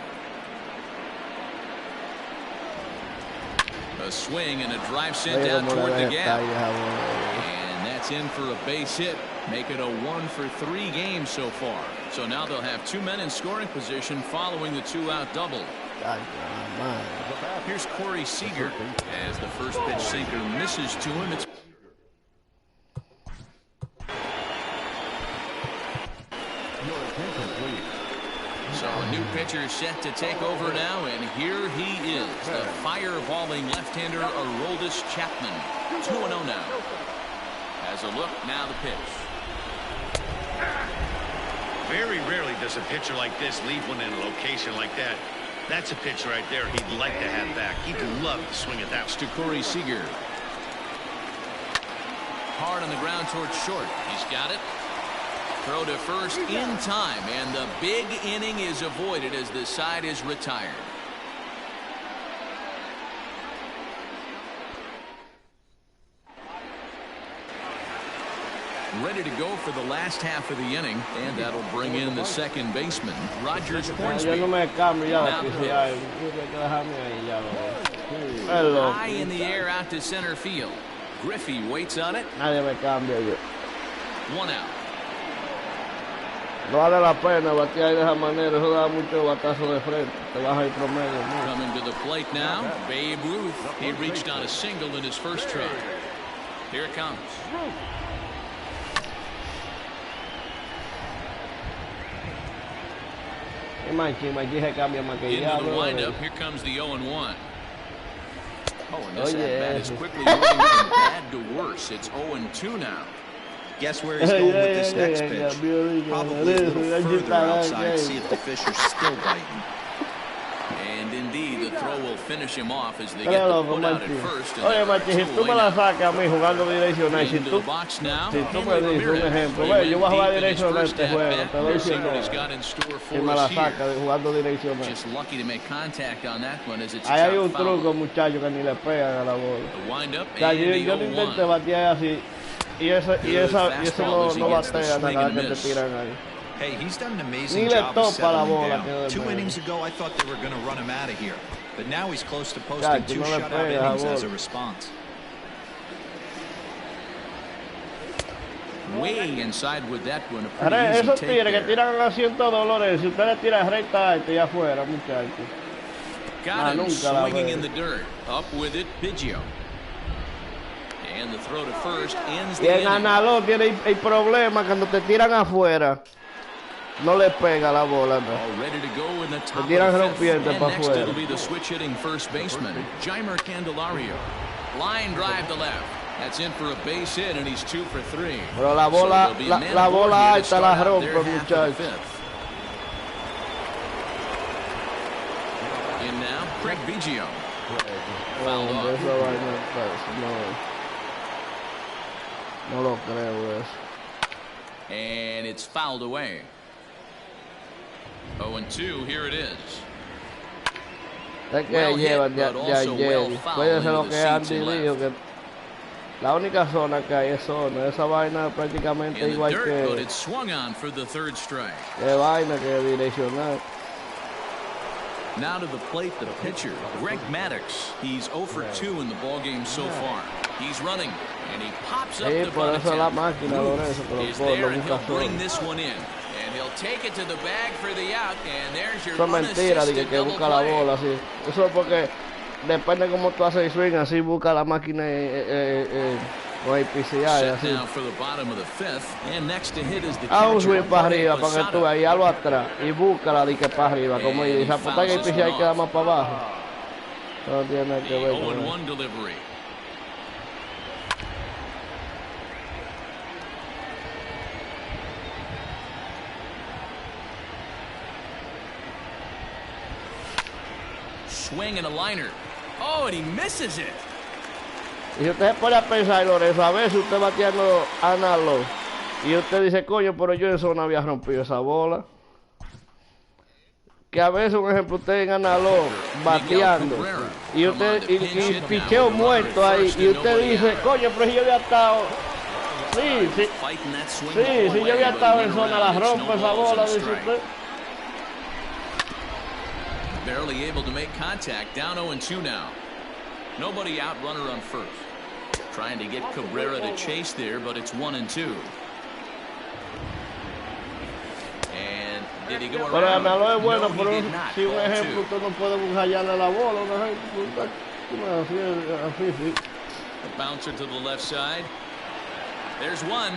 A swing and a drive sent out toward the gap. And that's in for a base hit. Make it a 1-for-3 game so far. So now they'll have 2 men in scoring position following the 2-out double. Here's Corey Seager as the first pitch sinker misses to him. It's so a new pitcher set to take over now, and here he is, the fireballing left-hander Aroldis Chapman. 2-0 now. As a look, now the pitch. Very rarely does a pitcher like this leave one in a location like that. That's a pitch right there he'd like to have back. He'd love to swing at that. To Corey Seager. Hard on the ground towards short. He's got it. Throw to first in time, and the big inning is avoided as the side is retired. Ready to go for the last half of the inning, and that'll bring in the second baseman, Rogers Hornsby. High in the air out to center field. Griffey waits on it. 1 out. No vale la pena batear de esa manera, eso da mucho batazo de frente, te baja el promedio. Coming to the plate now, Babe Ruth. He reached on a single in his first try. Here it comes. Into the windup, here comes the 0-1. Oh, and this at-bat is quickly moving from bad to worse. It's 0-2 now. Guess where he's going with this next pitch? Probably a little further outside, see if the fish are still biting. And indeed, the throw will finish him off as they get the put out at first. Oye, Martín, si tú me la sacas a mí jugando direccional, si tú me dices un ejemplo, yo voy a jugar direccional este juego, te doy 100 dólares. Si me la sacas jugando direccional. Ahí hay un truco, muchachos, que ni le pegan a la bola. O sea, yo no intenté batear así. Y eso no batea nada que te tiran ahí. Hey, he's done an amazing job of settling down. 2 innings ago, I thought they were going to run him out of here. But now he's close to posting 2 shutout innings as a response. way inside with that one. A pretty easy Esos take tigres que there. tiran a 100 dólares, si usted le tira recta alta y afuera, muchachos. Got him swinging in the dirt. Up with it, Biggio. And the throw to first ends the Y en inning. analog tiene el problema cuando te tiran afuera. No le pega la bola, no. All ready to go in the top of tiran the fifth. rompiendo And pa' next fuera. it'll be the switch-hitting first baseman, Jeimer Candelario. Line drive to left. That's in for a base hit, and he's 2 for 3. Pero la bola, So la bola alta la rompe, muchachos. In now, Craig Biggio. Fouled No, off. esa vaina, no lo creo eso. And it's fouled away. 0-2, here it is. Es que Well hit, llevan de but also well ayer. fouled Puede ser into lo the que seats Andy and dijo, left. que la única zona que hay es zona. Esa vaina prácticamente In the igual dirt, but que it's swung on for the third strike. vaina que direccional. Now to the plate, the pitcher, Greg Maddux. He's 0 for 2 in the ballgame so far. He's running, and he pops up Sí, the por bunt eso la attempt. máquina, Lorenzo, que Is lo there, lo and he'll busca bring solo. this one in. And he'll take it to the bag for the out, and there's your Eso es mentira, de unassisted que double busca la play. bola así. Eso es porque depende de cómo tú haces el swing, así busca la máquina con el PCI, Set así. now for the bottom of the fifth, and next to hit is the Haz un catcher, swing para arriba, Jorge para que tú Posada. veas, y hazlo atrás, y búscala de que para arriba, como And dice, he apuntar que el fouls this PCI one queda off. más para abajo. Eso no tiene nada The que ver con eso. 0-1 delivery. Swing and a liner. Oh, and he misses it. Y si usted se pone a pensar, Lorenzo, a veces usted bateando analog, y usted dice, coño, pero yo en zona había rompido esa bola. Que a veces, un ejemplo, usted en analog bateando, y usted, y picheo muerto ahí, y usted dice, coño, pero si yo había estado, sí, yo había estado en zona, la rompe esa bola, dice usted. Barely able to make contact. Down 0-2 now. Nobody out, runner on first. Trying to get Cabrera to chase there, but it's 1-2. And did he go around? Pero analog es bueno, No, he pero did not. si un Ball ejemplo, two. usted no puede hallarle la bola, una gente, así, sí. A bouncer to the left side. There's one.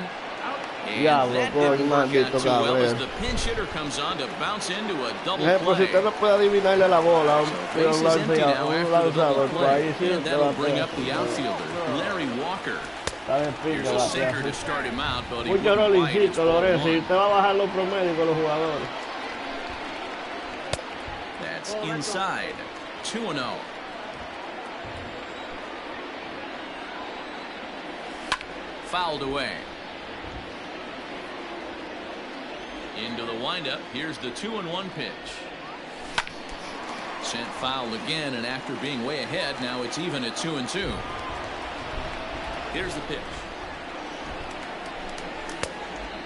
And Diablo, that coño, didn't work maldito out too well as cabrón. the pinch hitter comes on to bounce into a double Ejemplo, si play. usted no puede adivinarle la bola a Base is empty now un after the double lanzador, pues play. ahí sí And usted va that'll a bring tener. up the outfielder, Larry Walker. Está bien Here's pica a la sinker to pieza. start him out, but he Mucho wouldn't no le bite. It's insisto, Lorenzo, y 1-1. usted va a bajar los promedios con los jugadores. That's inside. 2-0. Fouled away. Into the windup. Here's the 2-1 pitch. Sent foul again, and after being way ahead, now it's even at 2-2. Here's the pitch.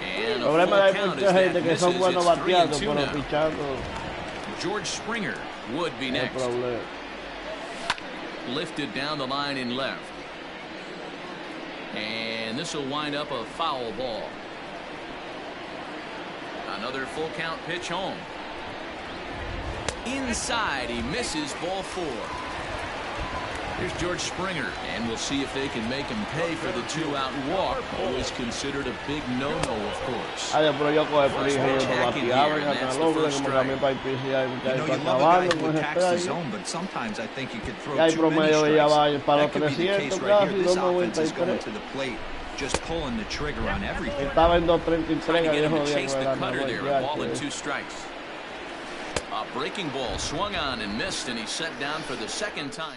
And El a problema full hay count mucha as that gente que son misses. buenos It's bateando, 3-2 pero now. pichando George Springer would be no hay next. problema. Lifted down the line in left. And this will wind up a foul ball. Another full count pitch home. Inside, he misses, ball 4. Here's George Springer, and we'll see if they can make him pay for the 2-out walk. Always considered a big no-no, of course. Ay, pero yo coge prisa, yo no bateaba en analog, como cambié para el PCI, You know, you love a guy who attacks the zone, but sometimes I think you could throw Ya hay too many promedio ya va strikes. para That could be the 300 case right casi, here. This offense is 293. going to the plate, just pulling the trigger on everything. Estaba en 233, Trying to que get yo him to jodía chase con the el cutter analog, there. ya, A ball and que- 2 strikes. A breaking ball swung on and missed, and he's set down for the second time.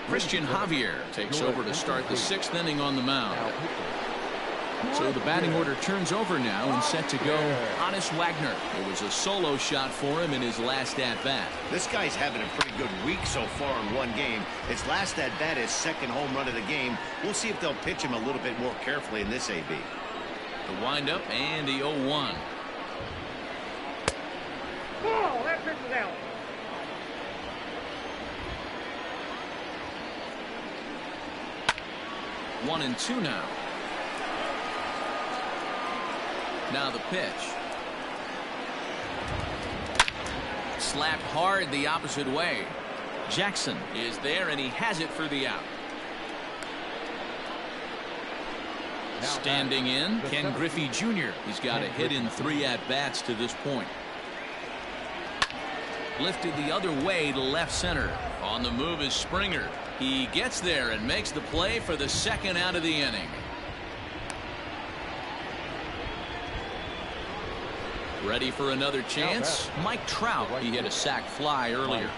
Christian Javier takes over to start the 6th inning on the mound. So the batting order turns over now and set to go. Honest Wagner. It was a solo shot for him in his last at-bat. This guy's having a pretty good week so far in one game. His last at-bat is second home run of the game. We'll see if they'll pitch him a little bit more carefully in this AB. The windup and the 0-1. Oh, that pitch is out. 1-2 now. Now the pitch. Slapped hard the opposite way. Jackson is there, and he has it for the out. Standing in, Ken Griffey Jr. He's got a hit in 3 at-bats to this point. Lifted the other way to left center. On the move is Springer. He gets there and makes the play for the second out of the inning. Ready for another chance? Mike Trout. He hit a sac fly earlier.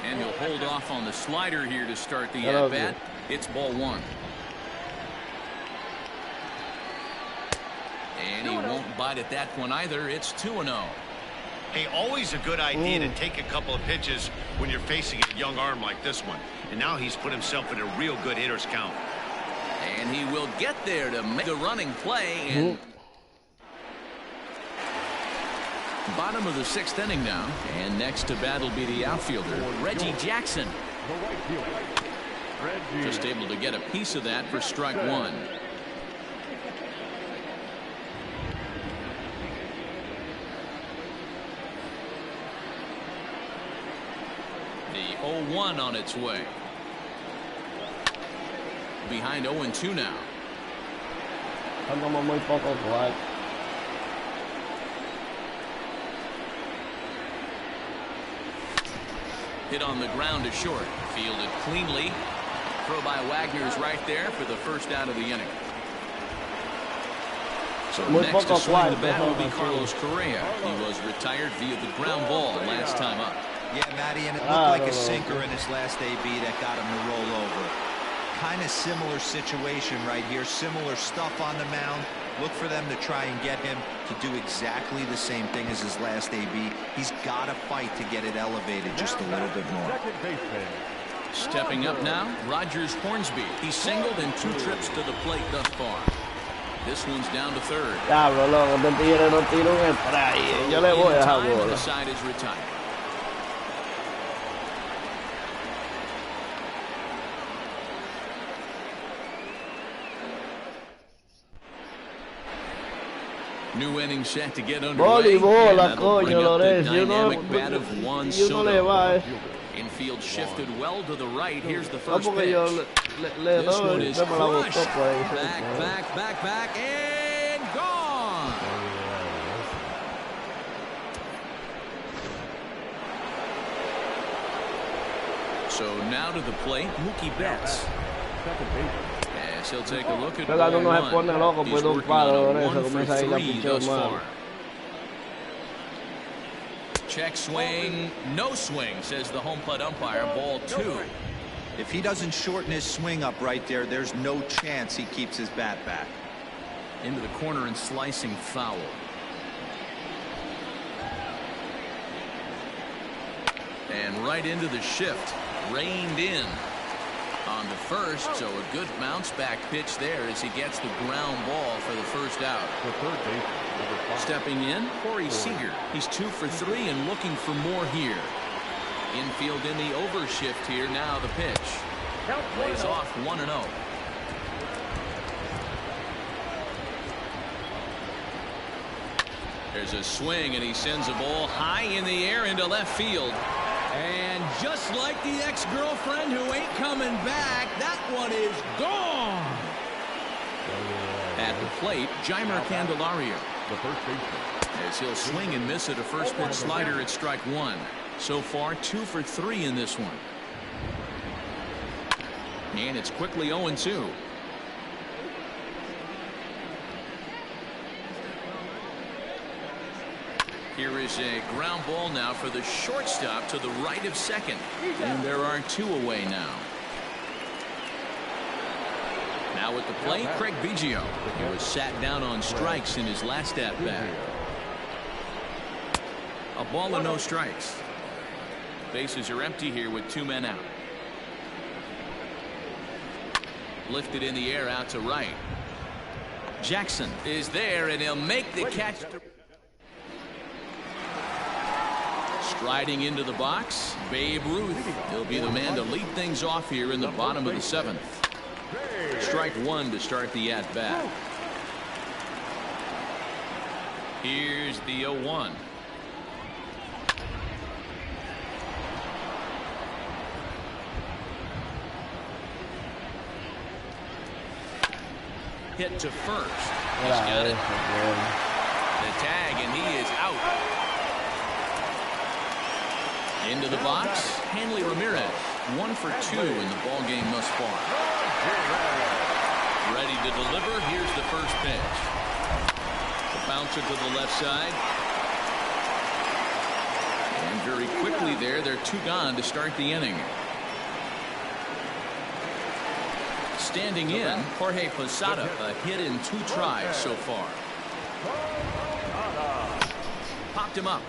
And he'll hold off on the slider here to start the at-bat. It's ball 1. And he won't bite at that one either. It's 2-0. Hey, always a good idea to take a couple of pitches when you're facing a young arm like this one. And now he's put himself in a real good hitter's count. And he will get there to make a running play. And bottom of the 6th inning now. And next to bat will be the outfielder, Reggie Jackson. Just able to get a piece of that for strike 1. The 0-1 on its way. Behind 0-2 now. Hit on the ground to short. Fielded cleanly. Throw by Wagner's right there for the first out of the inning. So next to swing the bat will be Carlos Correa. He was retired via the ground ball last time up. Yeah, Matty, and it looked like a sinker in his last AB that got him to roll over. Kind of similar situation right here. Similar stuff on the mound. Look for them to try and get him to do exactly the same thing as his last AB. He's got to fight to get it elevated just a little bit more. Stepping up now, Rogers Hornsby. He's singled in 2 trips to the plate thus far. This one's down to 3rd. Diablo, loco, este tigre no tira un spray. Yo le voy a dejar bola. The side is retired. New inning set to get underway. Bola, coño, Lorenzo. Uno le va. Infield shifted well to the right. Here's the first pitch. This one is crushed. Back, and gone. So now to the plate, Mookie Betts. As he'll take a look at ball 1. He's working on a 1 for 3 thus far. Check swing, no swing, says the home plate umpire. Ball 2. If he doesn't shorten his swing up right there, there's no chance he keeps his bat back. Into the corner and slicing foul. And right into the shift. Reined in on the first, so a good bounce back pitch there as he gets the ground ball for the first out. Stepping in, Corey Seager. He's 2 for 3 and looking for more here. Infield in the overshift here. Now the pitch. Lays off 1-0. There's a swing, and he sends a ball high in the air into left field. And just like the ex-girlfriend who ain't coming back, that one is gone. At the plate, Jeimer Candelario. As he'll swing and miss at a first pitch slider at strike 1. So far, 2 for 3 in this one. And it's quickly 0-2. Here is a ground ball now for the shortstop to the right of second. And there are 2 away now. Now at the plate, Craig Biggio. He was sat down on strikes in his last at-bat. A ball and no strikes. Bases are empty here with 2 men out. Lifted in the air out to right. Jackson is there, and he'll make the catch. Riding into the box, Babe Ruth. He'll be the man to lead things off here in the bottom of the 7th. Strike one to start the at-bat. Here's the 0-1. Hit to first. He's got it. The tag, and he is out. Into the box, Hanley Ramirez. 1 for 2 in the ball game thus far. Ready to deliver. Here's the first pitch. The bouncer to the left side. And very quickly they're 2 gone to start the inning. Standing in, Jorge Posada, a hit in 2 tries so far. Popped him up.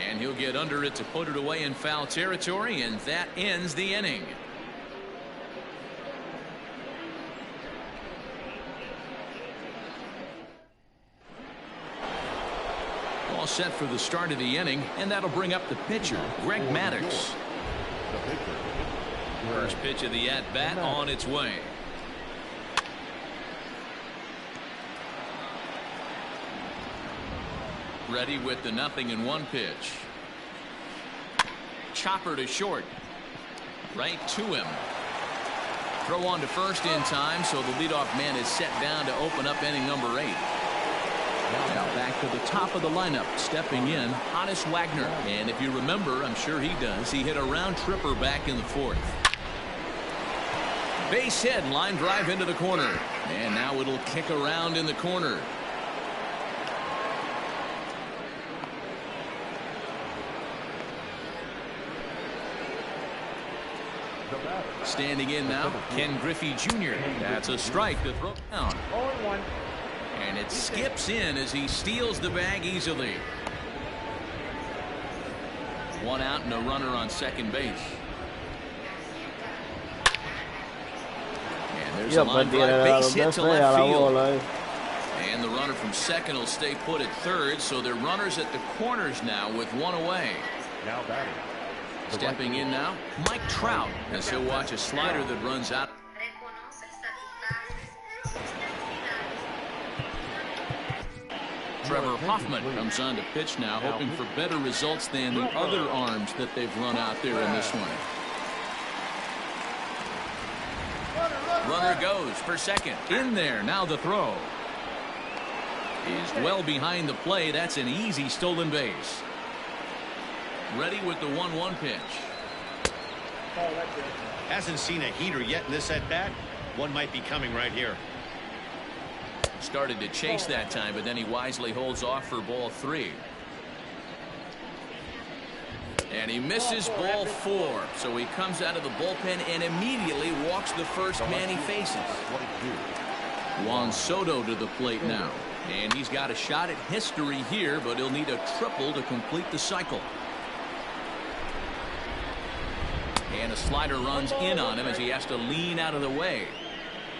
And he'll get under it to put it away in foul territory, and that ends the inning. All set for the start of the inning, and that'll bring up the pitcher, Greg Maddux. First pitch of the at-bat on its way. Ready with the 0-1 pitch. Chopper to short. Right to him. Throw on to first in time, so the leadoff man is set down to open up inning number 8. Now back to the top of the lineup, stepping in, Honus Wagner. And if you remember, I'm sure he does, he hit a round tripper back in the 4th. Base hit, line drive into the corner. And now it'll kick around in the corner. Standing in now, Ken Griffey Jr. That's a strike to throw down. 0-1. And it skips in as he steals the bag easily. 1 out and a runner on second base. And there's a line drive base hit to left field. And the runner from second will stay put at third, so they're runners at the corners now with 1 away. Now batting. Stepping in now, Mike Trout, as he'll watch a slider that runs out. Trevor Hoffman comes on to pitch now, hoping for better results than the other arms that they've run out there in this one. Runner goes for second. In there, now the throw. Is well behind the play. That's an easy stolen base. Ready with the 1-1 pitch. Hasn't seen a heater yet in this at-bat. One might be coming right here. Started to chase that time, but then he wisely holds off for ball 3. And he misses ball 4. So he comes out of the bullpen and immediately walks the first man he faces. Juan Soto to the plate now. And he's got a shot at history here, but he'll need a triple to complete the cycle. And a slider runs in on him as he has to lean out of the way.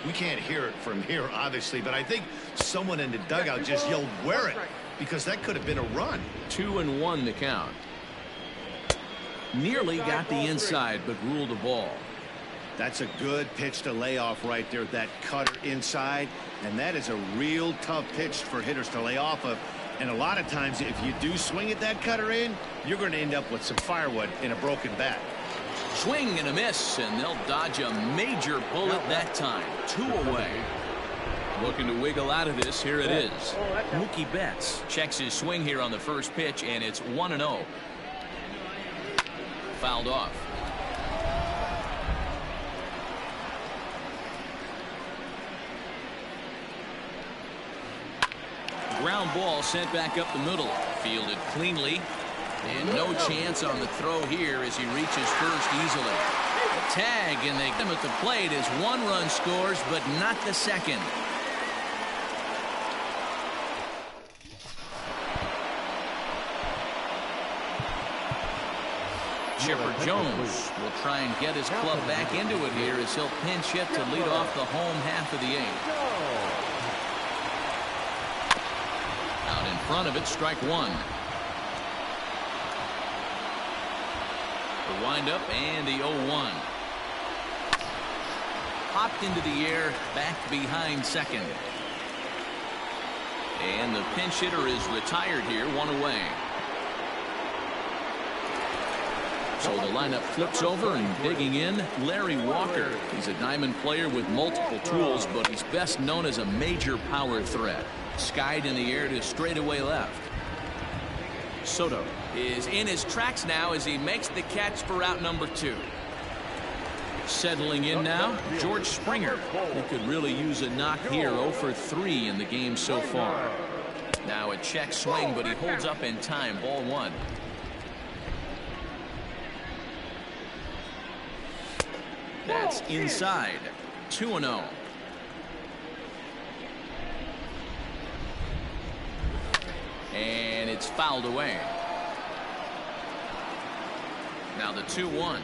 We can't hear it from here, obviously, but I think someone in the dugout just yelled, "Wear it," because that could have been a run. 2-1 the count. Nearly got the inside, but ruled a ball. That's a good pitch to lay off right there, that cutter inside, and that is a real tough pitch for hitters to lay off of. And a lot of times, if you do swing at that cutter in, you're going to end up with some firewood in a broken bat. Swing and a miss, and they'll dodge a major bullet that time. 2 away. Looking to wiggle out of this. Here it is. Mookie Betts checks his swing here on the first pitch, and it's 1-0. Fouled off. Ground ball sent back up the middle. Fielded cleanly. And no chance on the throw here as he reaches first easily. Tag, and they get him at the plate as 1 run scores, but not the second. Chipper Jones will try and get his club back into it here as he'll pinch hit to lead off the home half of the 8th. Out front of it, strike one. The windup and the 0-1. Popped into the air, back behind second. And the pinch hitter is retired here, one away. So the lineup flips over, and digging in, Larry Walker. He's a diamond player with multiple tools, but he's best known as a major power threat. Skied in the air to straightaway left. Soto is in his tracks now as he makes the catch for out number 2. Settling in now, George Springer. He could really use a knock here. 0 for 3 in the game so far. Now a check swing, but he holds up in time. Ball 1. That's inside. 2-0. And it's fouled away. Now the 2-1.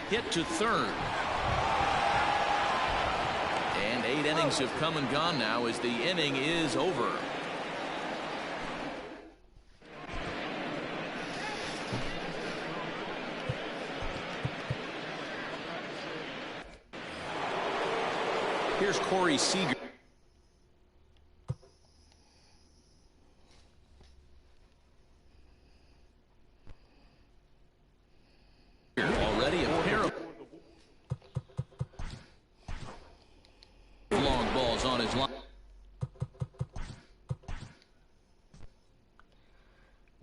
Hit to third. And 8 innings have come and gone now as the inning is over. Here's Corey Seager. Already a pair of long balls on his line.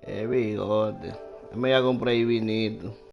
Bigote. Me voy a comprar vinito.